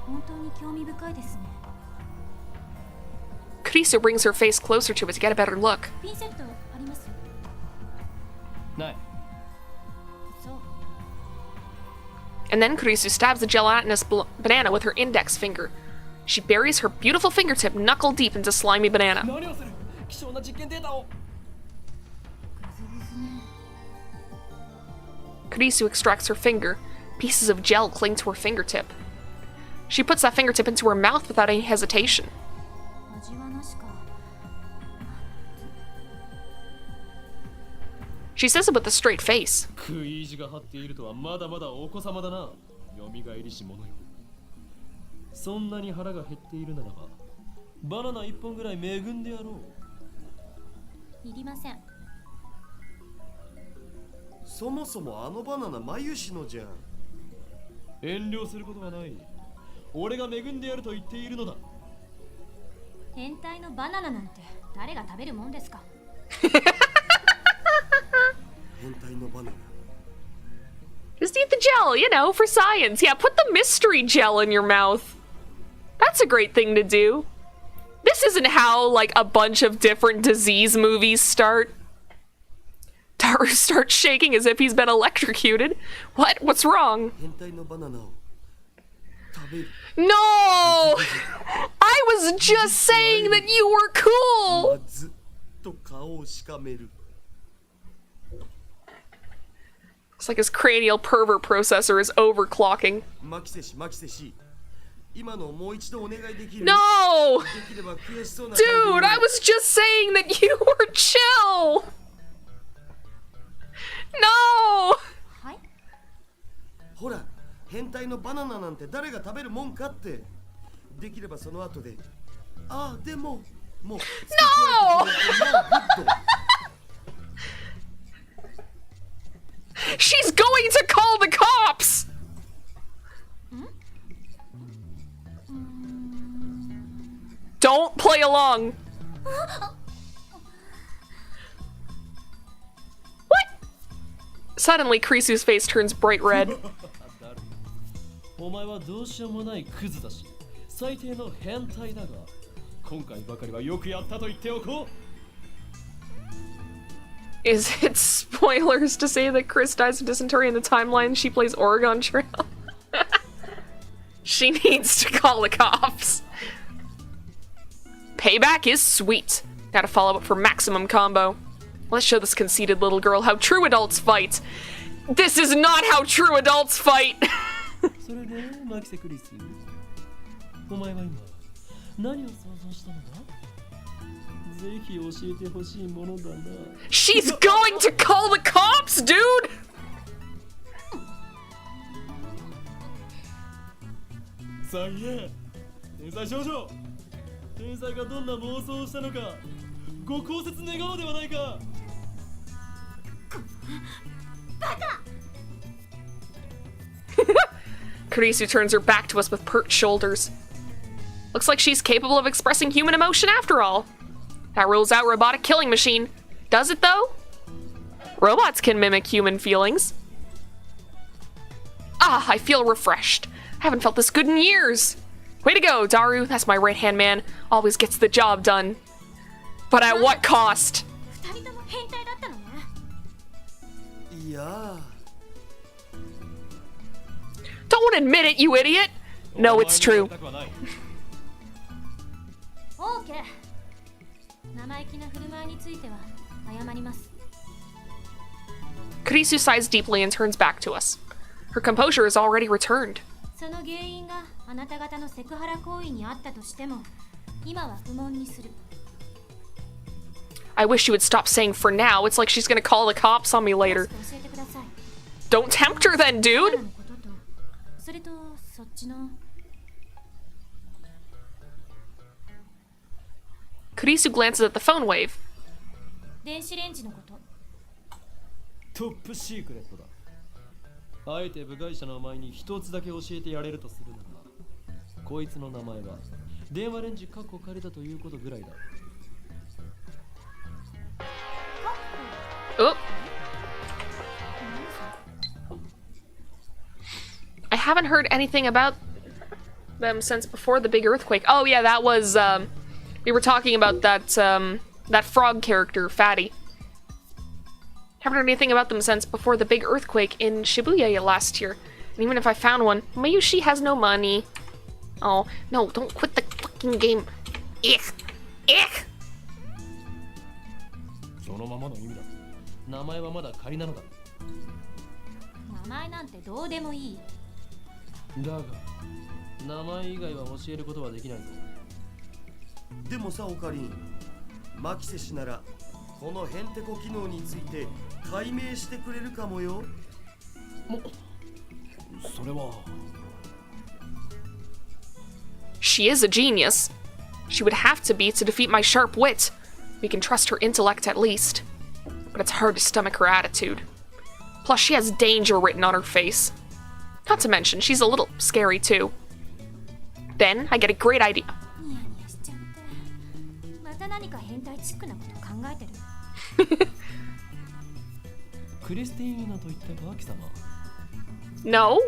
本当に興味深いですね Kurisu brings her face closer to it to get a better look. ピンセットあります ない そう And then Kurisu stabs the gelatinous banana with her index finger. She buries her beautiful fingertip knuckle deep into slimy banana. 何をする希少な実験データを Kurisu extracts her finger. Pieces of gel cling to her fingertip. She puts that fingertip into her mouth without any hesitation. 味はなしか She says it with a straight face. 食い意地が張っているとはまだまだお子様だなよみがえりし者よそんなに腹が減っているならばバナナ一本ぐらい恵んでやろういりませんそもそもあのバナナ眉しのじゃん遠慮することはない俺が恵んでやると言っているのだ変態のバナナなんて誰が食べるもんですか 変態のバナナ Just eat the gel, you know, for science. Yeah, put the mystery gel in your mouth. That's a great thing to do. This isn't how, like, a bunch of different disease movies start. Taru starts shaking as if he's been electrocuted. What? What's wrong? 変態のバナナを食べる No! I was just saying that you were cool! まずっと顔をしかめる It's like his cranial pervert processor is overclocking. マキセシマキセシ今のをもう一度お願いできる No! できれば悔しそうな Dude, I was just saying that you were chill! No! はいほら変態のバナナなんて誰が食べるもんかってできればその後でああでももう No! She's going to call the cops! Don't play along. What? Suddenly, Kurisu's face turns bright red. お前はどうしようもないクズだし最低の変態だが今回ばかりはよくやったと言っておこう Is it spoilers to say that Chris dies of dysentery in the timeline she plays Oregon Trail? She needs to call the cops. Payback is sweet. Gotta follow up for maximum combo. Let's show this conceited little girl how true adults fight. This is not how true adults fight. それでマキセクリスお前は今何を想像したのだぜひ教えてほしいものだな She's going to call the cops, dude! さいえ天才少女天才がどんな妄想をしたのかご考説願おうではないか。 Kurisu turns her back to us with perked shoulders. Looks like she's capable of expressing human emotion after all. That rules out robotic killing machine. Does it though? Robots can mimic human feelings. Ah, I feel refreshed. I haven't felt this good in years. Way to go, Daru. That's my right-hand man. Always gets the job done. But at what cost? 二人とも変態だったのね。いや Don't admit it, you idiot! No, it's true. オーケー。生意気な振る舞いについては謝ります。 Kurisu sighs deeply and turns back to us. Her composure has already returned. その原因があなた方のセクハラ行為にあったとしても、今は不問にする。 I wish you would stop saying for now. It's like she's gonna call the cops on me later. 教えてください。 Don't tempt her then, バナ dude! のことと、それとそっちの。 Kurisu glances at the phone wave. 電子レンジのこと。トップシークレットだ。あえて部外者の前に一つだけ教えてやれるとするなら、こいつの名前は電話レンジカッコ借りたということぐらいだ。 Oh. I haven't heard anything about them since before the big earthquake. Oh yeah, that was we were talking about that that frog character, Fatty. Haven't heard anything about them since before the big earthquake in Shibuya last year. And even if I found one, Mayushi has no money. Oh, no, don't quit the fucking game. Ich. Ich. そのままの意味だ。名前はまだ仮なのだ。名前なんてどうでもいい。だが、名前以外は教えることはできないぞ。でもさ、オカリン、マキセ氏ならこのヘンテコ機能について解明してくれるかもよ。それは。She is a genius. She would have to be to defeat my sharp wit. We can trust her intellect at least. But it's hard to stomach her attitude. Plus, she has danger written on her face. Not to mention, she's a little scary too. Then, I get a great idea. ニヤニヤしちゃって。また何か変態チックなこと考えてる。クリスティーナと言ったか、貴様。 No?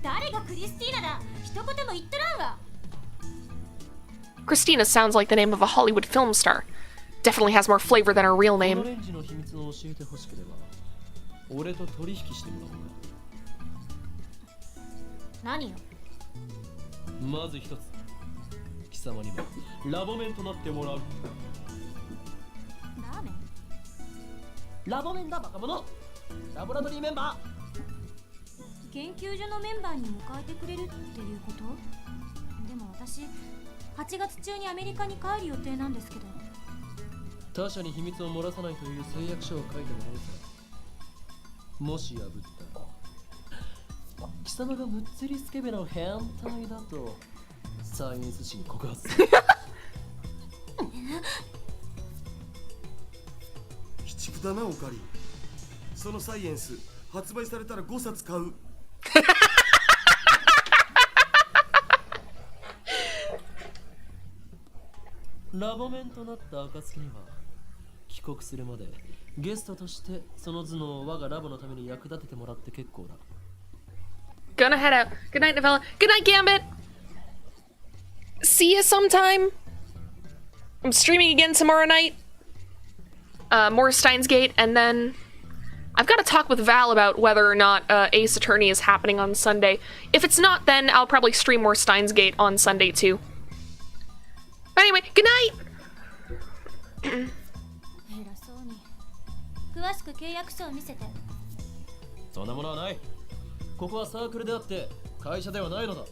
誰がクリスティーナだ。一言も言っとらんわ。 Christina sounds like the name of a Hollywood film star. Definitely has more flavor than her real この name. レンジの秘密を教えてほしければ、俺と取引してもらおうか。何よ。まず一つ、貴様にもラボメンとなってもらう。ラーメン。ラボメンだ、バカ者。ラボラトリーメンバ研究所のメンバーに迎えてくれるっていうこと？でも私、8月中にアメリカに帰る予定なんですけど。他者に秘密を漏らさないという誓約書を書いてもらうからもし破ったら貴様がむっつりスケベな変態だとサイエンス誌に告発する。鬼畜だな、オカリン。そのサイエンス発売されたら5冊買う。ラボメンとなった暁には帰国するまでゲストとしてその頭脳を我がラボのために役立ててもらって結構だ。 Gonna head out. Good night, Novella. Good night, Gambit. See you sometime. I'm streaming again tomorrow night. More Steins Gate, and then I've got to talk with Val about whether or not Ace Attorney is happening on Sunday. If it's not, then I'll probably stream more Steins Gate on Sunday too. But anyway, good night. 偉そうに。詳しく契約書を見せて。そんなものはない。ここはサークルであって会社ではないのだ。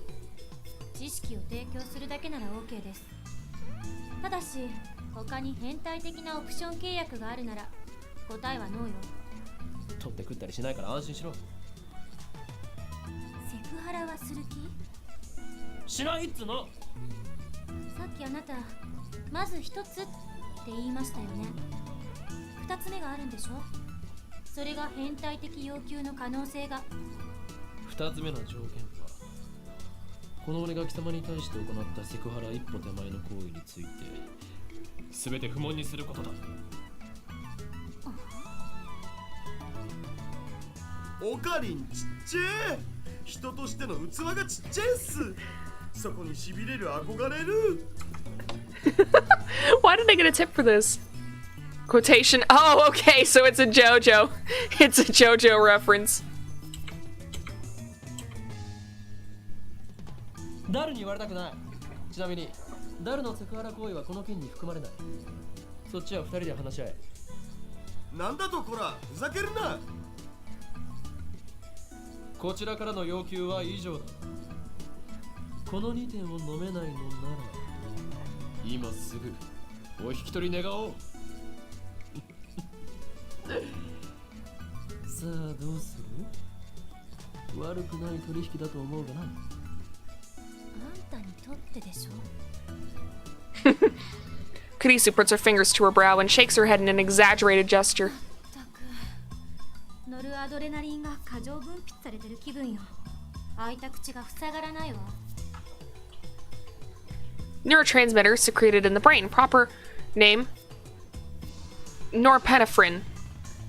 知識を提供するだけなら OK です。ただし、他に変態的なオプション契約があるなら答えはノーよ。取って食ったりしないから安心しろ。セクハラはする気？しないっつの。さっきあなたまず一つって言いましたよね。二つ目があるんでしょ。それが変態的要求の可能性が。2つ目の条件は、この俺が貴様に対して行ったセクハラ一歩手前の行為について全て不問にすることだ。オカリンちっちゃい。人としての器がちっちゃいっす。そこに痺れる憧れる。Why did I get a tip for this? Quotation. Oh, okay, so it's a JoJo. It's a JoJo reference. ダルに言われたくない。ちなみにダルのセクハラ行為はこの件に含まれない。そっちは2人で話し合え。なんだとこら、ふざけるな。こちらからの要求は以上だ。この2点を飲めないのなら今すぐお引き取り願おう。さあどうする？悪くない取引だと思うがな。あんたにとってでしょ。Kurisu puts her fingers to her brow and shakes her head in an exaggerated gesture. ったくノルアドレナリンが過剰分泌されてる気分よ。開いた口が塞がらないわ。Neurotransmitter secreted in the brain. Proper name: norepinephrine.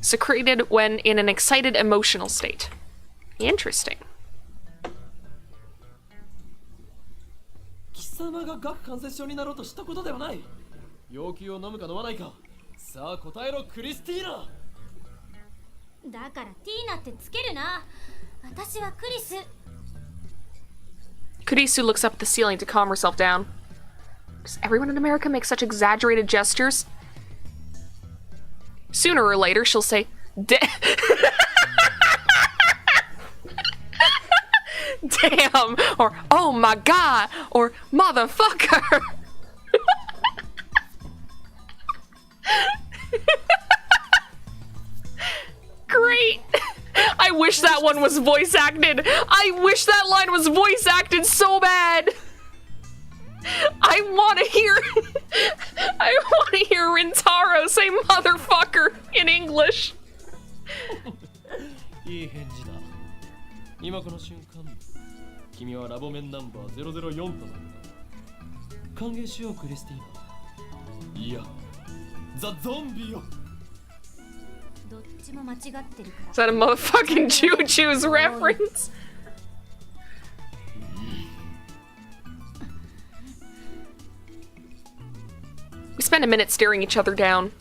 Secreted when in an excited emotional state. Interesting. 貴様が顎関節症になろうとしたことではない。要求を飲むか飲まないか。さあ答えろクリスティーナ。だからティーナってつけるな。私はクリス。 Kurisu looks up at the ceiling to calm herself down. Does everyone in America make such exaggerated gestures? Sooner or later, she'll say, damn, or oh my god, or motherfucker. Great. I wish that one was voice acted. I wish that line was voice acted so bad. I want to hear Rintaro say motherfucker in English. いい返事だ。今この瞬間、君はラボ面ナンバー004となった。歓迎しようクリスティーナ。いや、ザ・ゾンビよ。どっちも間違ってるから。 Is that a motherfucking Juju's reference? We spend a minute staring each other down.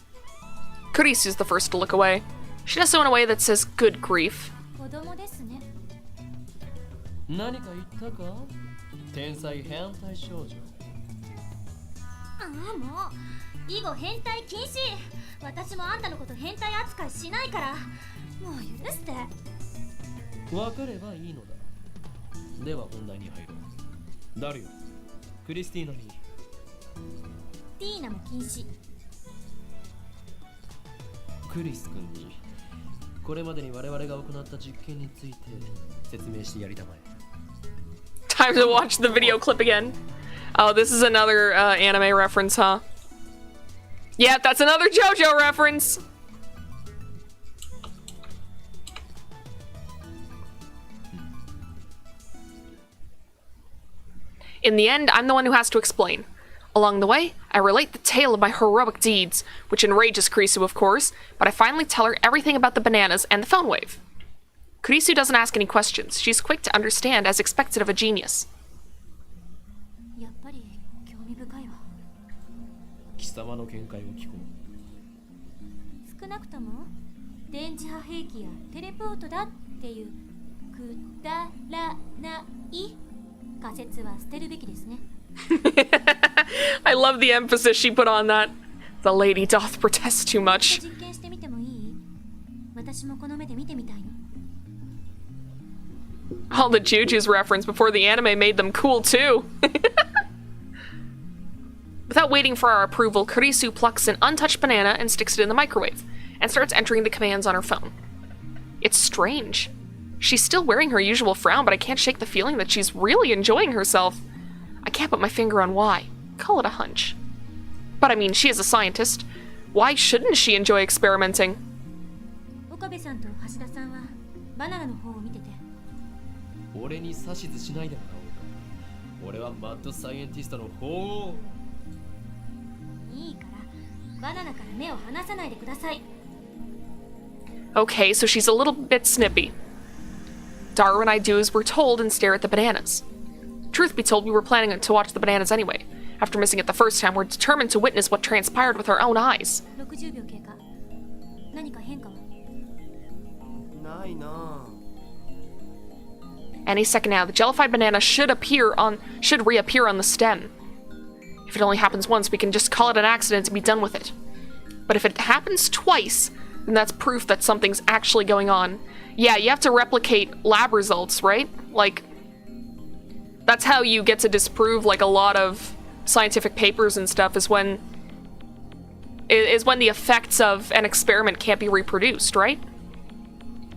Kurisu's the first to look away. She does so in a way that says, good grief. 子供ですね。何か言ったか？天才変態少女。ああもう以後変態禁止。私もあんたのこと変態扱いしないから。もう許して。わかればいいのだ。では本題に入ろう。ダルよ、クリスティーナに。ティーナも禁止。クリス君にこれまでに我々が行った実験について説明してやりたまえ。 Time to watch the video clip again. Oh, this is another anime reference, huh? Yeah, that's another JoJo reference. In the end, I'm the one who has to explain. Along the way, I relate the tale of my heroic deeds, which enrages Kurisu, of course, but I finally tell her everything about the bananas and the phone wave. Kurisu doesn't ask any questions. She's quick to understand, as expected of a genius. やっぱり興味深いわ。貴様の見解を聞こう。少なくとも電磁波兵器やテレポートだっていうくだらない仮説は捨てるべきですね。I love the emphasis she put on that. The lady doth protest too much. 実験してみてもいい？私もこの目で見てみたいの。All the Juju's reference before the anime made them cool too. Without waiting for our approval, Kurisu plucks an untouched banana and sticks it in the microwave, and starts entering the commands on her phone. It's strange. She's still wearing her usual frown, but I can't shake the feeling that she's really enjoying herself. I can't put my finger on why. Call it a hunch. But I mean, she is a scientist. Why shouldn't she enjoy experimenting? 岡部さんと橋田さんはバナナの方を見てて。俺に指図しないでもらおうか。俺はマッドサイエンティストの方を。いいからバナナから目を離さないでください。Okay, so she's a little bit snippy. Daru and I do as we're told and stare at the bananas. Truth be told, we were planning to watch the bananas anyway. After missing it the first time, we're determined to witness what transpired with our own eyes. 60秒経過。何か変化は？ないな。 Any second now, the jellified banana should reappear on the stem. If it only happens once, we can just call it an accident and be done with it. But if it happens twice, then that's proof that something's actually going on. Yeah, you have to replicate lab results, right? Like, that's how you get to disprove, like, a lot of scientific papers and stuff, is when the effects of an experiment can't be reproduced, right?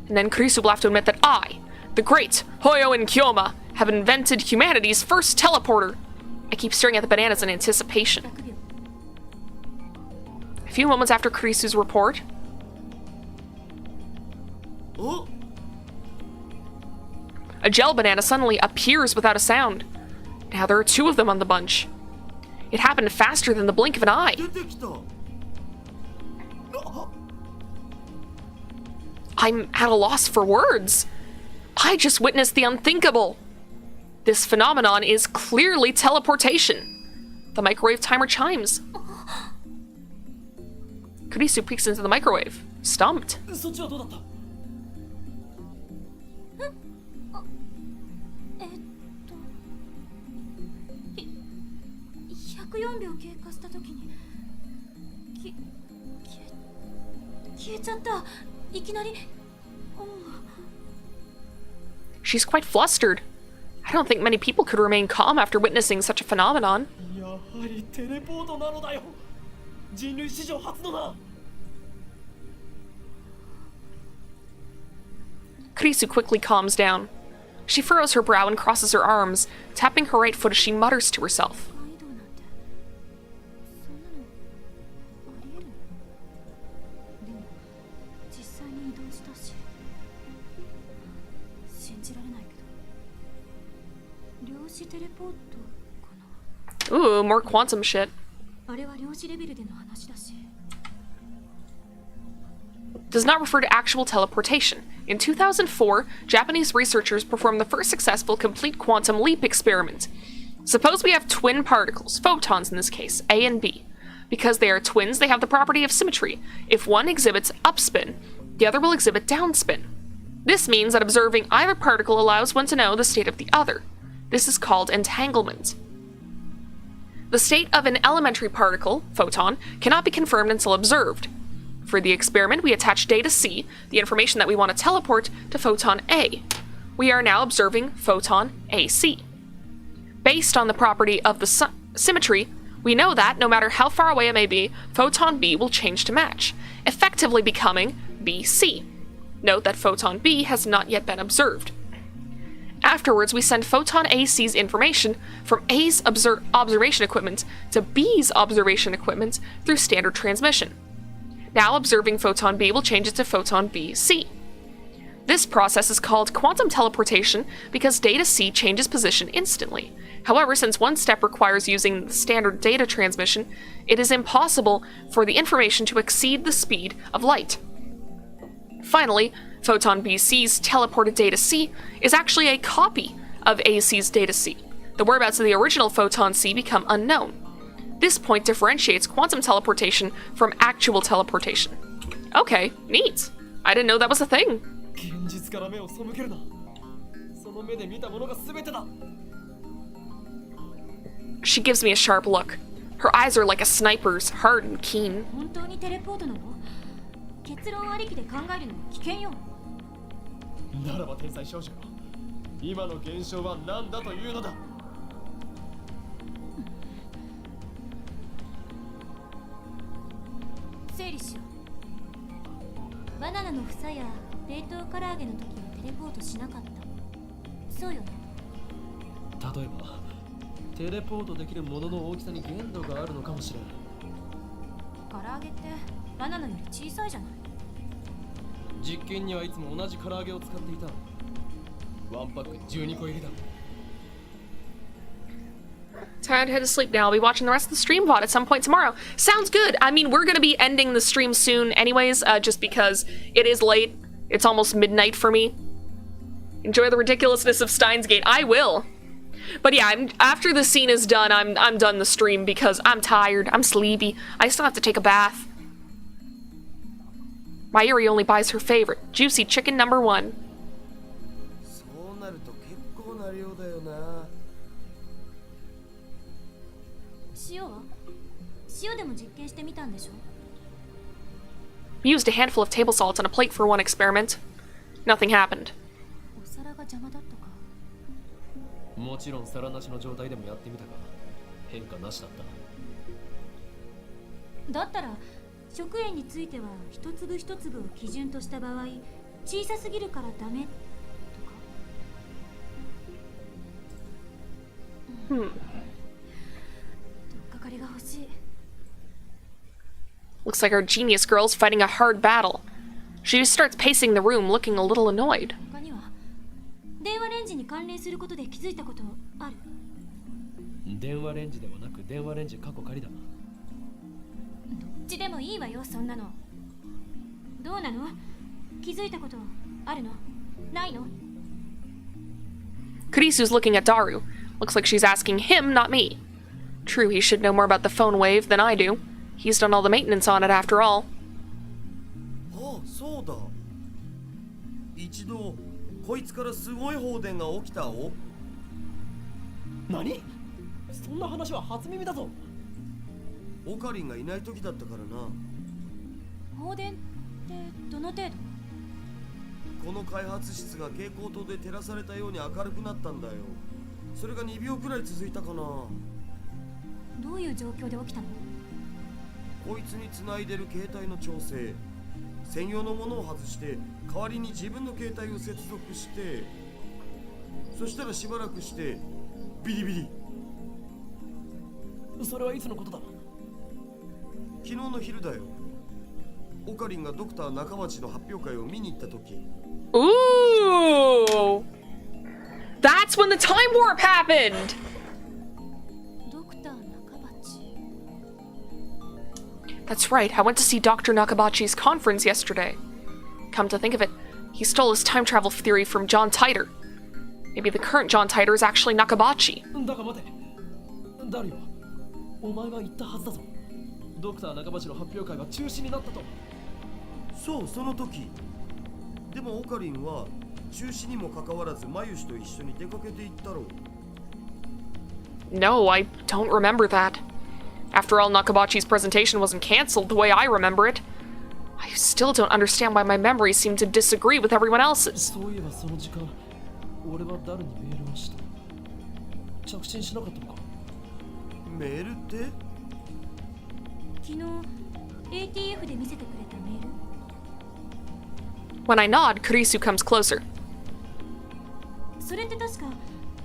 And then Kurisu will have to admit that I, the great Hoyo and Kyoma, have invented humanity's first teleporter. I keep staring at the bananas in anticipation. A few moments after Kurisu's report, Oh! a gel banana suddenly appears without a sound. Now there are two of them on the bunch. It happened faster than the blink of an eye. 出てきた。I'm at a loss for words. I just witnessed the unthinkable. This phenomenon is clearly teleportation. The microwave timer chimes. Kurisu peeks into the microwave, stumped. そっちはどうだった？104秒経過したときに消えちゃった。いきなり。She's quite flustered. I don't think many people could remain calm after witnessing such a phenomenon. やはりテレポートなのだよ。人類史上初のな。Kurisu quickly calms down. She furrows her brow and crosses her arms, tapping her right foot as she mutters to herself. アイドルなんてそんなのありえる？でも実際に移動したし信じられないけど量子テレポートかな。 Ooh, more quantum shit. あれは量子レベルでの話だし。 Does not refer to actual teleportation. In 2004, Japanese researchers performed the first successful complete quantum leap experiment. Suppose we have twin particles, photons in this case, A and B. Because they are twins, they have the property of symmetry. If one exhibits upspin, the other will exhibit downspin. This means that observing either particle allows one to know the state of the other. This is called entanglement. The state of an elementary particle, photon, cannot be confirmed until observed. For the experiment, we attach data C, the information that we want to teleport, to photon A. We are now observing photon AC. Based on the property of the symmetry, we know that, no matter how far away it may be, photon B will change to match, effectively becoming BC. Note that photon B has not yet been observed. Afterwards, we send photon AC's information from A's observation equipment to B's observation equipment through standard transmission. Now observing photon B will change it to photon BC. This process is called quantum teleportation because data C changes position instantly. However, since one step requires using the standard data transmission, it is impossible for the information to exceed the speed of light. Finally, photon BC's teleported data C is actually a copy of AC's data C. The whereabouts of the original photon C become unknown. This point differentiates quantum teleportation from actual teleportation. Okay, neat. I didn't know that was a thing. 現実から目を背けるな。その目で見たものが全てだ。She gives me a sharp look. Her eyes are like a sniper's, hard and keen. 本当にテレポートなの？結論ありきで考えるのは危険よ。ならば天才少女よ。今の現象は何だというのだ。整理しよう。バナナの房や冷凍唐揚げの時はテレポートしなかった。そうよね。例えばテレポートできるものの大きさに限度があるのかもしれん。唐揚げってバナナより小さいじゃない。実験にはいつも同じ唐揚げを使っていた。ワンパック12個入りだ。 Time to head to sleep now. I'll be watching the rest of the stream VOD at some point tomorrow. Sounds good. I mean, we're gonna be ending the stream soon anyways, just because it is late. It's almost midnight for me. Enjoy the ridiculousness of Steins Gate. I will. But yeah, after the scene is done, I'm done the stream because I'm tired. I'm sleepy. I still have to take a bath. Mayuri only buys her favorite, juicy chicken number 1. そうなると結構な量だよな。塩は塩でも実験してみたんでしょ。 We used a handful of table salt on a plate for one experiment. Nothing happened. お皿が邪魔だったか。もちろん皿なしの状態でもやってみたが変化なしだった。だったら食塩については一粒一粒を基準とした場合、小さすぎるからダメとか。とっかかりが欲しい。 Looks like our genius girl's fighting a hard battle. She just starts pacing the room, looking a little annoyed. 他には電話レンジに関連することで気づいたことある？電話レンジではなく電話レンジ過去仮だ。どっちでもいいわよ、そんなの。どうなの？気づいたことあるの？ないの？ Kurisu's looking at Daru. Looks like she's asking him, not me. True, he should know more about the phone wave than I do. He's done all the maintenance on it after all. ああ、そうだ。一度こいつからすごい放電が起きたお。何？そんな話は初耳だぞ。オカリンがいない時だったからな。放電ってどの程度？この開発室が蛍光灯で照らされたように明るくなったんだよ。それが2秒くらい続いたかな。どういう状況で起きたの？こいつに繋いでる携帯の調整、専用のものを外して代わりに自分の携帯を接続して、そしたらしばらくしてビリビリ。それはいつのことだ？昨日の昼だよ。オカリンがドクター中町の発表会を見に行った時。 Ooh! That's when the time warp happened! ドクター中鉢。 That's right, I went to see Dr. Nakabachi's conference yesterday. Come to think of it, he stole his time travel theory from John Titor. Maybe the current John Titor is actually Nakabachi. だが待て。ダリオ、お前は言ったはずだぞ。ドクター中町の発表会が中止になったと。そう、その時。でもオカリンは中止にもかかわらずマユシと一緒に出かけていったろう。 No, I don't remember that. After all, Nakabachi's presentation wasn't cancelled the way I remember it. I still don't understand why my memories seem to disagree with everyone else's. そういえばその時間、俺はダルにメールをした。着信しなかったのか？メールって？昨日 ATF で見せてくれたメール。 When I nod, Kurisu comes closer. それって確か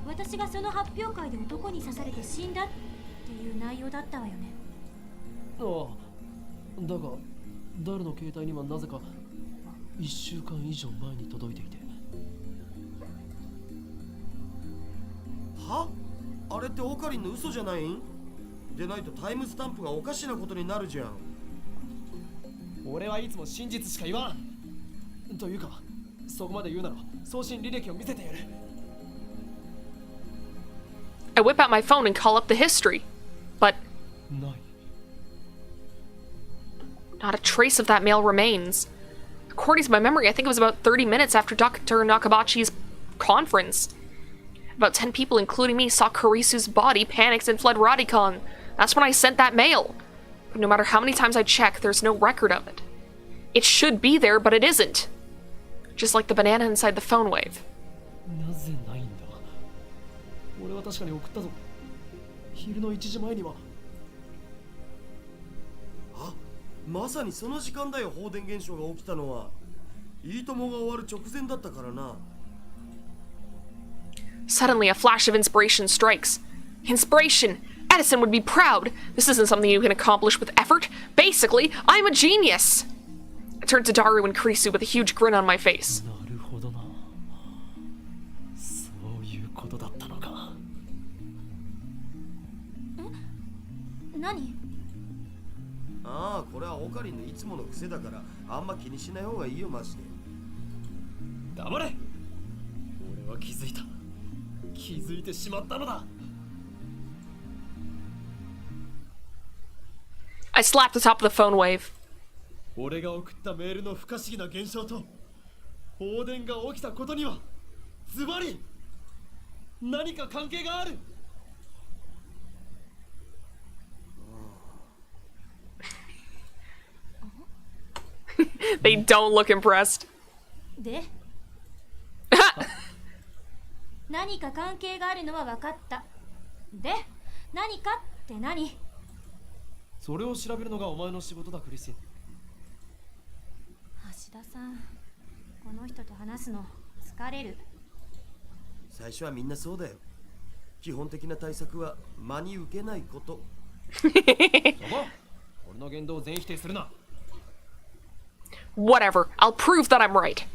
私がその発表会で男に刺されて死んだっていう内容だったわよね。ああ、だがダルの携帯にはなぜか1週間以上前に届いていて。は？あれってオカリンの嘘じゃないん？でないとタイムスタンプがおかしなことになるじゃん。俺はいつも真実しか言わん。というか、そこまで言うなら送信履歴を見せてやる。I whip out my phone and call up the history. But ない。 not a trace of that mail remains. According to my memory, I think it was about 30 minutes after Dr. Nakabachi's conference. About 10 people, including me, saw Kurisu's body, panicked, and fled Radicon. That's when I sent that mail. But no matter how many times I check, there's no record of it. It should be there, but it isn't. Just like the banana inside the phone wave. なぜないんだ？俺は確かに送ったぞ。昼の1時前には。あ、まさにその時間だよ、放電現象が起きたのは。いいともが終わる直前だったからな。 Suddenly, a flash of inspiration strikes. Inspiration! Edison would be proud. This isn't something you can accomplish with effort. Basically, I'm a genius! I turned to Daru and Kurisu with a huge grin on my face. なるほどな。そういうことだったのか。何？ああ、これはオカリンのいつもの癖だからあんま気にしない方がいいよマジで。黙れ。俺は気づいた。気づいてしまったのだ。I slapped the top of the phone wave. 俺が送ったメールの不可思議な現象と放電が起きたことにはズバリ何か関係がある。They don't look impressed. で何か関係があるのは分かった。で何かって何？それを調べるのがお前の仕事だクリスティン。橋田さん、この人と話すの疲れる。最初はみんなそうだよ。基本的な対策は真に受けないこと。そこ俺の言動を全否定するな。Whatever, I'll prove that I'm right.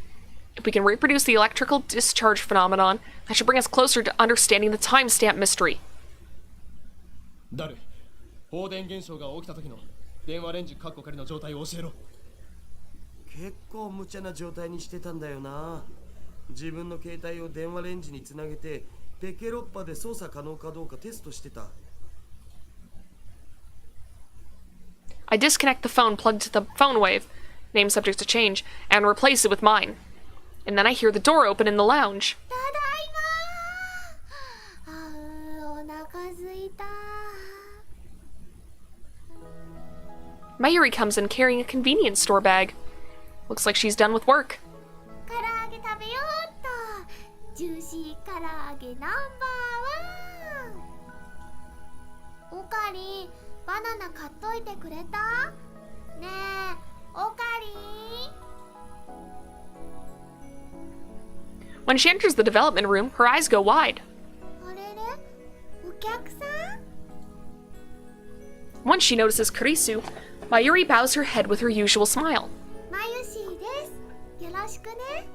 If we can reproduce the electrical discharge phenomenon, that should bring us closer to understanding the timestamp mystery. 誰？放電現象が起きた時の電話レンジカッコ仮の状態を教えろ。結構無茶な状態にしてたんだよな。自分の携帯を電話レンジにつなげてペケロッパで操作可能かどうかテストしてた。I disconnect the phone plugged to the phone wave, name subject to change, and replace it with mine. And then I hear the door open in the lounge. ただいまー。あー、お腹すいた。Mayuri comes in carrying a convenience store bag. Looks like she's done with work. 唐揚げ食べようっと。ジューシー唐揚げナンバーワン。オカリン、バナナ買っといてくれた？ねえ、オカリン。 When she enters the development room, her eyes go wide. あれれ？お客さん？ Once she notices Kurisu, Mayuri bows her head with her usual smile. マユシーです。よろしくね。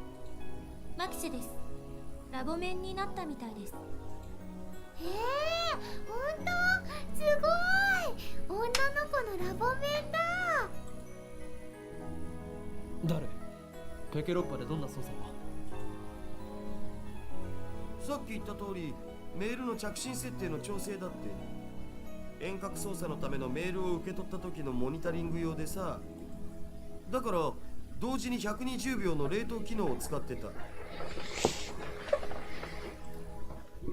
マキセです。ラボメンになったみたいです。ほんと？すごい！女の子のラボメンだ。誰？ペケロッパでどんな操作を？さっき言った通りメールの着信設定の調整だって。遠隔操作のためのメールを受け取った時のモニタリング用でさ。だから同時に120秒の冷凍機能を使ってた。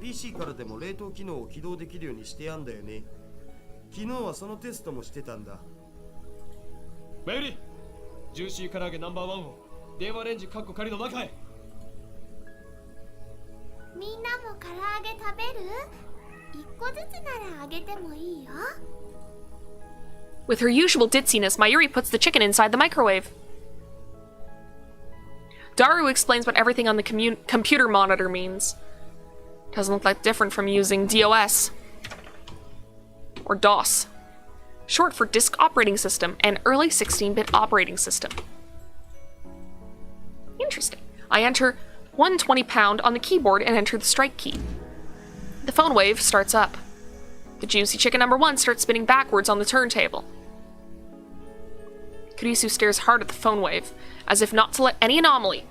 PC からでも冷凍機能を起動できるようにしてやんだよね。昨日はそのテストもしてたんだ。メイリー、ジューシー唐揚げナンバーワンを電話レンジカッコ仮の中へ。みんなも唐揚げ食べる？一個ずつならあげてもいいよ。 With her usual ditziness, Mayuri puts the chicken inside the microwave. Daru explains what everything on the computer monitor means. Doesn't look like different from using DOS. Or DOS. Short for Disk Operating System and Early 16-bit Operating System. Interesting. I enter 120 pound on the keyboard and enter the strike key. The phone wave starts up. The juicy chicken number 1 starts spinning backwards on the turntable. Kurisu stares hard at the phone wave, as if not to let any anomaly,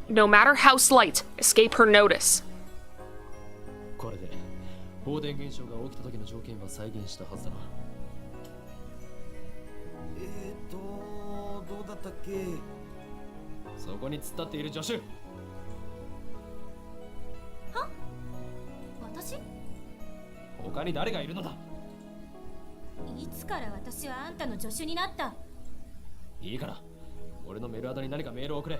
no matter how slight, escape her notice. これで放電現象が起きた時の条件は再現したはずだな。どうだったっけ？そこに突っ立っている助手。は？私？他に誰がいるのだ？いつから私はあんたの助手になった？いいから、俺のメールアドに何かメールを送れ。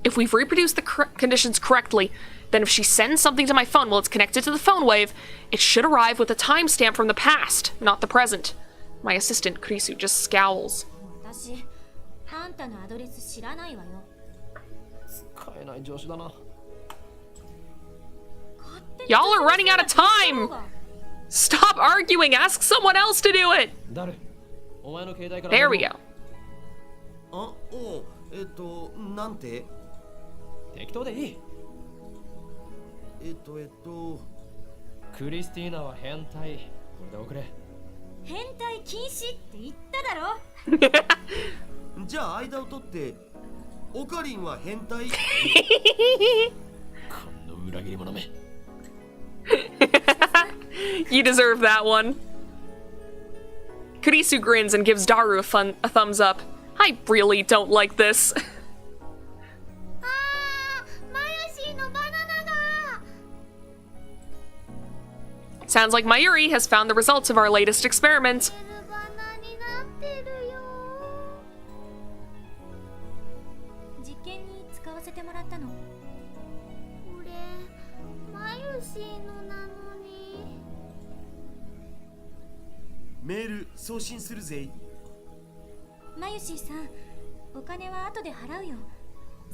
If we've reproduced the conditions correctly, then if she sends something to my phone while it's connected to the phone wave, it should arrive with a timestamp from the past, not the present. My assistant, Kurisu, just scowls. 私、あんたのアドレス知らないわよ。使えない助手だな。勝手 Y'all are running out of time! Stop arguing! Ask someone else to do it! ダル、お前の携帯から There we go. あ、おう、なんて適当でいい。クリスティーナは変態。これで送れ。変態禁止って言っただろ。じゃあ間を取ってオカリンは変態この裏切り者め。You deserve that one. Kurisu grins and gives Daru a thumbs up. I really don't like this. あー、マヨシーのバナナが Sounds like Mayuri has found the results of our latest experiment. バナになってるよ。実験に使わせてもらったの。これマヨシーのなのに。メール送信するぜ。マユシーさん、お金は後で払うよ。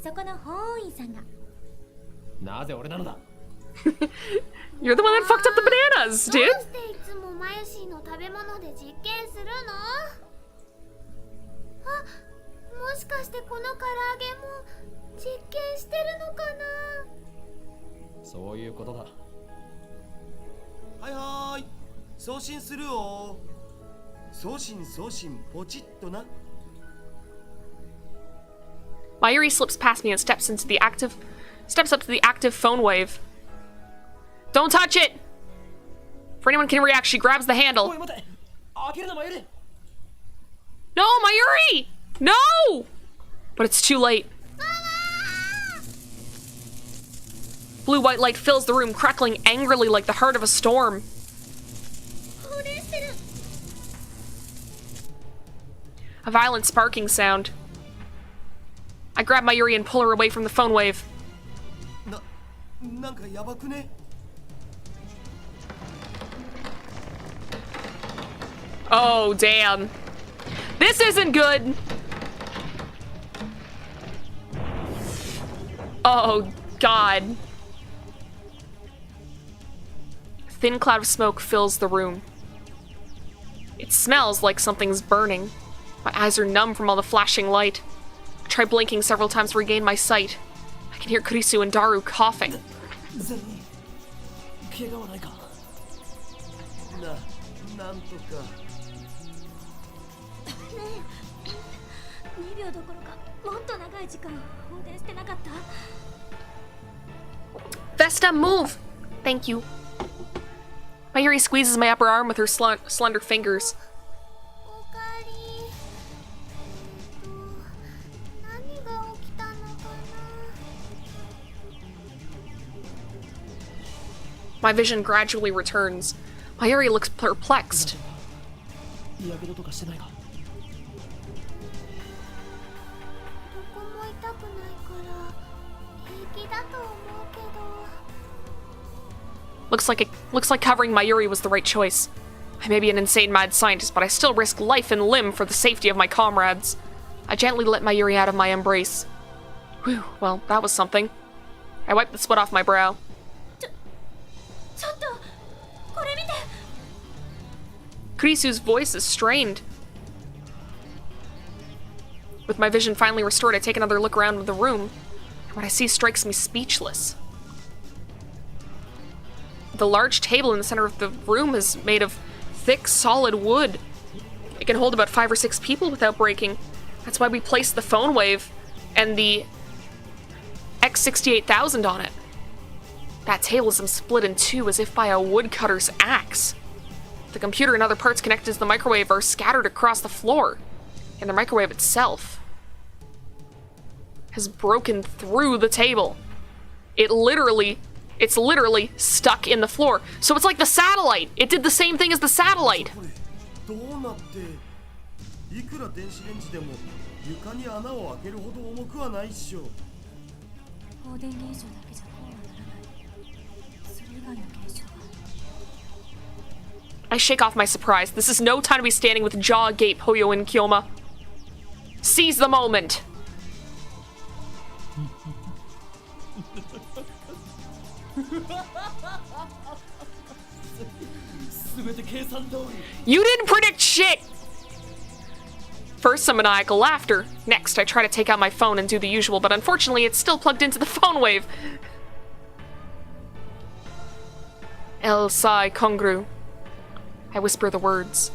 そこの法務員さんが。なぜ俺なのだ。 You're the one that fucked up the bananas, どう dude. していつもマヨシーの食べ物で実験するの？あ、もしかしてこの唐揚げも実験してるのかな？そういうことだ。はいはーい、送信するよ。送信ポチッとな。Mayuri slips past me and steps up to the active phone wave. Don't touch it! For anyone can react, she grabs the お handle. い待て。開けるなマユリ。 No, Mayuri! No! But it's too late. Blue-white light fills the room, crackling angrily like the heart of a storm. 放電してる。 A violent sparking sound. I grab Mayuri and pull her away from the phone wave. なんかやばくね？ Oh, damn. This isn't good! Oh, God. A thin cloud of smoke fills the room. It smells like something's burning. My eyes are numb from all the flashing light. I try blinking several times to regain my sight. I can hear Kurisu and Daru coughing. 全員怪我はないか。なんとか。2秒どころかもっと長い時間放電してなかった。 Vesta, move! Thank you. Mayuri squeezes my upper arm with her slender fingers. おかえり。何が起きたのかな。 My vision gradually returns. Mayuri looks perplexed. やけどとかしてないか。どこも痛くないから平気だと思うけど。 Looks like covering Mayuri was the right choice. I may be an insane mad scientist, but I still risk life and limb for the safety of my comrades. I gently let Mayuri out of my embrace. Whew, well, that was something. I wiped the sweat off my brow. ちょっとこれ見て。 Kurisu's voice is strained. With my vision finally restored, I take another look around the room, and what I see strikes me speechless. The large table in the center of the room is made of thick, solid wood. It can hold about 5 or 6 people without breaking. That's why we placed the phone wave and the X68000 on it. That table is split in two as if by a woodcutter's axe. The computer and other parts connected to the microwave are scattered across the floor, and the microwave itself has broken through the table. It's literally stuck in the floor. So it's like the satellite. It did the same thing as the satellite. これどうなって？いくら電子レンジでも床に穴を開けるほど重くはないっしょ。放電現象だけじゃこうはならない。それ以外の現象は。 I shake off my surprise. This is no time to be standing with jaw agape, Hoyo and Kyoma. Seize the moment. 全て計算通り。 You didn't predict shit! First, some maniacal laughter. Next, I try to take out my phone and do the usual, but unfortunately, it's still plugged into the phone wave. El sai congru. I whisper the words.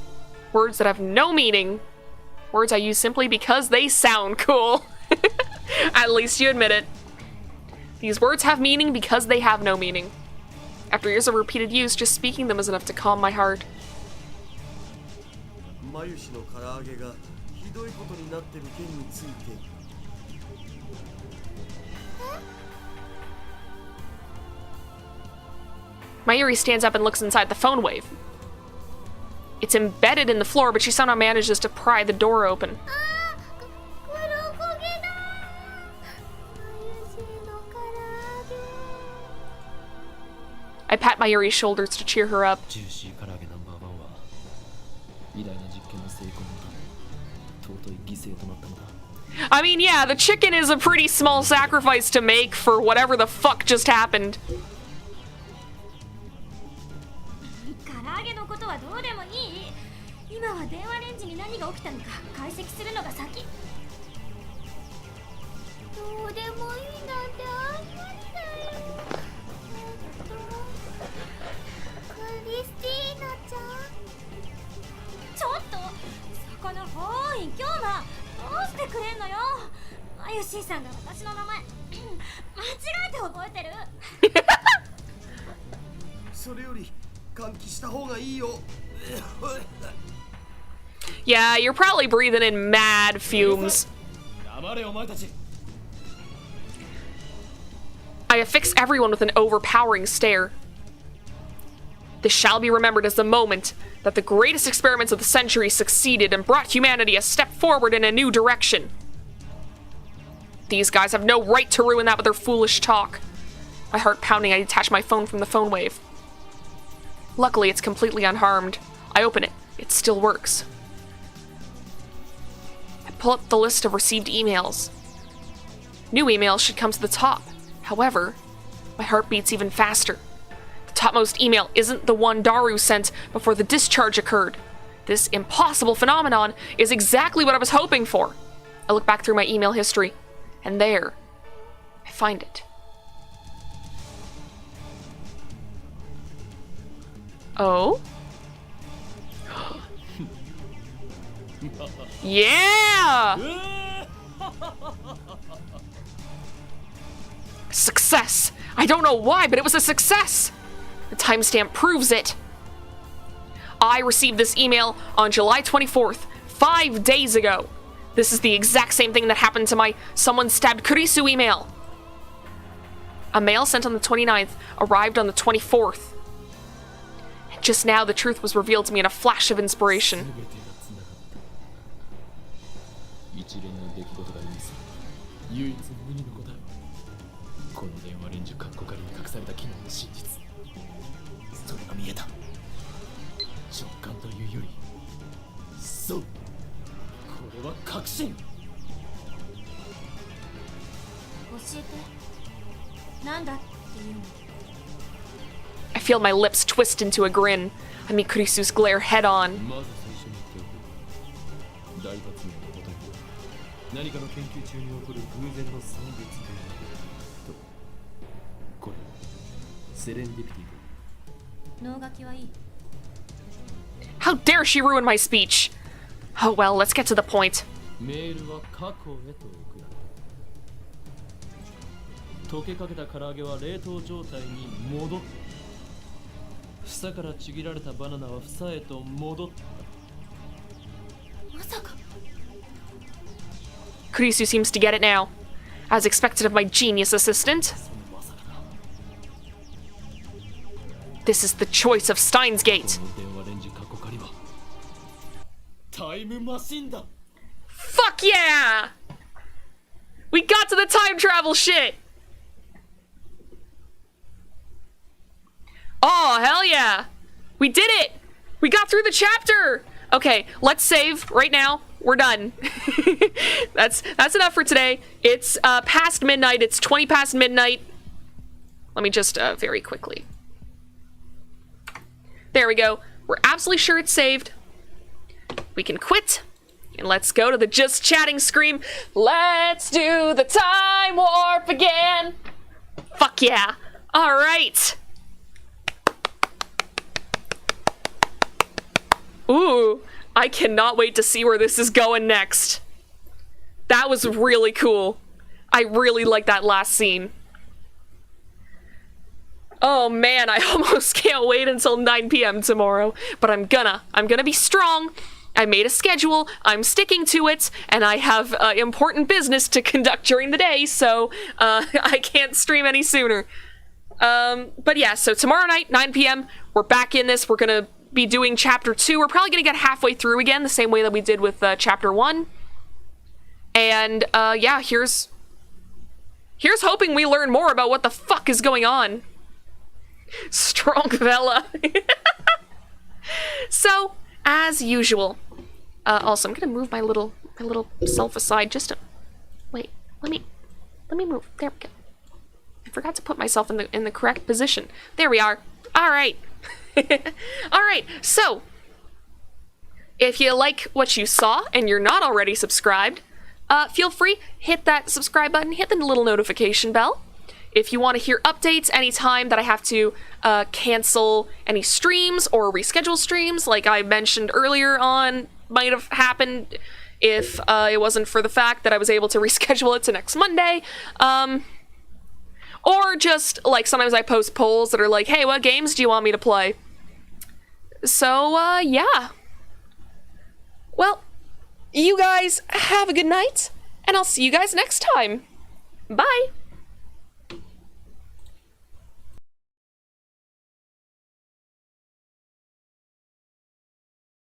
Words that have no meaning. Words I use simply because they sound cool. At least you admit it. These words have meaning because they have no meaning. After years of repeated use, just speaking them is enough to calm my heart. マユシの唐揚げがひどいことになってる件について Mayuri stands up and looks inside the phone wave. It's embedded in the floor, but she somehow manages to pry the door open. I pat Mayuri's shoulders to cheer her up. ジューシー唐揚げナンバーワンは偉大な実験の成功のため尊い犠牲となったのだ。 I mean, yeah, the chicken is a pretty small sacrifice to make for whatever the fuck just happened. 唐揚げのことはどうでもいい。今は電話レンジに何が起きたのか解析するのが先。どうでもいいなんてあんまりだよ。クリスティーナちゃん。ちょっとそこのほーい今日はどうしてくれんのよ。マユシーさんが私の名前間違えて覚えてる。それより換気した方がいいよ Yeah, you're probably breathing in mad fumes. 黙れお前たち。 I affix everyone with an overpowering stare. This shall be remembered as the moment that the greatest experiments of the century succeeded and brought humanity a step forward in a new direction. These guys have no right to ruin that with their foolish talk. My heart pounding, I detach my phone from the phone wave. Luckily, it's completely unharmed. I open it. It still works. I pull up the list of received emails. New emails should come to the top. However, my heart beats even faster. The topmost email isn't the one Daru sent before the discharge occurred. This impossible phenomenon is exactly what I was hoping for. I look back through my email history, and there, I find it. Oh? Yeah! Success! I don't know why, but it was a success! The timestamp proves it. I received this email on July 24th, 5 days ago. This is the exact same thing that happened to my someone stabbed Kurisu email. A mail sent on the 29th arrived on the 24th. And just now, the truth was revealed to me in a flash of inspiration. 一連の出来事が意味する唯一無二の答えはこの電話レンジカッコ仮に隠された機能の真実それが見えた直感というよりそうこれは確信教えて。なんだっていうの。 I feel my lips twist into a grin. I meet Kurisu's glare head on. まず最初に言っておく大発明のことに何かの研究中に起こる偶然の産物でとこれセレンディピティ脳書きはいい。 How dare she ruin my speech? Oh well, let's get to the point. メールは過去へと送られ溶けかけた唐揚げは冷凍状態に戻った房からちぎられたバナナは房へと戻ったまさか。 Kurisu seems to get it now. As expected of my genius assistant. そのまさかだ This is the choice of Steins Gate. この電話レンジ過去仮はタイムマシンだ Fuck yeah! We got to the time travel shit! Oh, hell yeah! We did it! We got through the chapter! Okay, let's save right now. We're done. That's enough for today. It's past midnight. It's 20 past midnight. Let me just very quickly. There we go. We're absolutely sure it's saved. We can quit. And let's go to the just chatting screen. Let's do the time warp again. Fuck yeah. All right. Ooh, I cannot wait to see where this is going next. That was really cool. I really like that last scene. Oh man, I almost can't wait until 9 p.m. tomorrow, but I'm gonna be strong. I made a schedule, I'm sticking to it, and I have important business to conduct during the day, so I can't stream any sooner. But yeah, so tomorrow night, 9 p.m., we're back in this. We're gonna be doing chapter 2. We're probably gonna get halfway through again, the same way that we did with chapter 1. And yeah, here's hoping we learn more about what the fuck is going on. Strong Vela. So, as usual. Also, I'm gonna move my little self aside just to wait. Let me move. There we go. I forgot to put myself in the correct position. There we are. All right. All right. So, if you like what you saw and you're not already subscribed, feel free, hit that subscribe button, hit the little notification bell. If you want to hear updates anytime that I have to cancel any streams or reschedule streams, like I mentioned earlier on, might have happened if it wasn't for the fact that I was able to reschedule it to next Monday. Or just, like, sometimes I post polls that are like, hey, what games do you want me to play? So, yeah. Well, you guys have a good night, and I'll see you guys next time. Bye!